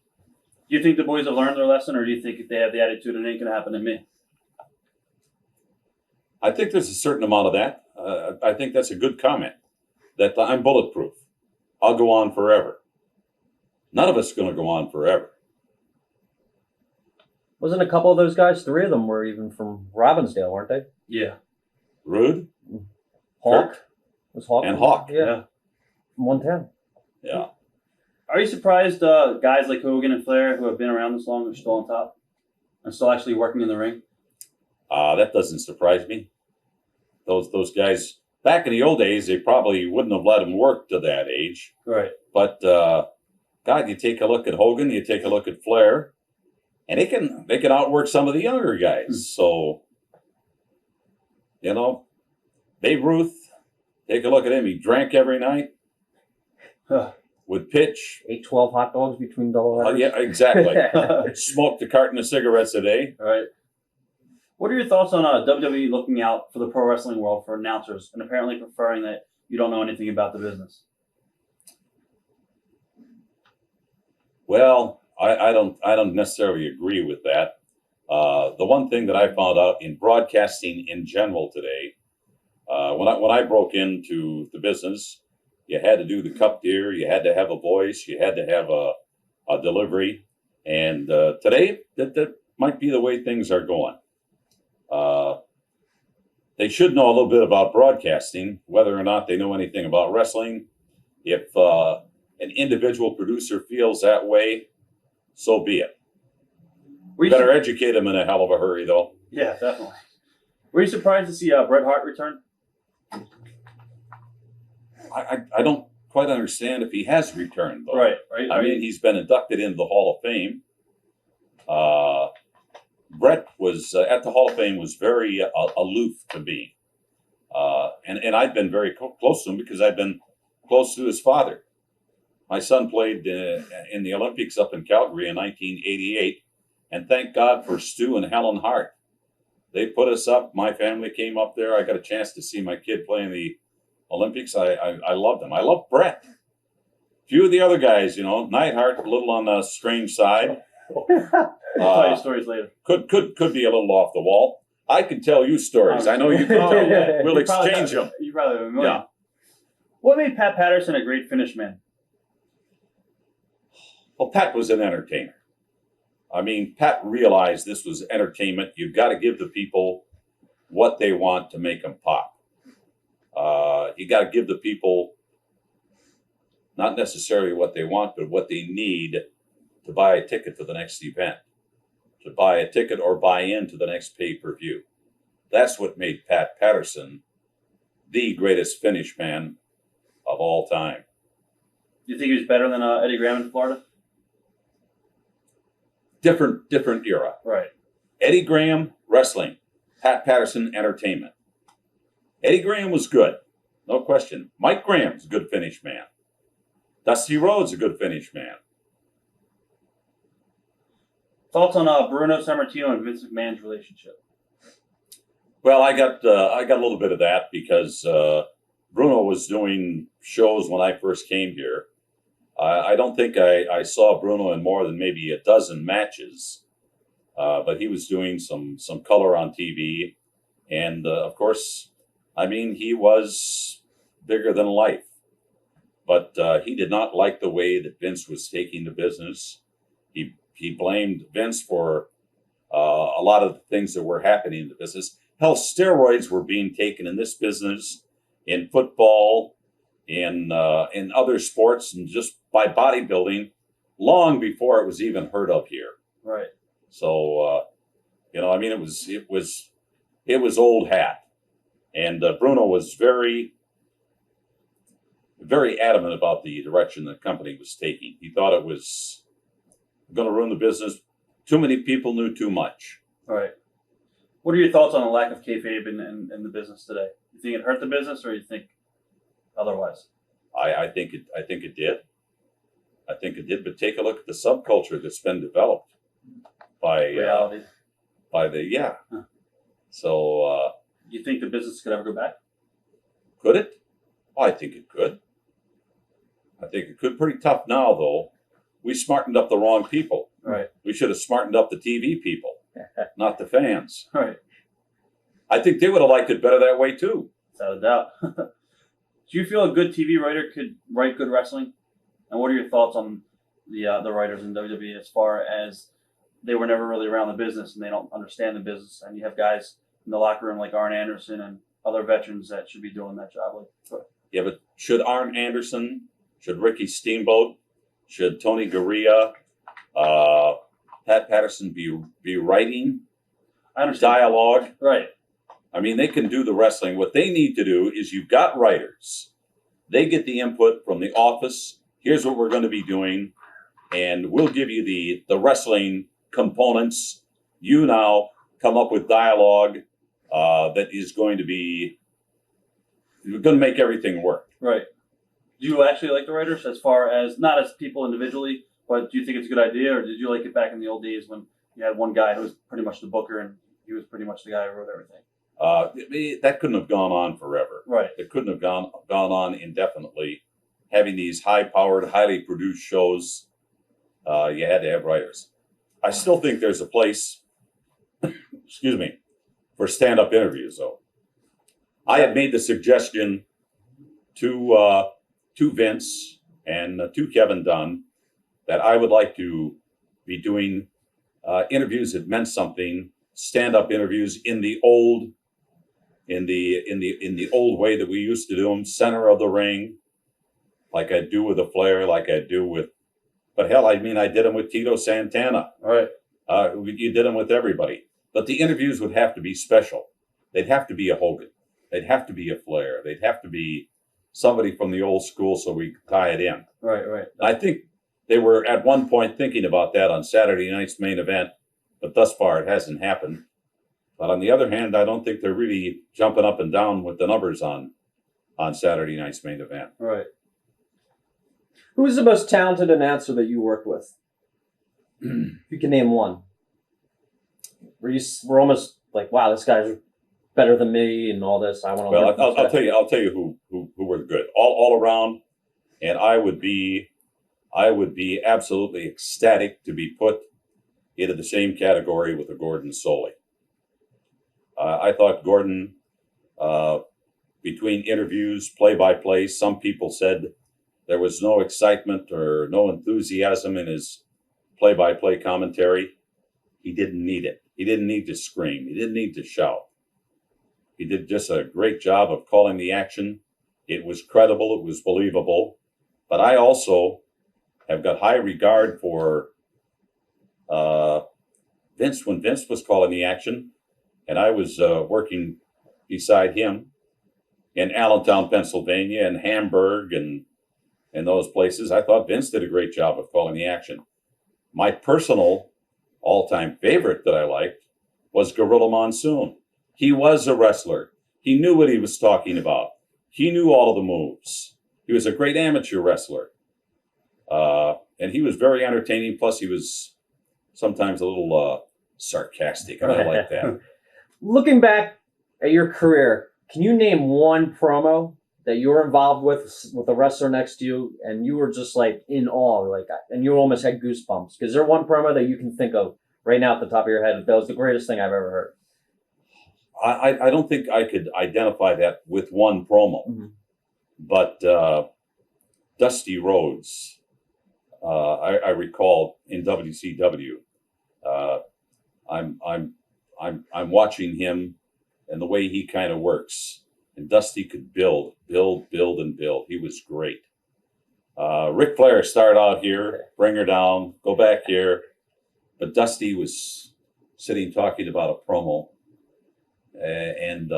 Do you think the boys have learned their lesson, or do you think if they have the attitude, it ain't going to happen to me? I think there's a certain amount of that. I think that's a good comment, that I'm bulletproof. I'll go on forever. None of us are going to go on forever. Wasn't a couple of those guys, 3 of them were even from Robbinsdale, weren't they? Yeah. Rude? Hawk? Was Hawk? And Hawk. Yeah. From 110. Yeah. Are you surprised guys like Hogan and Flair, who have been around this long, are still on top and still actually working in the ring? That doesn't surprise me. Those guys, back in the old days, they probably wouldn't have let them work to that age. Right. But, God, you take a look at Hogan, you take a look at Flair, and they can outwork some of the younger guys. So, Babe Ruth, take a look at him. He drank every night. Would pitch. Ate 12 hot dogs between double headers. Yeah, exactly. Smoked a carton of cigarettes a day. All right. What are your thoughts on WWE looking out for the pro wrestling world for announcers and apparently preferring that you don't know anything about the business? Well, I don't necessarily agree with that. The one thing that I found out in broadcasting in general today, when I broke into the business, you had to do the cup deer, you had to have a voice, you had to have a delivery, and today that might be the way things are going. They should know a little bit about broadcasting, whether or not they know anything about wrestling. If an individual producer feels that way, so be it. We better educate them in a hell of a hurry, though. Yeah, definitely. Were you surprised to see Bret Hart return? I don't quite understand if he has returned, though. Right. I mean, he's been inducted into the Hall of Fame. Bret was at the Hall of Fame was very aloof to me, and I've been very close to him because I've been close to his father. My son played in the Olympics up in Calgary in 1988, and thank God for Stu and Helen Hart. They put us up. My family came up there. I got a chance to see my kid play in the Olympics. I loved them. I love Brett. Few of the other guys, you know, Neidhart, a little on the strange side. I'll tell you stories later. Could be a little off the wall. I could tell you stories. I know you can tell. We'll exchange them. You probably have a million. Yeah. What made Pat Patterson a great finish man? Well, Pat was an entertainer. I mean, Pat realized this was entertainment. You've got to give the people what they want to make them pop. You got to give the people not necessarily what they want, but what they need to buy a ticket to the next event, to buy a ticket or buy into the next pay-per-view. That's what made Pat Patterson the greatest finish man of all time. Do you think he was better than Eddie Graham in Florida? Different era. Right. Eddie Graham, wrestling. Pat Patterson, entertainment. Eddie Graham was good, no question. Mike Graham's a good finish man. Dusty Rhodes, a good finish man. Thoughts on Bruno Sammartino and Vince McMahon's relationship? Well, I got a little bit of that because Bruno was doing shows when I first came here. I don't think I saw Bruno in more than maybe a dozen matches, but he was doing some color on TV, and of course, I mean, he was bigger than life. But he did not like the way that Vince was taking the business. He blamed Vince for a lot of the things that were happening in the business. Hell, steroids were being taken in this business, in football, in other sports, and just by bodybuilding, long before it was even heard of here. Right. So, you know, I mean, it was old hat, and Bruno was very adamant about the direction the company was taking. He thought it was going to ruin the business. Too many people knew too much. All right. What are your thoughts on the lack of kayfabe in the business today? You think it hurt the business, or you think otherwise? I think it did. I think it did. But take a look at the subculture that's been developed by reality. Huh. So you think the business could ever go back? Could it? Oh, I think it could. I think it could. Pretty tough now, though. We smartened up the wrong people. Right. We should have smartened up the TV people, not the fans. Right. I think they would have liked it better that way, too. Without a doubt. Do you feel a good TV writer could write good wrestling? And what are your thoughts on the writers in WWE as far as they were never really around the business and they don't understand the business? And you have guys in the locker room like Arn Anderson and other veterans that should be doing that job. Yeah, but should Arn Anderson, should Ricky Steamboat, should Tony Garea, Pat Patterson be writing dialogue? Right. I mean, they can do the wrestling. What they need to do is you've got writers. They get the input from the office. Here's what we're going to be doing, and we'll give you the wrestling components. You now come up with dialogue that is going to make everything work. Right. Do you actually like the writers as far as, not as people individually, but do you think it's a good idea, or did you like it back in the old days when you had one guy who was pretty much the booker and he was pretty much the guy who wrote everything? That couldn't have gone on forever. Right. It couldn't have gone on indefinitely. Having these high-powered, highly produced shows, you had to have writers. I still think there's a place, excuse me, for stand-up interviews, though. I had made the suggestion to Vince and to Kevin Dunn that I would like to be doing interviews that meant something, stand-up interviews in the old way that we used to do them, center of the ring, like I do with the Flair, like I do with, but hell, I mean, I did them with Tito Santana. All right. You did them with everybody. But the interviews would have to be special. They'd have to be a Hogan. They'd have to be a Flair. They'd have to be somebody from the old school so we could tie it in. Right, right. I think they were at one point thinking about that on Saturday night's main event, but thus far it hasn't happened. But on the other hand, I don't think they're really jumping up and down with the numbers on Saturday night's main event. Right. Who was the most talented announcer that you worked with? If you can name one. Where you were almost like, wow, this guy's better than me and all this. I want to. Well, I'll tell you. I'll tell you who were good all around, and I would be absolutely ecstatic to be put into the same category with a Gordon Soley. I thought Gordon, between interviews, play-by-play, some people said there was no excitement or no enthusiasm in his play-by-play commentary. He didn't need it. He didn't need to scream. He didn't need to shout. He did just a great job of calling the action. It was credible. It was believable. But I also have got high regard for Vince when Vince was calling the action, and I was working beside him in Allentown, Pennsylvania, and Hamburg, and those places. I thought Vince did a great job of calling the action. My personal all-time favorite that I liked was Gorilla Monsoon. He was a wrestler. He knew what he was talking about. He knew all of the moves. He was a great amateur wrestler. And he was very entertaining. Plus, he was sometimes a little sarcastic, and I like that. Looking back at your career, can you name one promo that you were involved with a wrestler next to you, and you were just like in awe, like, and you almost had goosebumps? Is there one promo that you can think of right now at the top of your head that was the greatest thing I've ever heard? I don't think I could identify that with one promo, but Dusty Rhodes, I recall in WCW. I'm watching him and the way he kind of works, and Dusty could build, and build. He was great. Ric Flair started out here, bring her down, go back here, but Dusty was sitting talking about a promo. And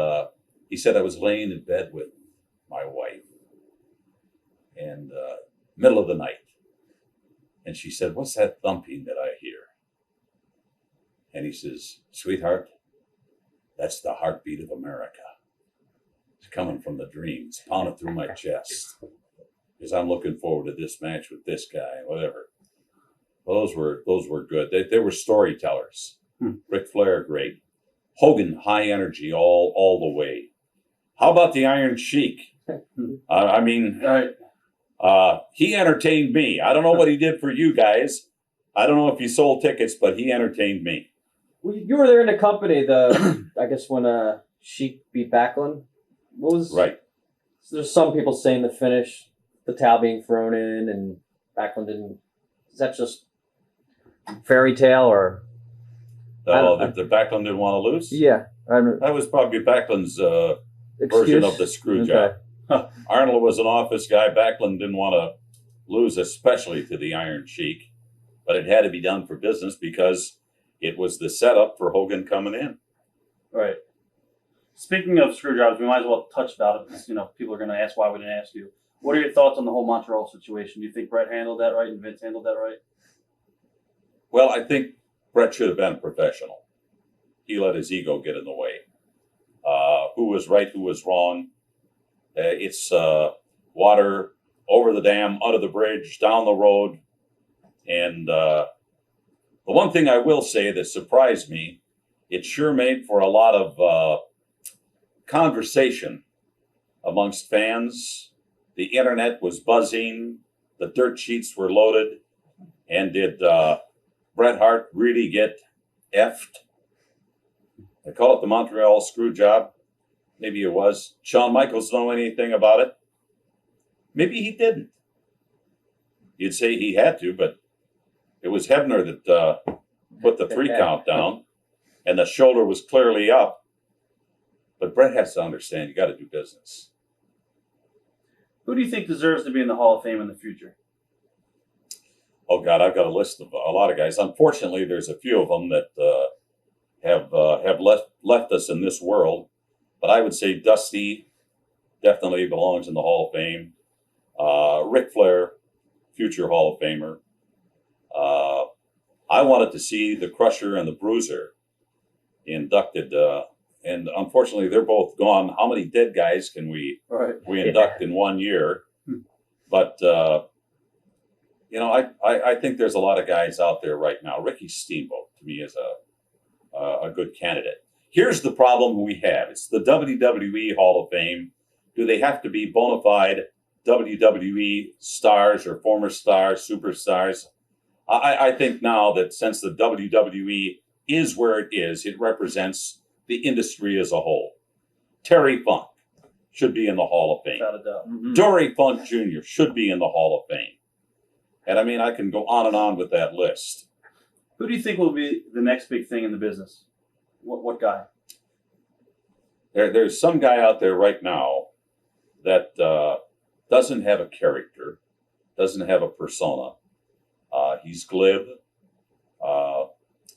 he said, I was laying in bed with my wife and middle of the night. And she said, what's that thumping that I hear? And he says, sweetheart, that's the heartbeat of America. It's coming from the dreams, pounding through my chest. Because I'm looking forward to this match with this guy, whatever. Those were good. They were storytellers. Ric Flair, great. Hogan, high energy all the way. How about the Iron Sheik? He entertained me. I don't know what he did for you guys. I don't know if he sold tickets, but he entertained me. Well, you were there in the company, I guess when Sheik beat Backlund. What was right? So there's some people saying the finish, the towel being thrown in, and Backlund didn't. Is that just fairy tale or? The Backlund didn't want to lose? Yeah. That was probably Backlund's version of the screw job. Arnold was an office guy. Backlund didn't want to lose, especially to the Iron Sheik. But it had to be done for business because it was the setup for Hogan coming in. Right. Speaking of screw jobs, we might as well touch about it because, people are going to ask why we didn't ask you. What are your thoughts on the whole Montreal situation? Do you think Bret handled that right and Vince handled that right? Well, I think Bret should have been professional. He let his ego get in the way. Who was right, who was wrong. It's water over the dam, under the bridge, down the road. And the one thing I will say that surprised me, it sure made for a lot of conversation amongst fans. The internet was buzzing. The dirt sheets were loaded. And did Bret Hart really get effed? They call it the Montreal screw job. Maybe it was. Shawn Michaels know anything about it? Maybe he didn't. You'd say he had to, but it was Hebner that put the 3 count down, and the shoulder was clearly up. But Bret has to understand, you got to do business. Who do you think deserves to be in the Hall of Fame in the future? Oh, God, I've got a list of a lot of guys. Unfortunately, there's a few of them that have left us in this world. But I would say Dusty definitely belongs in the Hall of Fame. Ric Flair, future Hall of Famer. I wanted to see the Crusher and the Bruiser inducted, and unfortunately they're both gone. How many dead guys can we induct in 1 year? But I think there's a lot of guys out there right now. Ricky Steamboat to me is a good candidate. Here's the problem we have. It's the WWE Hall of Fame. Do they have to be bona fide WWE stars or former stars, superstars? I think now that since the WWE is where it is, it represents the industry as a whole. Terry Funk should be in the Hall of Fame. Without a doubt. Mm-hmm. Dory Funk Jr. should be in the Hall of Fame. And I mean, I can go on and on with that list. Who do you think will be the next big thing in the business? What guy? There's some guy out there right now that doesn't have a character, doesn't have a persona. He's glib.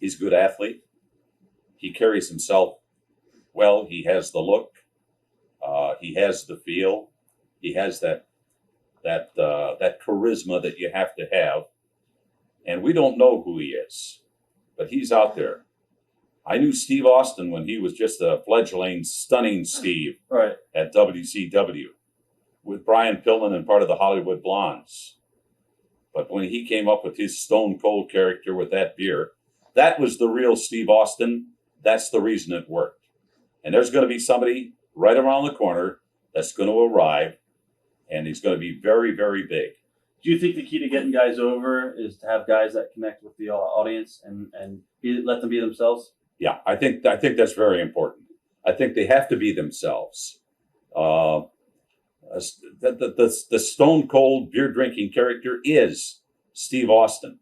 He's a good athlete. He carries himself well. He has the look. He has the feel. He has that charisma that you have to have. And we don't know who he is, but he's out there. I knew Steve Austin when he was just a fledgling, stunning Steve at WCW with Brian Pillman and part of the Hollywood Blondes. But when he came up with his stone cold character with that beer, that was the real Steve Austin. That's the reason it worked. And there's going to be somebody right around the corner that's going to arrive, and he's going to be very, very big. Do you think the key to getting guys over is to have guys that connect with the audience and let them be themselves? Yeah, I think that's very important. I think they have to be themselves. The stone cold beer drinking character is Steve Austin.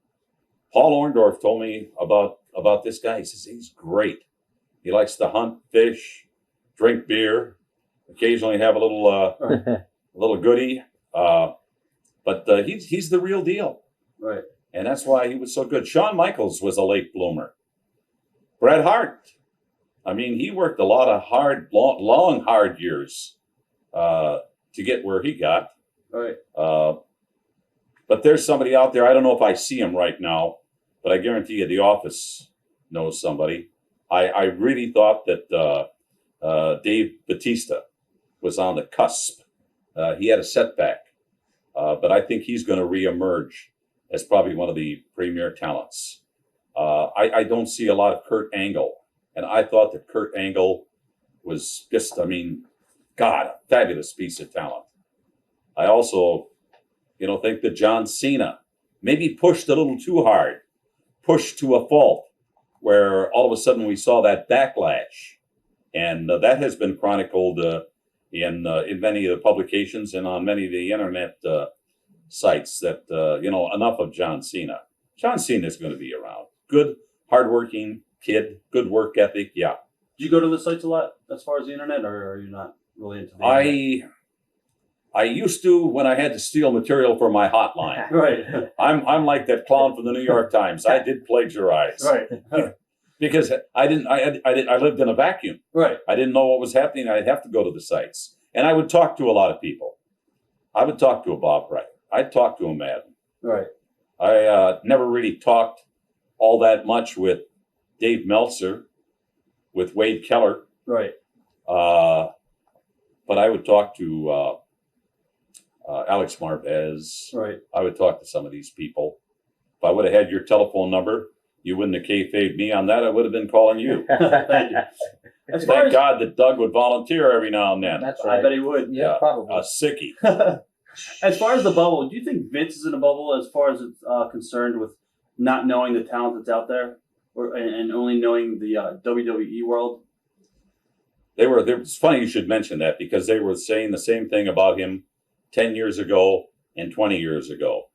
Paul Orndorff told me about this guy. He says he's great. He likes to hunt, fish, drink beer, occasionally have a little goodie. But he's the real deal. Right. And that's why he was so good. Shawn Michaels was a late bloomer. Bret Hart. I mean, he worked a lot of long, hard years to get where he got. Right. But there's somebody out there. I don't know if I see him right now, but I guarantee you the office knows somebody. I really thought that Dave Bautista was on the cusp. He had a setback. But I think he's going to reemerge as probably one of the premier talents. I don't see a lot of Kurt Angle. And I thought that Kurt Angle was just, God, a fabulous piece of talent. I also, think that John Cena maybe pushed a little too hard, pushed to a fault, where all of a sudden we saw that backlash. And that has been chronicled in many of the publications and on many of the internet sites that, enough of John Cena. John Cena is going to be around. Good, hardworking kid, good work ethic, yeah. Do you go to the sites a lot as far as the internet, or are you not really into the internet? I used to when I had to steal material for my hotline. Right. I'm like that clown from the New York Times. I did plagiarize. Right. Because I lived in a vacuum. Right. I didn't know what was happening. I'd have to go to the sites. And I would talk to a lot of people. I would talk to a Bob Wright. I'd talk to a Madden. Right. I never really talked all that much with Dave Meltzer, with Wade Keller. Right. But I would talk to Alex Marvez. Right. I would talk to some of these people. If I would have had your telephone number, you wouldn't have kayfabed me on that. I would have been calling you. Thank you. Thank God that Doug would volunteer every now and then. That's right. I bet he would. Yeah, probably. A sickie. As far as the bubble, do you think Vince is in a bubble as far as it's concerned with not knowing the talent that's out there, and only knowing the WWE world? It's funny you should mention that, because they were saying the same thing about him 10 years ago and 20 years ago.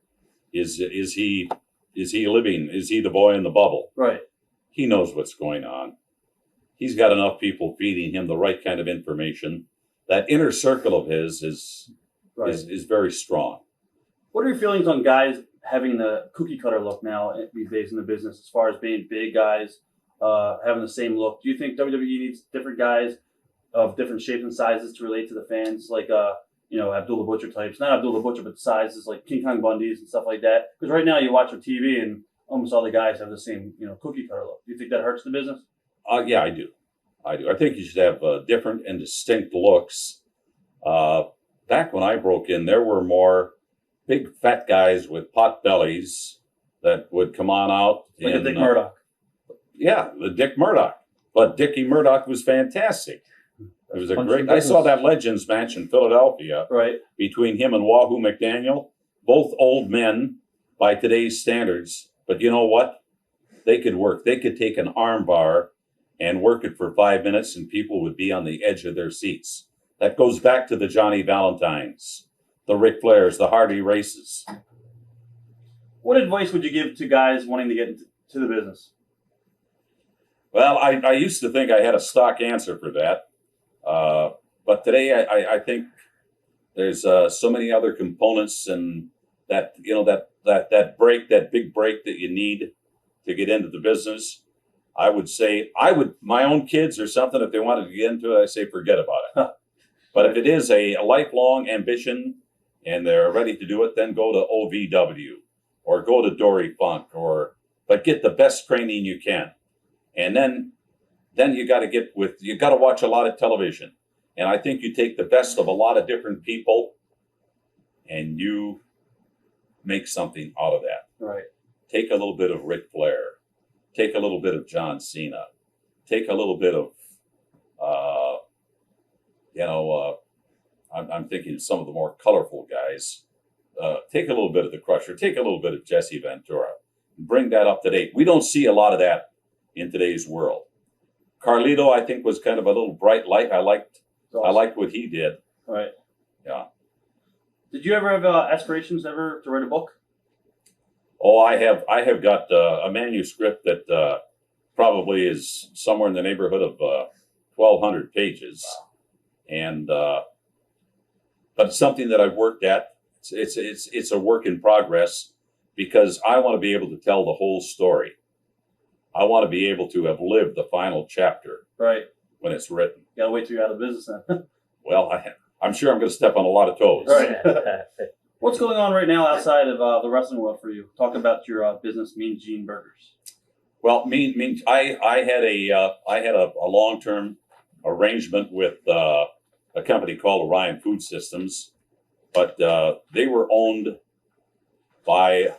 Is he living? Is he the boy in the bubble? Right. He knows what's going on. He's got enough people feeding him the right kind of information. That inner circle of his is very strong. What are your feelings on guys having the cookie cutter look now these days in the business, as far as being big guys, having the same look? Do you think WWE needs different guys of different shapes and sizes to relate to the fans, like Abdullah Butcher types? Not Abdullah Butcher, but sizes like King Kong Bundy's and stuff like that. Because right now you watch on TV and almost all the guys have the same cookie cutter look. Do you think that hurts the business? Yeah, I do. I think you should have different and distinct looks. Back when I broke in, there were more big fat guys with pot bellies that would come on out. Like a Dick Murdoch. Yeah, the Dick Murdoch. But Dickie Murdoch was fantastic. It was a great. I saw that Legends match in Philadelphia, Right. between him and Wahoo McDaniel. Both old men by today's standards, but you know what? They could work. They could take an arm bar and work it for 5 minutes, and people would be on the edge of their seats. That goes back to the Johnny Valentines, the Ric Flairs, the Hardy Races. What advice would you give to guys wanting to get into the business? Well, I used to think I had a stock answer for that, but today I think there's so many other components, and that that break, that big break that you need to get into the business. I would say my own kids or something, if they wanted to get into it, I say forget about it. But if it is a lifelong ambition and they're ready to do it, then go to OVW or go to Dory Funk, but get the best training you can. And then you got to watch a lot of television. And I think you take the best of a lot of different people and you make something out of that. Right. Take a little bit of Ric Flair. Take a little bit of John Cena. Take a little bit of, I'm thinking of some of the more colorful guys. Take a little bit of the Crusher. Take a little bit of Jesse Ventura. Bring that up to date. We don't see a lot of that in today's world. Carlito, I think, was kind of a little bright light. I liked what he did. Right. Yeah. Did you ever have aspirations to write a book? Oh, I have got a manuscript that probably is somewhere in the neighborhood of 1,200 pages, and but it's something that I've worked at. It's a work in progress because I want to be able to tell the whole story. I want to be able to have lived the final chapter. Right. When it's written. You gotta wait till you're out of business then. Well, I'm sure I'm going to step on a lot of toes. Right. What's going on right now outside of the wrestling world for you? Talk about your business, Mean Gene Burgers. Well, I had a long-term arrangement with a company called Orion Food Systems, but they were owned by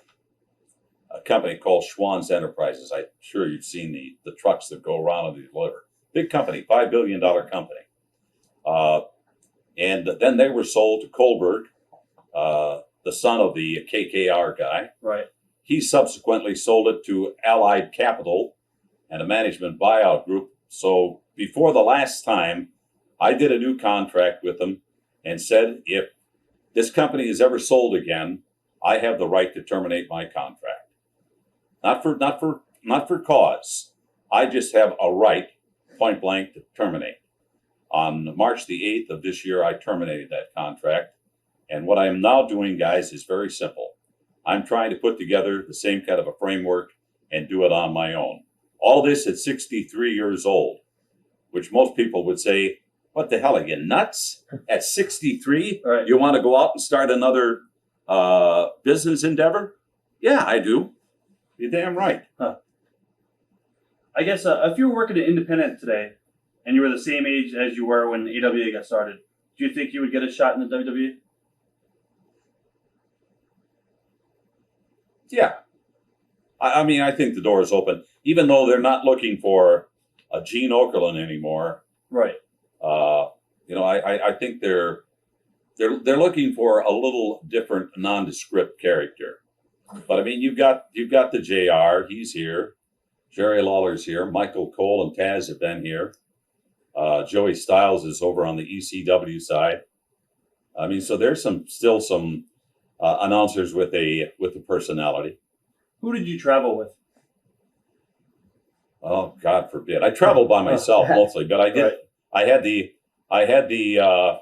a company called Schwann's Enterprises. I'm sure you've seen the trucks that go around and deliver. Big company, $5 billion company. And then they were sold to Kohlberg, the son of the KKR guy. Right. He subsequently sold it to Allied Capital and a management buyout group. So before the last time, I did a new contract with them and said, if this company is ever sold again, I have the right to terminate my contract. Not for cause. I just have a right, point blank, to terminate. On March the 8th of this year, I terminated that contract. And what I am now doing, guys, is very simple. I'm trying to put together the same kind of a framework and do it on my own. All this at 63 years old, which most people would say, what the hell, are you nuts? At 63, right. You want to go out and start another business endeavor? Yeah, I do. You're damn right. Huh. I guess if you were working at independent today, and you were the same age as you were when AWA got started, do you think you would get a shot in the WWE? Yeah. I mean, I think the door is open. Even though they're not looking for a Gene Okerlund anymore. Right. I think they're looking for a little different nondescript character. But I mean, you've got the JR, he's here. Jerry Lawler's here. Michael Cole and Taz have been here. Joey Styles is over on the ECW side. I mean, so there's still some announcers with a personality. Who did you travel with? Oh, God forbid! I traveled by myself mostly, but I did. Right. I had the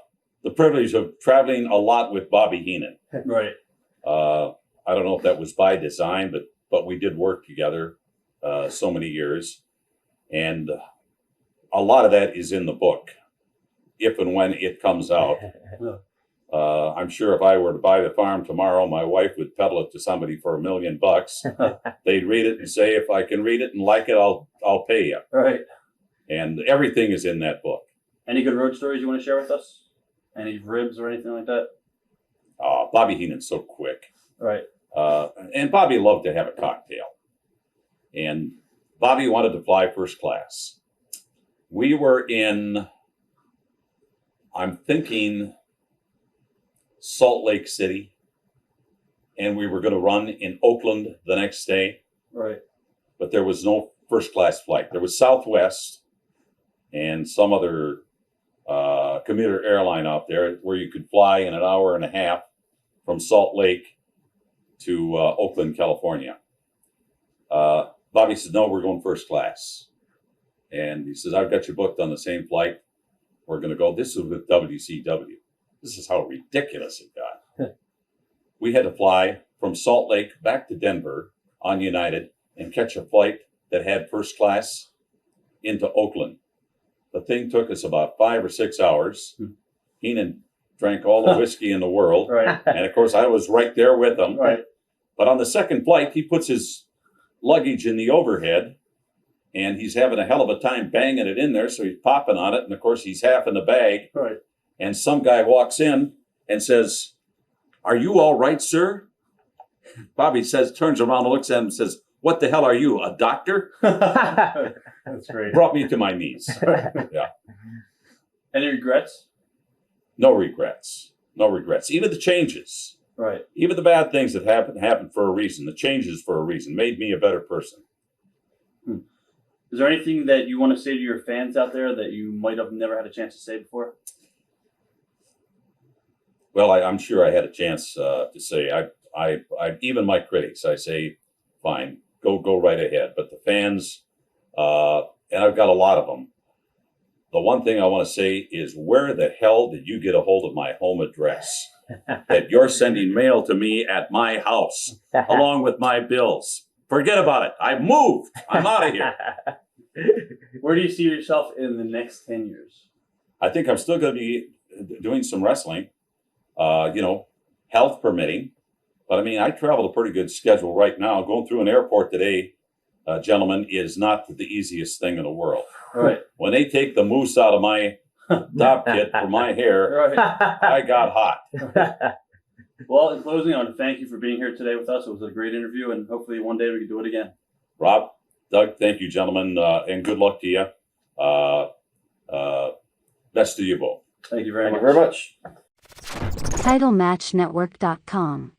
privilege of traveling a lot with Bobby Heenan. Right. I don't know if that was by design, but we did work together so many years, and a lot of that is in the book, if and when it comes out. I'm sure if I were to buy the farm tomorrow, my wife would peddle it to somebody for $1 million. They'd read it and say, if I can read it and like it, I'll pay you. Right. And everything is in that book. Any good road stories you want to share with us? Any ribs or anything like that? Bobby Heenan's so quick. Right. And Bobby loved to have a cocktail. And Bobby wanted to fly first class. We were in, I'm thinking, Salt Lake City, and we were going to run in Oakland the next day. Right. But there was no first-class flight. There was Southwest and some other commuter airline out there where you could fly in an hour and a half from Salt Lake to Oakland, California. Bobby said, no, we're going first class. And he says, I've got you booked on the same flight. We're going to go. This is with WCW. This is how ridiculous it got. We had to fly from Salt Lake back to Denver on United and catch a flight that had first class into Oakland. The thing took us about 5 or 6 hours. Heenan drank all the whiskey in the world. Right. And of course, I was right there with him. Right. But on the second flight, he puts his luggage in the overhead, and he's having a hell of a time banging it in there. So he's popping on it. And of course, he's half in the bag. Right. And some guy walks in and says, are you all right, sir? Bobby turns around and looks at him and says, what the hell are you, a doctor? That's great. Brought me to my knees. Yeah. Any regrets? No regrets. No regrets. Even the changes. Right. Even the bad things that happened for a reason. The changes for a reason made me a better person. Is there anything that you want to say to your fans out there that you might have never had a chance to say before? Well, I'm sure I had a chance to say. I even my critics, I say, fine, go right ahead. But the fans, and I've got a lot of them. The one thing I want to say is, where the hell did you get a hold of my home address? That you're sending mail to me at my house, along with my bills. Forget about it. I've moved. I'm out of here. Where do you see yourself in the next 10 years? I think I'm still going to be doing some wrestling, health permitting. But I mean, I travel a pretty good schedule right now. Going through an airport today, gentlemen, is not the easiest thing in the world. Right. When they take the mousse out of my top kit for my hair, Right. I got hot. Well, in closing, I want to thank you for being here today with us. It was a great interview, and hopefully one day we can do it again. Rob, Doug, thank you, gentlemen, and good luck to you. Best to you both. Thank you very Thank you very much. TitleMatchNetwork.com